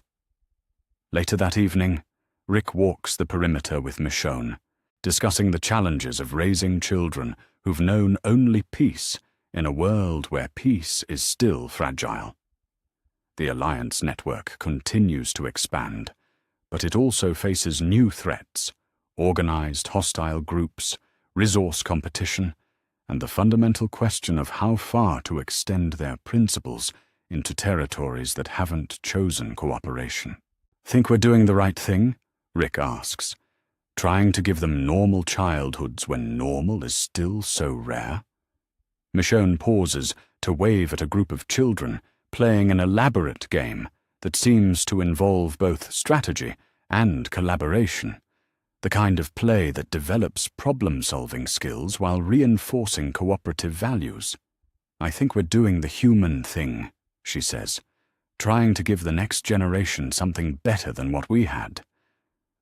Speaker 1: Later that evening, Rick walks the perimeter with Michonne, discussing the challenges of raising children who've known only peace in a world where peace is still fragile. The Alliance network continues to expand, but it also faces new threats, organized hostile groups, resource competition, and the fundamental question of how far to extend their principles into territories that haven't chosen cooperation. Think we're doing the right thing? Rick asks, trying to give them normal childhoods when normal is still so rare. Michonne pauses to wave at a group of children playing an elaborate game that seems to involve both strategy and collaboration, the kind of play that develops problem-solving skills while reinforcing cooperative values. I think we're doing the human thing, she says, trying to give the next generation something better than what we had.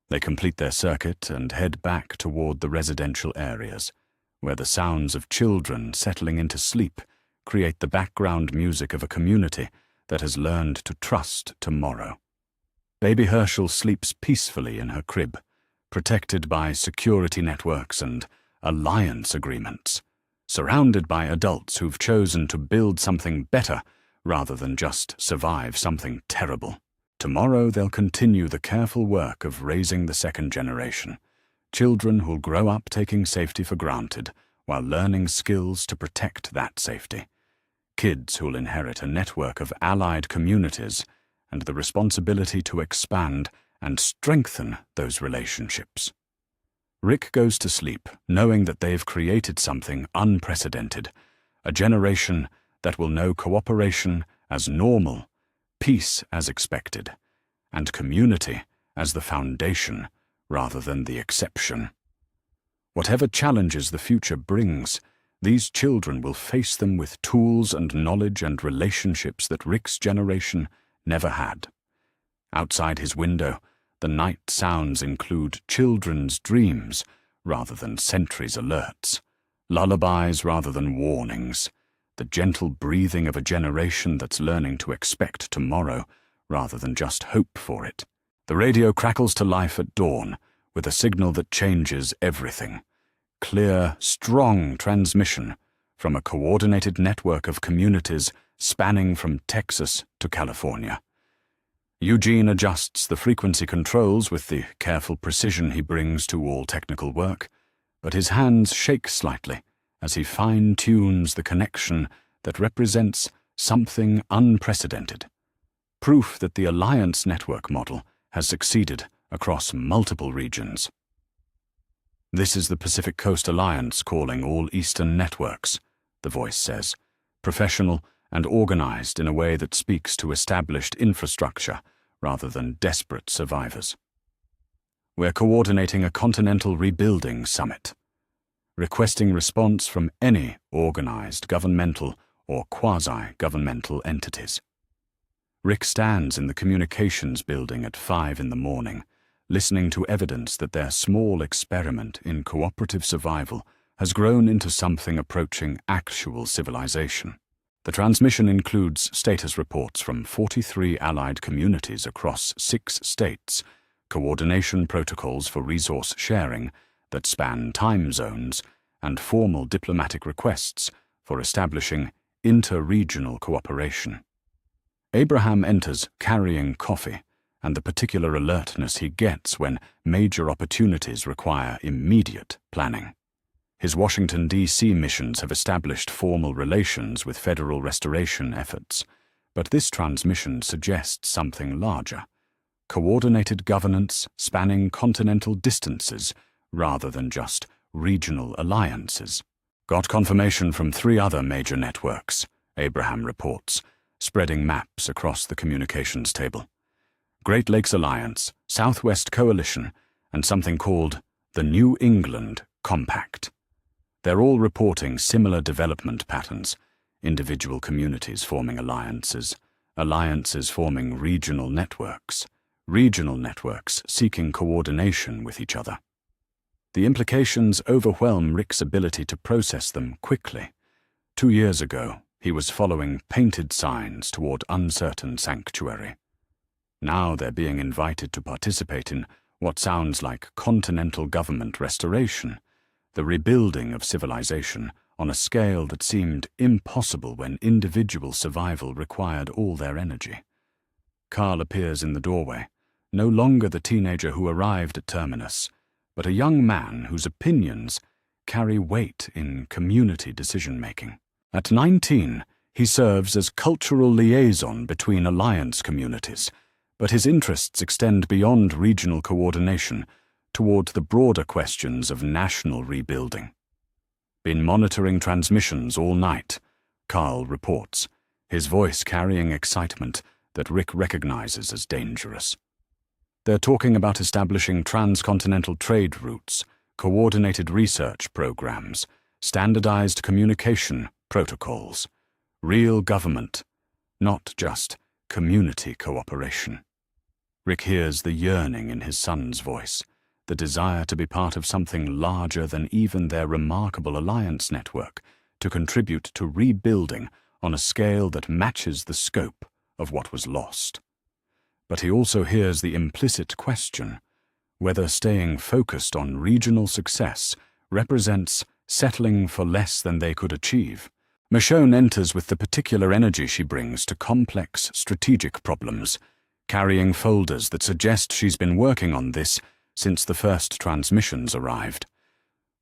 Speaker 1: They complete their circuit and head back toward the residential areas, where the sounds of children settling into sleep create the background music of a community that has learned to trust tomorrow. Baby Herschel sleeps peacefully in her crib, protected by security networks and alliance agreements, surrounded by adults who've chosen to build something better rather than just survive something terrible. Tomorrow they'll continue the careful work of raising the second generation, children who'll grow up taking safety for granted while learning skills to protect that safety, kids who'll inherit a network of allied communities and the responsibility to expand and strengthen those relationships. Rick goes to sleep knowing that they've created something unprecedented, a generation that will know cooperation as normal, peace as expected, and community as the foundation rather than the exception. Whatever challenges the future brings, these children will face them with tools and knowledge and relationships that Rick's generation never had. Outside his window, the night sounds include children's dreams rather than sentries' alerts, lullabies rather than warnings, the gentle breathing of a generation that's learning to expect tomorrow rather than just hope for it. The radio crackles to life at dawn with a signal that changes everything. Clear, strong transmission from a coordinated network of communities spanning from Texas to California. Eugene adjusts the frequency controls with the careful precision he brings to all technical work, but his hands shake slightly as he fine-tunes the connection that represents something unprecedented. Proof that the Alliance network model has succeeded across multiple regions. "This is the Pacific Coast Alliance calling all Eastern networks," the voice says, professional and organized in a way that speaks to established infrastructure rather than desperate survivors. "We're coordinating a continental rebuilding summit, requesting response from any organized governmental or quasi-governmental entities." Rick stands in the communications building at 5 in the morning, listening to evidence that their small experiment in cooperative survival has grown into something approaching actual civilization. The transmission includes status reports from 43 allied communities across 6 states, coordination protocols for resource sharing that span time zones, and formal diplomatic requests for establishing inter-regional cooperation. Abraham enters carrying coffee and the particular alertness he gets when major opportunities require immediate planning. His Washington, D.C. missions have established formal relations with federal restoration efforts, but this transmission suggests something larger: coordinated governance spanning continental distances rather than just regional alliances. "Got confirmation from 3 other major networks," Abraham reports, spreading maps across the communications table. "Great Lakes Alliance, Southwest Coalition, and something called the New England Compact. They're all reporting similar development patterns, individual communities forming alliances, alliances forming regional networks seeking coordination with each other. The implications overwhelm Rick's ability to process them quickly. 2 years ago, he was following painted signs toward uncertain sanctuary. Now they're being invited to participate in what sounds like continental government restoration, the rebuilding of civilization on a scale that seemed impossible when individual survival required all their energy. Carl appears in the doorway, no longer the teenager who arrived at Terminus, but a young man whose opinions carry weight in community decision-making. At 19, he serves as cultural liaison between alliance communities, but his interests extend beyond regional coordination toward the broader questions of national rebuilding. "Been monitoring transmissions all night," Carl reports, his voice carrying excitement that Rick recognizes as dangerous. "They're talking about establishing transcontinental trade routes, coordinated research programs, standardized communication protocols, real government, not just community cooperation." Rick hears the yearning in his son's voice, the desire to be part of something larger than even their remarkable alliance network, to contribute to rebuilding on a scale that matches the scope of what was lost. But he also hears the implicit question, whether staying focused on regional success represents settling for less than they could achieve. Michonne enters with the particular energy she brings to complex strategic problems, carrying folders that suggest she's been working on this since the first transmissions arrived.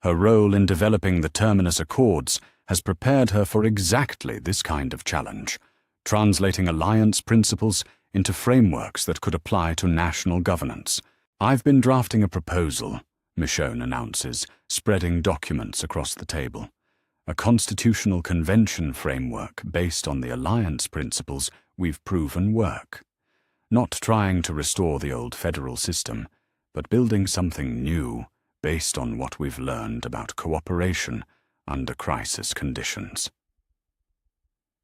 Speaker 1: Her role in developing the Terminus Accords has prepared her for exactly this kind of challenge, translating alliance principles into frameworks that could apply to national governance. "I've been drafting a proposal," Michonne announces, spreading documents across the table. "A constitutional convention framework based on the alliance principles we've proven work. Not trying to restore the old federal system, but building something new based on what we've learned about cooperation under crisis conditions."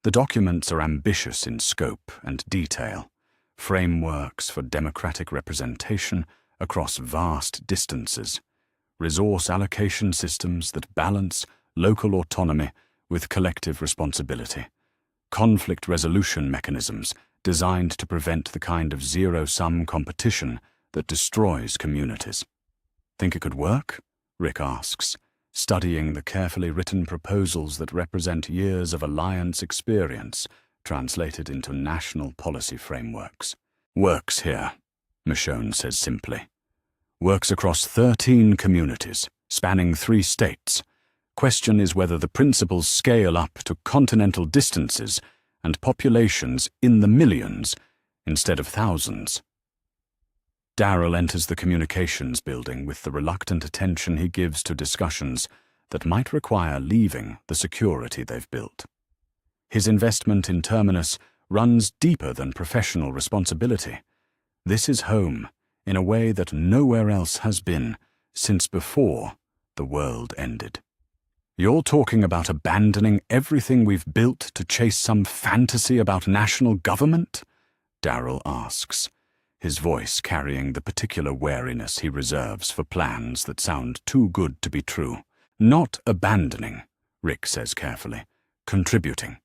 Speaker 1: The documents are ambitious in scope and detail, frameworks for democratic representation across vast distances, resource allocation systems that balance local autonomy with collective responsibility, conflict resolution mechanisms designed to prevent the kind of zero-sum competition that destroys communities. "Think it could work?" Rick asks, studying the carefully written proposals that represent years of alliance experience translated into national policy frameworks. "Works here," Michonne says simply. "Works across 13 communities, spanning 3 states. Question is whether the principles scale up to continental distances and populations in the millions instead of thousands." Darrell enters the communications building with the reluctant attention he gives to discussions that might require leaving the security they've built. His investment in Terminus runs deeper than professional responsibility. This is home in a way that nowhere else has been since before the world ended. "You're talking about abandoning everything we've built to chase some fantasy about national government?" Darrell asks, his voice carrying the particular wariness he reserves for plans that sound too good to be true. "Not abandoning," Rick says carefully, "contributing.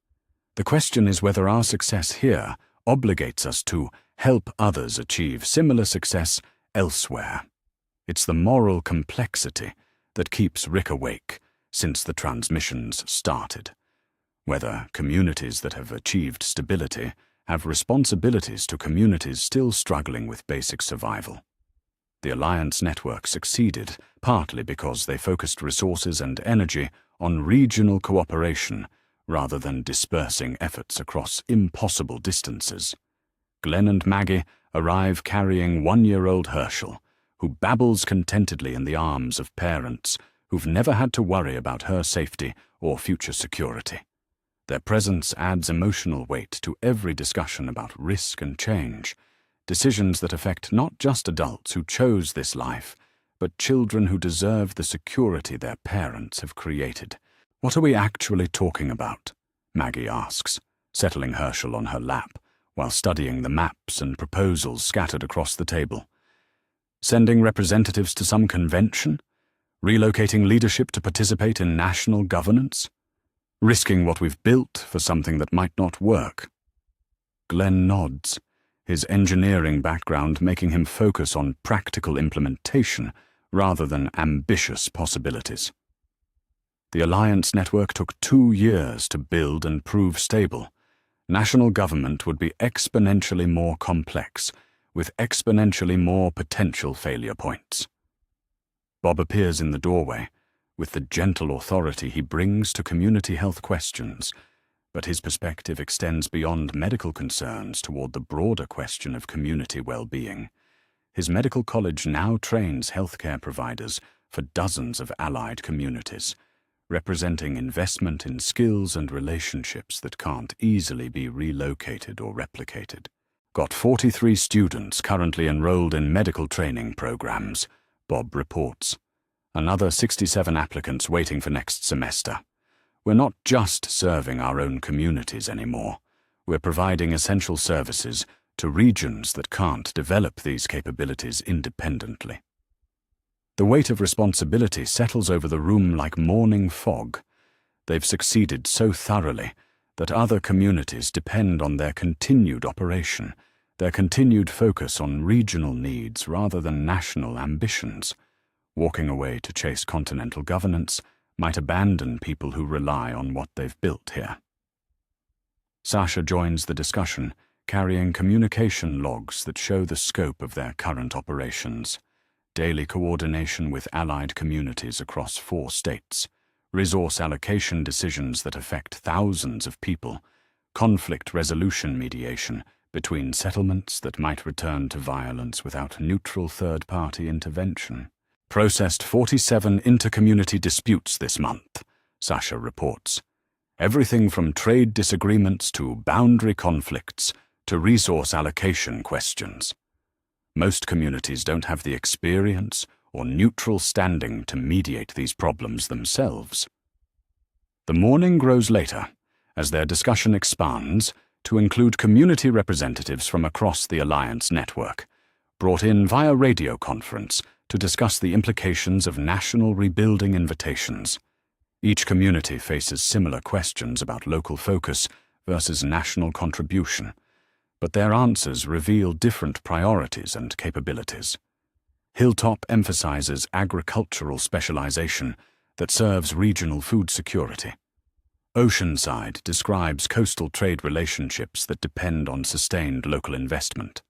Speaker 1: The question is whether our success here obligates us to help others achieve similar success elsewhere. It's the moral complexity that keeps Rick awake since the transmissions started. Whether communities that have achieved stability have responsibilities to communities still struggling with basic survival. The Alliance network succeeded partly because they focused resources and energy on regional cooperation rather than dispersing efforts across impossible distances. Glenn and Maggie arrive carrying 1-year-old Herschel, who babbles contentedly in the arms of parents who've never had to worry about her safety or future security. Their presence adds emotional weight to every discussion about risk and change, decisions that affect not just adults who chose this life, but children who deserve the security their parents have created. "What are we actually talking about?" Maggie asks, settling Herschel on her lap while studying the maps and proposals scattered across the table. "Sending representatives to some convention? Relocating leadership to participate in national governance? Risking what we've built for something that might not work?" Glenn nods, his engineering background making him focus on practical implementation rather than ambitious possibilities. The Alliance network took 2 years to build and prove stable. National government would be exponentially more complex, with exponentially more potential failure points. Bob appears in the doorway, with the gentle authority he brings to community health questions, but his perspective extends beyond medical concerns toward the broader question of community well-being. His medical college now trains healthcare providers for dozens of allied communities, representing investment in skills and relationships that can't easily be relocated or replicated. "Got 43 students currently enrolled in medical training programs," Bob reports. "Another 67 applicants waiting for next semester. We're not just serving our own communities anymore. We're providing essential services to regions that can't develop these capabilities independently." The weight of responsibility settles over the room like morning fog. They've succeeded so thoroughly that other communities depend on their continued operation, their continued focus on regional needs rather than national ambitions. Walking away to chase continental governance might abandon people who rely on what they've built here. Sasha joins the discussion, carrying communication logs that show the scope of their current operations. Daily coordination with allied communities across 4 states, resource allocation decisions that affect thousands of people, conflict resolution mediation between settlements that might return to violence without neutral third-party intervention. Processed 47 inter-community disputes this month, Sasha reports. Everything from trade disagreements to boundary conflicts to resource allocation questions. Most communities don't have the experience or neutral standing to mediate these problems themselves. The morning grows later, as their discussion expands to include community representatives from across the Alliance network, brought in via radio conference to discuss the implications of national rebuilding invitations. Each community faces similar questions about local focus versus national contribution, but their answers reveal different priorities and capabilities. Hilltop emphasizes agricultural specialization that serves regional food security. Oceanside describes coastal trade relationships that depend on sustained local investment.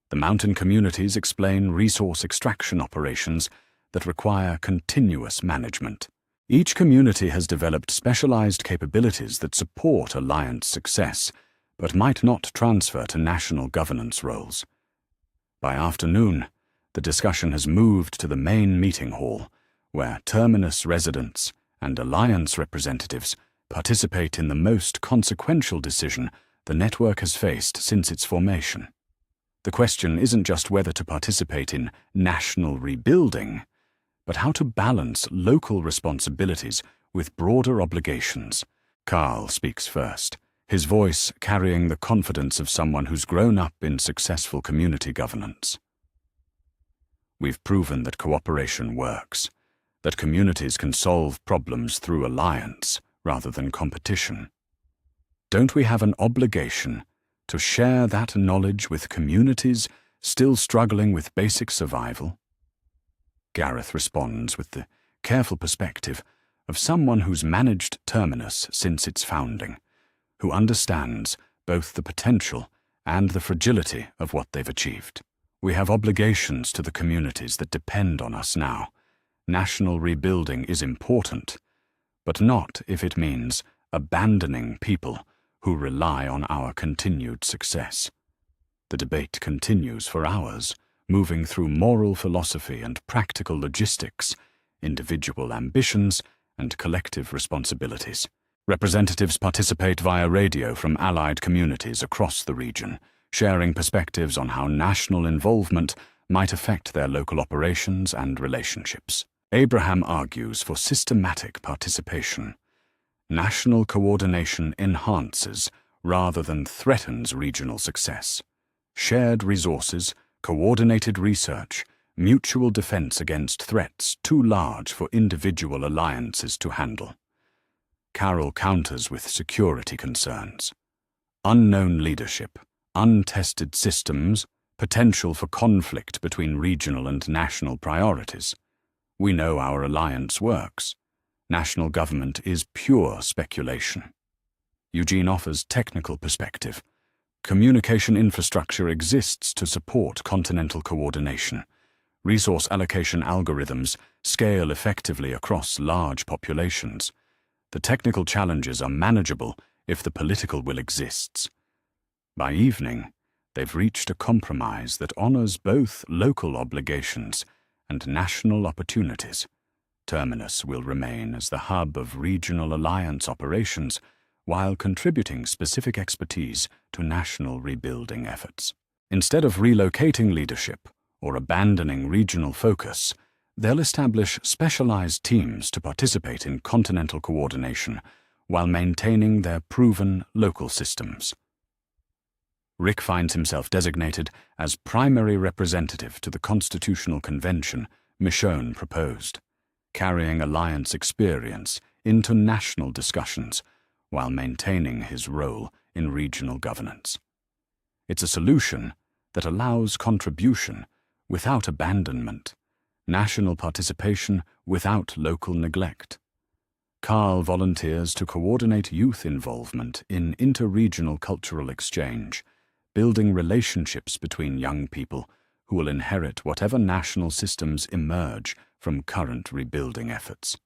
Speaker 1: The mountain communities explain resource extraction operations that require continuous management. Each community has developed specialized capabilities that support Alliance success, but might not transfer to national governance roles. By afternoon, the discussion has moved to the main meeting hall, where Terminus residents and Alliance representatives participate in the most consequential decision the network has faced since its formation. The question isn't just whether to participate in national rebuilding, but how to balance local responsibilities with broader obligations. Carl speaks first, his voice carrying the confidence of someone who's grown up in successful community governance. We've proven that cooperation works, that communities can solve problems through alliance rather than competition. Don't we have an obligation to share that knowledge with communities still struggling with basic survival? Gareth responds with the careful perspective of someone who's managed Terminus since its founding, who understands both the potential and the fragility of what they've achieved. We have obligations to the communities that depend on us now. National rebuilding is important, but not if it means abandoning people who rely on our continued success. The debate continues for hours, moving through moral philosophy and practical logistics, individual ambitions and collective responsibilities. Representatives participate via radio from allied communities across the region, sharing perspectives on how national involvement might affect their local operations and relationships. Abraham argues for systematic participation. National coordination enhances rather than threatens regional success. Shared resources, coordinated research, mutual defense against threats too large for individual alliances to handle. Carroll counters with security concerns. Unknown leadership, untested systems, potential for conflict between regional and national priorities. We know our alliance works. National government is pure speculation. Eugene offers technical perspective. Communication infrastructure exists to support continental coordination. Resource allocation algorithms scale effectively across large populations. The technical challenges are manageable if the political will exists. By evening, they've reached a compromise that honors both local obligations and national opportunities. Terminus will remain as the hub of regional alliance operations while contributing specific expertise to national rebuilding efforts. Instead of relocating leadership or abandoning regional focus, they'll establish specialized teams to participate in continental coordination while maintaining their proven local systems. Rick finds himself designated as primary representative to the Constitutional Convention Michonne proposed, carrying alliance experience into national discussions while maintaining his role in regional governance. It's a solution that allows contribution without abandonment, national participation without local neglect. Carl volunteers to coordinate youth involvement in interregional cultural exchange, building relationships between young people who will inherit whatever national systems emerge from current rebuilding efforts.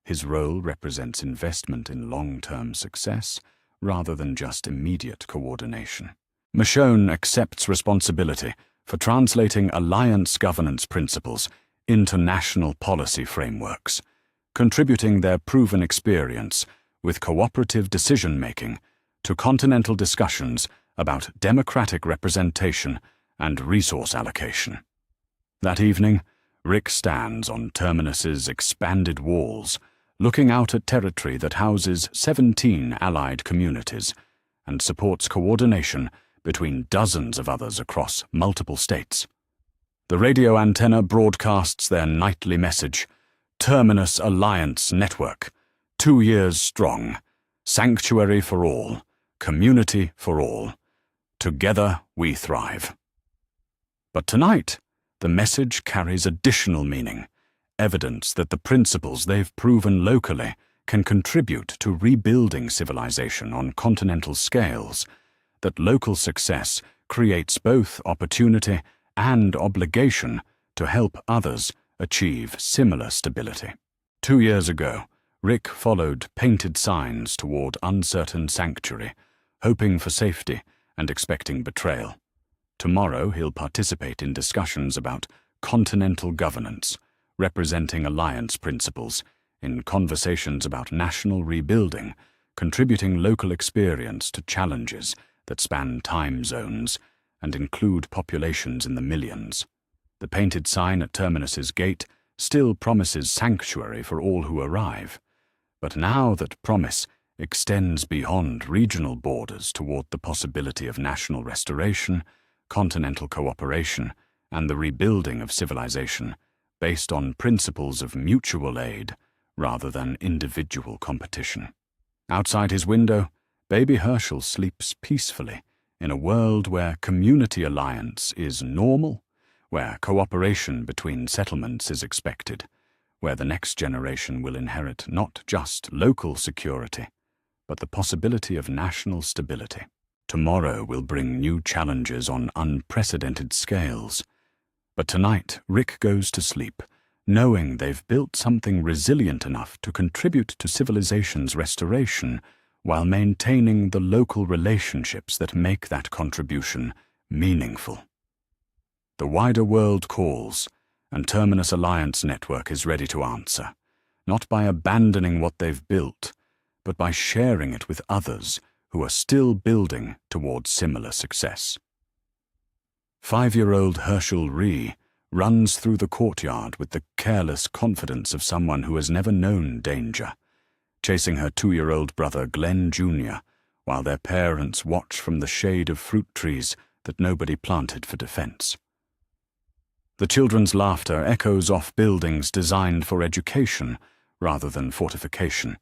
Speaker 1: His role represents investment in long-term success rather than just immediate coordination. Michonne accepts responsibility for translating alliance governance principles into national policy frameworks, contributing their proven experience with cooperative decision-making to continental discussions about democratic representation and resource allocation. That evening, Rick stands on Terminus's expanded walls, looking out at territory that houses 17 allied communities and supports coordination between dozens of others across multiple states. The radio antenna broadcasts their nightly message, Terminus Alliance Network, 2 years strong, sanctuary for all, community for all. Together we thrive. But tonight, the message carries additional meaning, evidence that the principles they've proven locally can contribute to rebuilding civilization on continental scales, that local success creates both opportunity and obligation to help others achieve similar stability. 2 years ago, Rick followed painted signs toward uncertain sanctuary, hoping for safety and expecting betrayal. Tomorrow he'll participate in discussions about continental governance, representing alliance principles, in conversations about national rebuilding, contributing local experience to challenges that span time zones and include populations in the millions. The painted sign at Terminus's gate still promises sanctuary for all who arrive, but now that promise extends beyond regional borders toward the possibility of national restoration, continental cooperation, and the rebuilding of civilization based on principles of mutual aid rather than individual competition. Outside his window, baby Herschel sleeps peacefully in a world where community alliance is normal, where cooperation between settlements is expected, where the next generation will inherit not just local security, but the possibility of national stability. Tomorrow will bring new challenges on unprecedented scales. But tonight, Rick goes to sleep, knowing they've built something resilient enough to contribute to civilization's restoration while maintaining the local relationships that make that contribution meaningful. The wider world calls, and Terminus Alliance Network is ready to answer, not by abandoning what they've built, but by sharing it with others who are still building towards similar success. 5-year-old Herschel Rhee runs through the courtyard with the careless confidence of someone who has never known danger, chasing her 2-year-old brother Glenn Jr., while their parents watch from the shade of fruit trees that nobody planted for defense. The children's laughter echoes off buildings designed for education rather than fortification,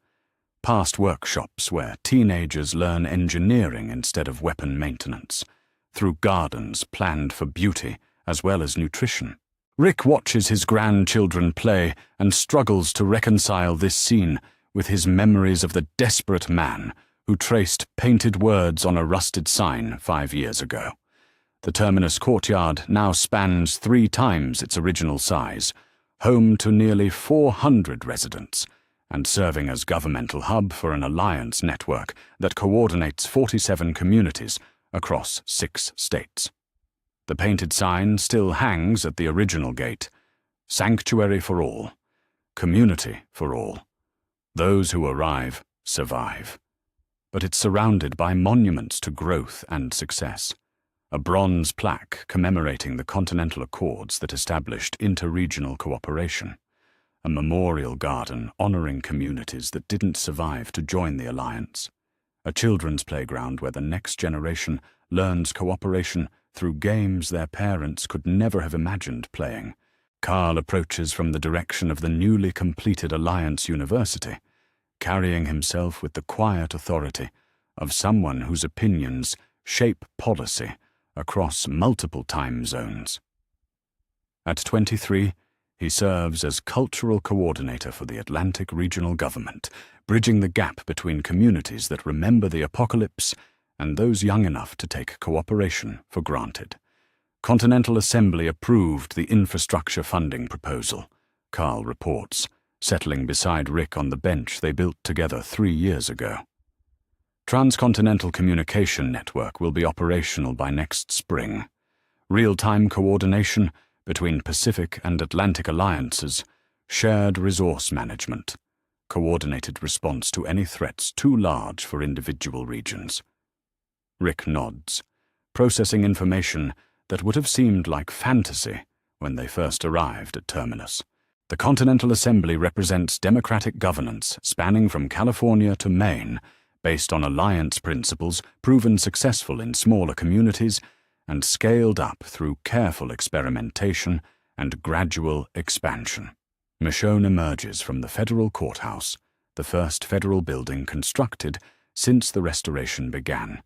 Speaker 1: past workshops where teenagers learn engineering instead of weapon maintenance, through gardens planned for beauty as well as nutrition. Rick watches his grandchildren play and struggles to reconcile this scene with his memories of the desperate man who traced painted words on a rusted sign 5 years ago. The Terminus courtyard now spans 3 times its original size, home to nearly 400 residents, and serving as governmental hub for an alliance network that coordinates 47 communities across 6 states. The painted sign still hangs at the original gate, sanctuary for all, community for all. Those who arrive survive. But it's surrounded by monuments to growth and success. A bronze plaque commemorating the Continental Accords that established interregional cooperation. A memorial garden honoring communities that didn't survive to join the alliance. A children's playground where the next generation learns cooperation through games their parents could never have imagined playing. Carl approaches from the direction of the newly completed Alliance University, carrying himself with the quiet authority of someone whose opinions shape policy across multiple time zones. At 23, he serves as cultural coordinator for the Atlantic Regional Government, bridging the gap between communities that remember the apocalypse and those young enough to take cooperation for granted. Continental Assembly approved the infrastructure funding proposal, Carl reports, settling beside Rick on the bench they built together 3 years ago. Transcontinental Communication Network will be operational by next spring. Real-time coordination between Pacific and Atlantic alliances, shared resource management, coordinated response to any threats too large for individual regions. Rick nods, processing information that would have seemed like fantasy when they first arrived at Terminus. The Continental Assembly represents democratic governance spanning from California to Maine, based on alliance principles proven successful in smaller communities and scaled up through careful experimentation and gradual expansion. Michonne emerges from the federal courthouse, the first federal building constructed since the restoration began,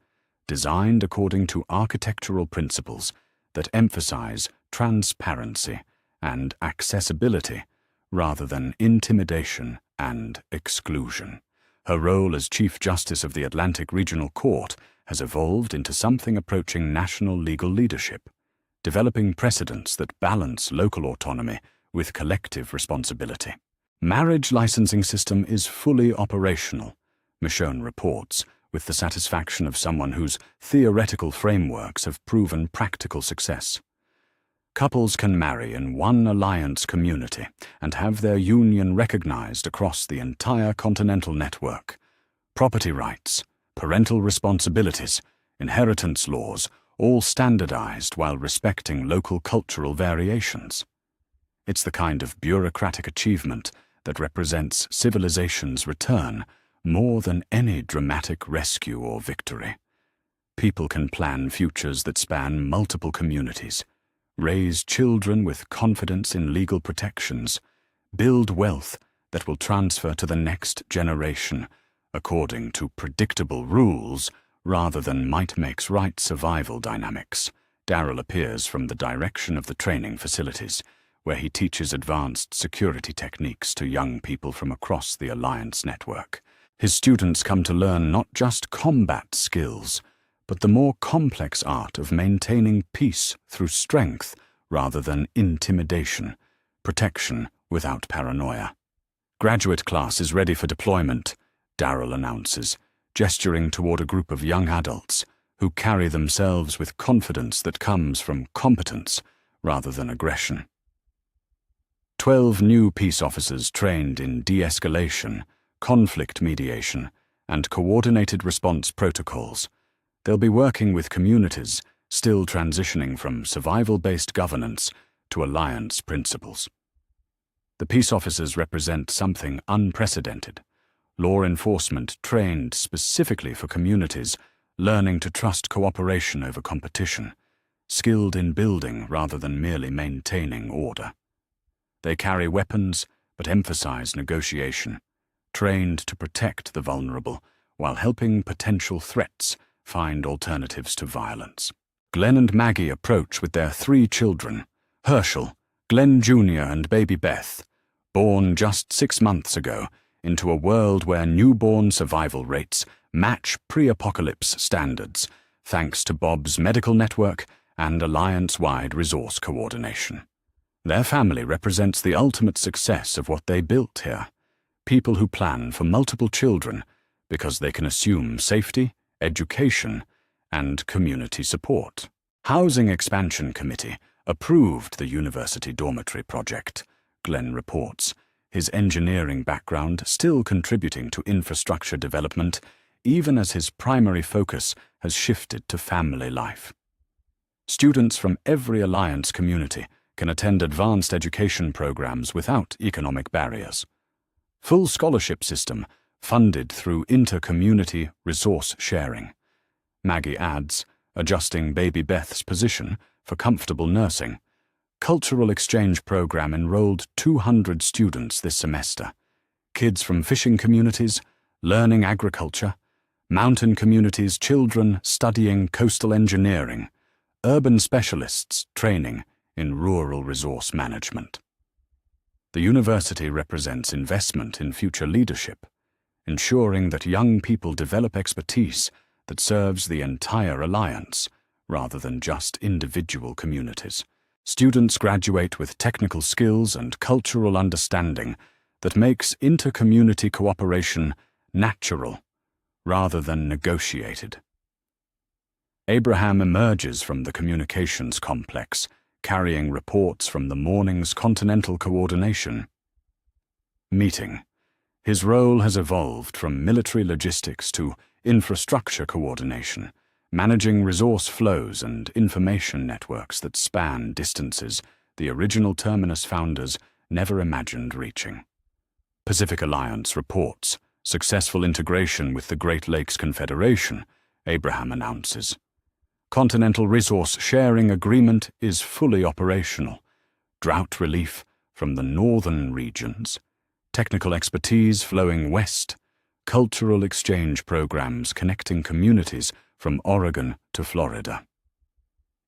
Speaker 1: designed according to architectural principles that emphasize transparency and accessibility rather than intimidation and exclusion. Her role as Chief Justice of the Atlantic Regional Court has evolved into something approaching national legal leadership, developing precedents that balance local autonomy with collective responsibility. Marriage licensing system is fully operational, Michonne reports, with the satisfaction of someone whose theoretical frameworks have proven practical success. Couples can marry in one alliance community and have their union recognized across the entire continental network. Property rights, parental responsibilities, inheritance laws, all standardized while respecting local cultural variations. It's the kind of bureaucratic achievement that represents civilization's return more than any dramatic rescue or victory. People can plan futures that span multiple communities, raise children with confidence in legal protections, build wealth that will transfer to the next generation according to predictable rules rather than might-makes-right survival dynamics. Daryl appears from the direction of the training facilities, where he teaches advanced security techniques to young people from across the Alliance network. His students come to learn not just combat skills, but the more complex art of maintaining peace through strength rather than intimidation, protection without paranoia. Graduate class is ready for deployment, Daryl announces, gesturing toward a group of young adults who carry themselves with confidence that comes from competence rather than aggression. 12 new peace officers trained in de-escalation, conflict mediation, and coordinated response protocols. They'll be working with communities still transitioning from survival-based governance to alliance principles. The peace officers represent something unprecedented. Law enforcement trained specifically for communities learning to trust cooperation over competition, skilled in building rather than merely maintaining order. They carry weapons but emphasize negotiation, trained to protect the vulnerable while helping potential threats find alternatives to violence. Glenn and Maggie approach with their 3 children, Herschel, Glenn Jr. and baby Beth, born just 6 months ago, into a world where newborn survival rates match pre-apocalypse standards, thanks to Bob's medical network and alliance-wide resource coordination. Their family represents the ultimate success of what they built here, people who plan for multiple children because they can assume safety, education, and community support. Housing Expansion Committee approved the university dormitory project, Glenn reports, his engineering background still contributing to infrastructure development even as his primary focus has shifted to family life. Students from every Alliance community can attend advanced education programs without economic barriers. Full scholarship system funded through inter-community resource sharing. Maggie adds, adjusting baby Beth's position for comfortable nursing. Cultural exchange program enrolled 200 students this semester. Kids from fishing communities, learning agriculture, mountain communities, children studying coastal engineering, urban specialists training in rural resource management. The university represents investment in future leadership, ensuring that young people develop expertise that serves the entire alliance rather than just individual communities. Students graduate with technical skills and cultural understanding that makes inter-community cooperation natural rather than negotiated. Abraham emerges from the communications complex, carrying reports from the morning's Continental Coordination meeting. His role has evolved from military logistics to infrastructure coordination, managing resource flows and information networks that span distances the original Terminus founders never imagined reaching. Pacific Alliance reports successful integration with the Great Lakes Confederation, Abraham announces. Continental Resource Sharing Agreement is fully operational. Drought relief from the northern regions, technical expertise flowing west, cultural exchange programs connecting communities from Oregon to Florida.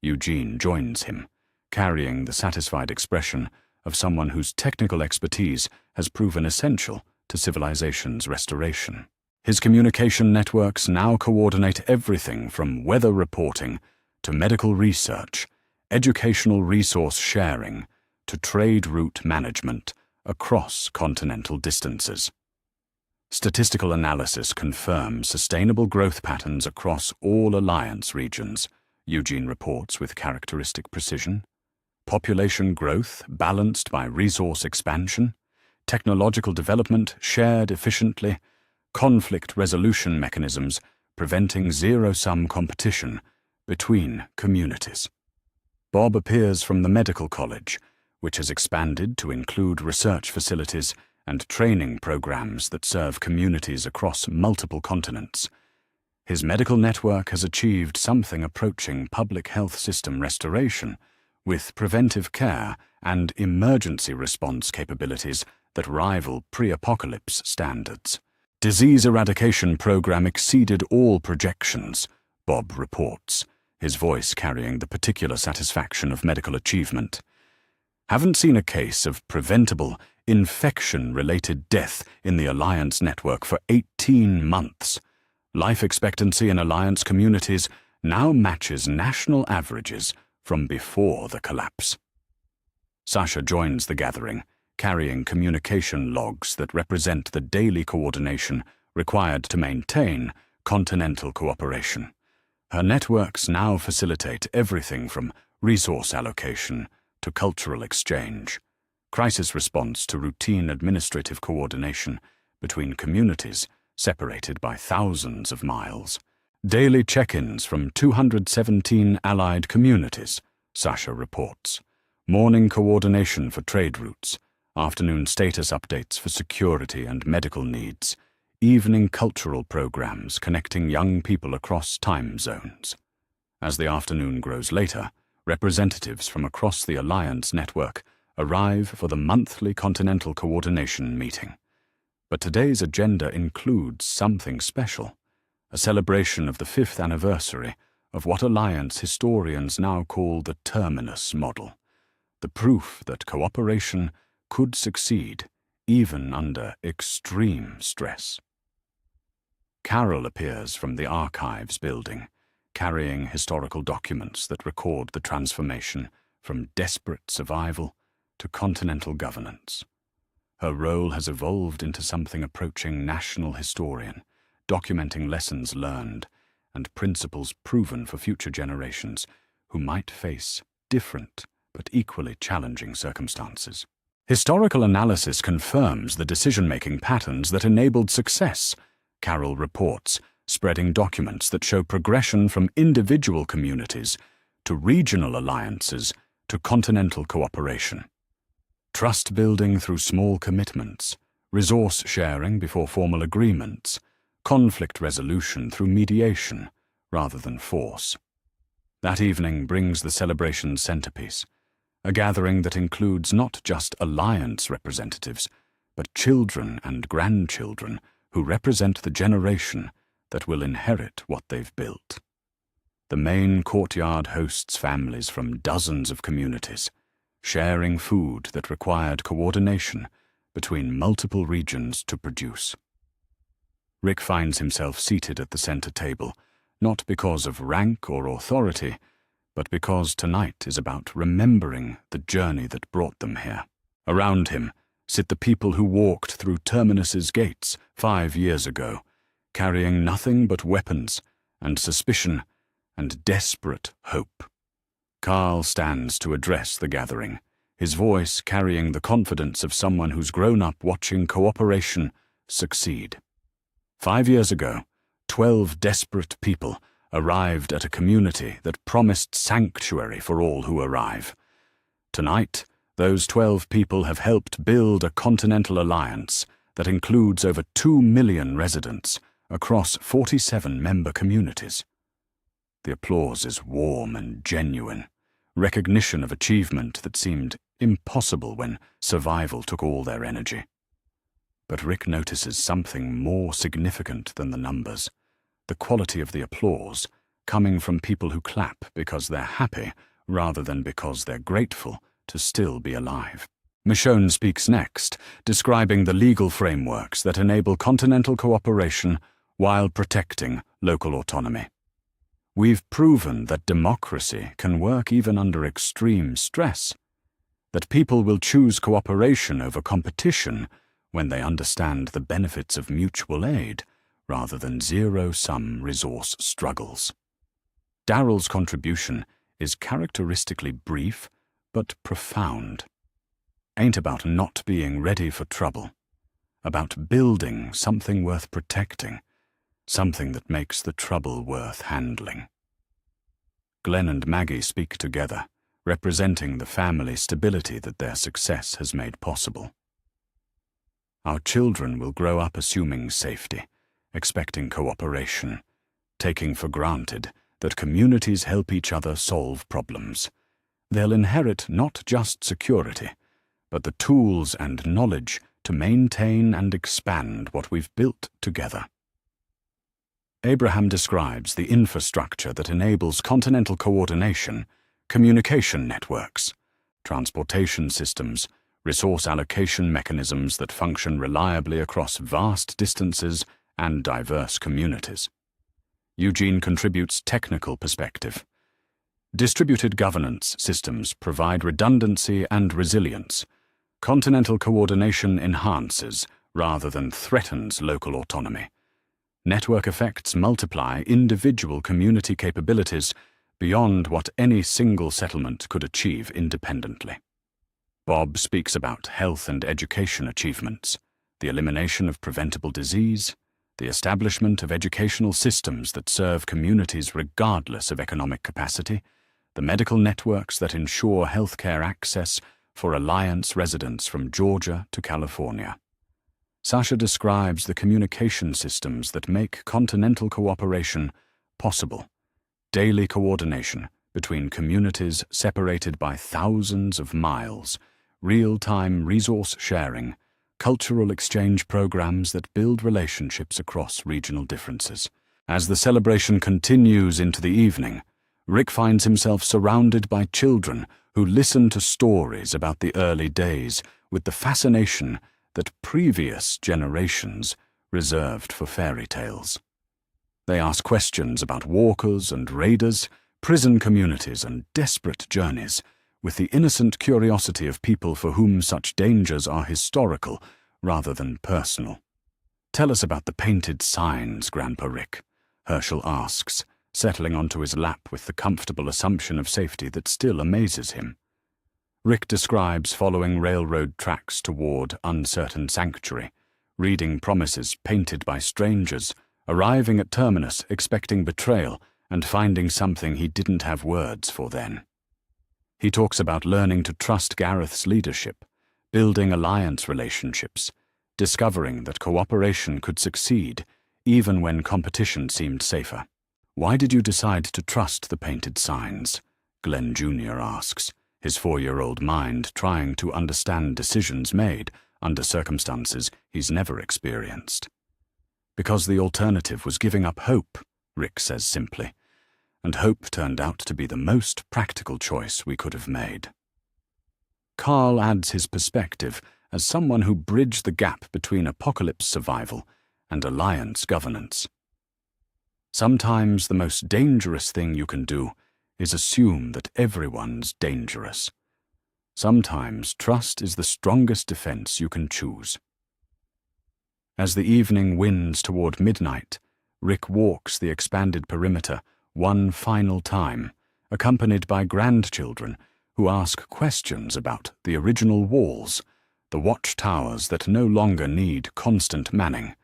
Speaker 1: Eugene joins him, carrying the satisfied expression of someone whose technical expertise has proven essential to civilization's restoration. His communication networks now coordinate everything from weather reporting to medical research, educational resource sharing, to trade route management across continental distances. Statistical analysis confirms sustainable growth patterns across all Alliance regions, Eugene reports with characteristic precision. Population growth balanced by resource expansion, technological development shared efficiently, conflict resolution mechanisms preventing zero-sum competition between communities. Bob appears from the medical college, which has expanded to include research facilities and training programs that serve communities across multiple continents. His medical network has achieved something approaching public health system restoration, with preventive care and emergency response capabilities that rival pre-apocalypse standards. Disease eradication program exceeded all projections, Bob reports, his voice carrying the particular satisfaction of medical achievement. Haven't seen a case of preventable, infection-related death in the Alliance network for 18 months. Life expectancy in Alliance communities now matches national averages from before the collapse. Sasha joins the gathering, carrying communication logs that represent the daily coordination required to maintain continental cooperation. Her networks now facilitate everything from resource allocation to cultural exchange, crisis response to routine administrative coordination between communities separated by thousands of miles. Daily check-ins from 217 allied communities, Sasha reports. Morning coordination for trade routes, afternoon status updates for security and medical needs, evening cultural programs connecting young people across time zones. As the afternoon grows later, representatives from across the Alliance network arrive for the monthly Continental Coordination meeting. But today's agenda includes something special, a celebration of the 5th anniversary of what Alliance historians now call the Terminus model, the proof that cooperation could succeed even under extreme stress. Carol appears from the Archives building, carrying historical documents that record the transformation from desperate survival to continental governance. Her role has evolved into something approaching national historian, documenting lessons learned and principles proven for future generations who might face different but equally challenging circumstances. Historical analysis confirms the decision-making patterns that enabled success, Carol reports, spreading documents that show progression from individual communities to regional alliances to continental cooperation. Trust building through small commitments, resource sharing before formal agreements, conflict resolution through mediation rather than force. That evening brings the celebration's centerpiece, a gathering that includes not just alliance representatives, but children and grandchildren who represent the generation that will inherit what they've built. The main courtyard hosts families from dozens of communities, sharing food that required coordination between multiple regions to produce. Rick finds himself seated at the center table, not because of rank or authority, but because tonight is about remembering the journey that brought them here. Around him sit the people who walked through Terminus's gates 5 years ago, carrying nothing but weapons and suspicion and desperate hope. Carl stands to address the gathering, his voice carrying the confidence of someone who's grown up watching cooperation succeed. 5 years ago, 12 desperate people arrived at a community that promised sanctuary for all who arrive. Tonight, those 12 people have helped build a continental alliance that includes over 2 million residents across 47 member communities. The applause is warm and genuine, recognition of achievement that seemed impossible when survival took all their energy. But Rick notices something more significant than the numbers, the quality of the applause coming from people who clap because they're happy rather than because they're grateful to still be alive. Michonne speaks next, describing the legal frameworks that enable continental cooperation while protecting local autonomy. We've proven that democracy can work even under extreme stress, that people will choose cooperation over competition when they understand the benefits of mutual aid rather than zero-sum resource struggles. Daryl's contribution is characteristically brief but profound. Ain't about not being ready for trouble, about building something worth protecting, something that makes the trouble worth handling. Glenn and Maggie speak together, representing the family stability that their success has made possible. Our children will grow up assuming safety, expecting cooperation, taking for granted that communities help each other solve problems. They'll inherit not just security, but the tools and knowledge to maintain and expand what we've built together. Abraham describes the infrastructure that enables continental coordination, communication networks, transportation systems, resource allocation mechanisms that function reliably across vast distances and diverse communities. Eugene contributes technical perspective. Distributed governance systems provide redundancy and resilience. Continental coordination enhances rather than threatens local autonomy. Network effects multiply individual community capabilities beyond what any single settlement could achieve independently. Bob speaks about health and education achievements, the elimination of preventable disease, the establishment of educational systems that serve communities regardless of economic capacity, the medical networks that ensure healthcare access for Alliance residents from Georgia to California. Sasha describes the communication systems that make continental cooperation possible. Daily coordination between communities separated by thousands of miles, real-time resource sharing, cultural exchange programs that build relationships across regional differences. As the celebration continues into the evening, Rick finds himself surrounded by children who listen to stories about the early days with the fascination that previous generations reserved for fairy tales. They ask questions about walkers and raiders, prison communities, and desperate journeys, with the innocent curiosity of people for whom such dangers are historical rather than personal. "Tell us about the painted signs, Grandpa Rick," Herschel asks, settling onto his lap with the comfortable assumption of safety that still amazes him. Rick describes following railroad tracks toward uncertain sanctuary, reading promises painted by strangers, arriving at Terminus expecting betrayal and finding something he didn't have words for then. He talks about learning to trust Gareth's leadership, building alliance relationships, discovering that cooperation could succeed even when competition seemed safer. "Why did you decide to trust the painted signs?" Glenn Jr. asks, his 4-year-old mind trying to understand decisions made under circumstances he's never experienced. "Because the alternative was giving up hope," Rick says simply. and hope turned out to be the most practical choice we could have made. Carl adds his perspective as someone who bridged the gap between apocalypse survival and alliance governance. Sometimes the most dangerous thing you can do is assume that everyone's dangerous. Sometimes trust is the strongest defense you can choose. As the evening winds toward midnight, Rick walks the expanded perimeter one final time, accompanied by grandchildren who ask questions about the original walls, the watchtowers that no longer need constant manning,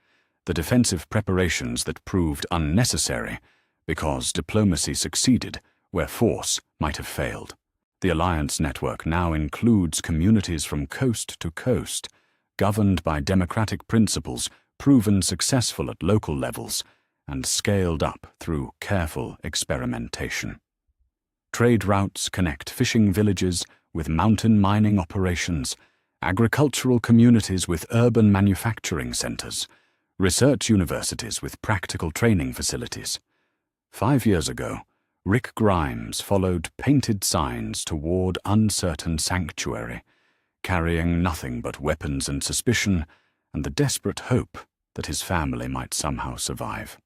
Speaker 1: the defensive preparations that proved unnecessary because diplomacy succeeded where force might have failed. The Alliance network now includes communities from coast to coast, governed by democratic principles proven successful at local levels and scaled up through careful experimentation. Trade routes connect fishing villages with mountain mining operations, agricultural communities with urban manufacturing centers, research universities with practical training facilities. 5 years ago, Rick Grimes followed painted signs toward uncertain sanctuary, carrying nothing but weapons and suspicion and the desperate hope that his family might somehow survive.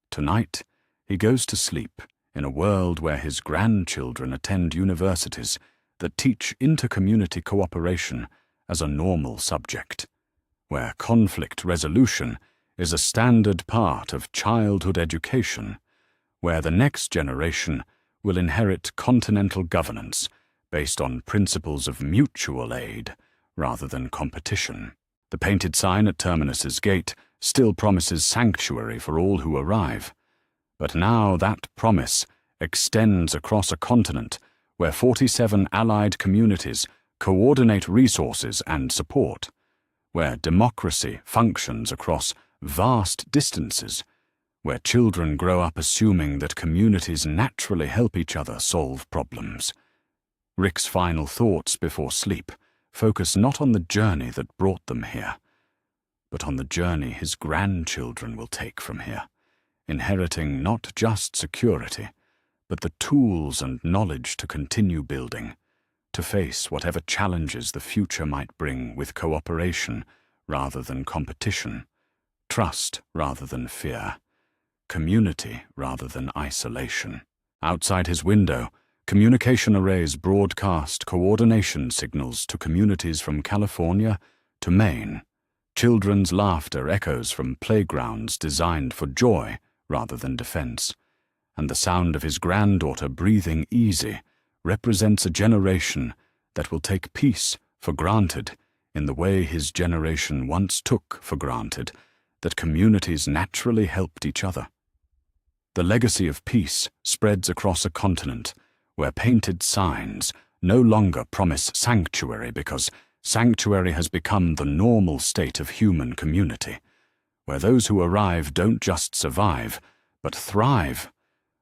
Speaker 1: Tonight, he goes to sleep in a world where his grandchildren attend universities that teach inter-community cooperation as a normal subject, where conflict resolution is a standard part of childhood education, where the next generation will inherit continental governance based on principles of mutual aid rather than competition. The painted sign at Terminus's gate still promises sanctuary for all who arrive, but now that promise extends across a continent where 47 allied communities coordinate resources and support, where democracy functions across vast distances, where children grow up assuming that communities naturally help each other solve problems. Rick's final thoughts before sleep focus not on the journey that brought them here, but on the journey his grandchildren will take from here, inheriting not just security, but the tools and knowledge to continue building, to face whatever challenges the future might bring with cooperation rather than competition, trust rather than fear, community rather than isolation. Outside his window, communication arrays broadcast coordination signals to communities from California to Maine. Children's laughter echoes from playgrounds designed for joy rather than defense, and the sound of his granddaughter breathing easy represents a generation that will take peace for granted in the way his generation once took for granted that communities naturally helped each other. The legacy of peace spreads across a continent where painted signs no longer promise sanctuary because sanctuary has become the normal state of human community, where those who arrive don't just survive, but thrive,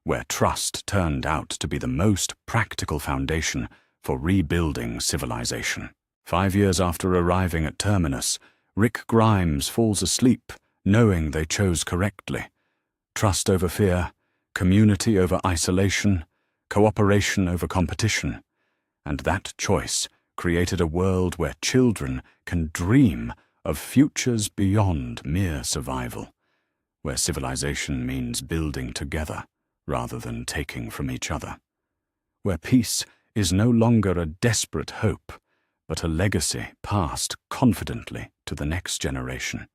Speaker 1: where trust turned out to be the most practical foundation for rebuilding civilization. 5 years after arriving at Terminus, Rick Grimes falls asleep knowing they chose correctly. Trust over fear, community over isolation, cooperation over competition. And that choice created a world where children can dream of futures beyond mere survival, where civilization means building together rather than taking from each other, where peace is no longer a desperate hope, but a legacy passed confidently to the next generation.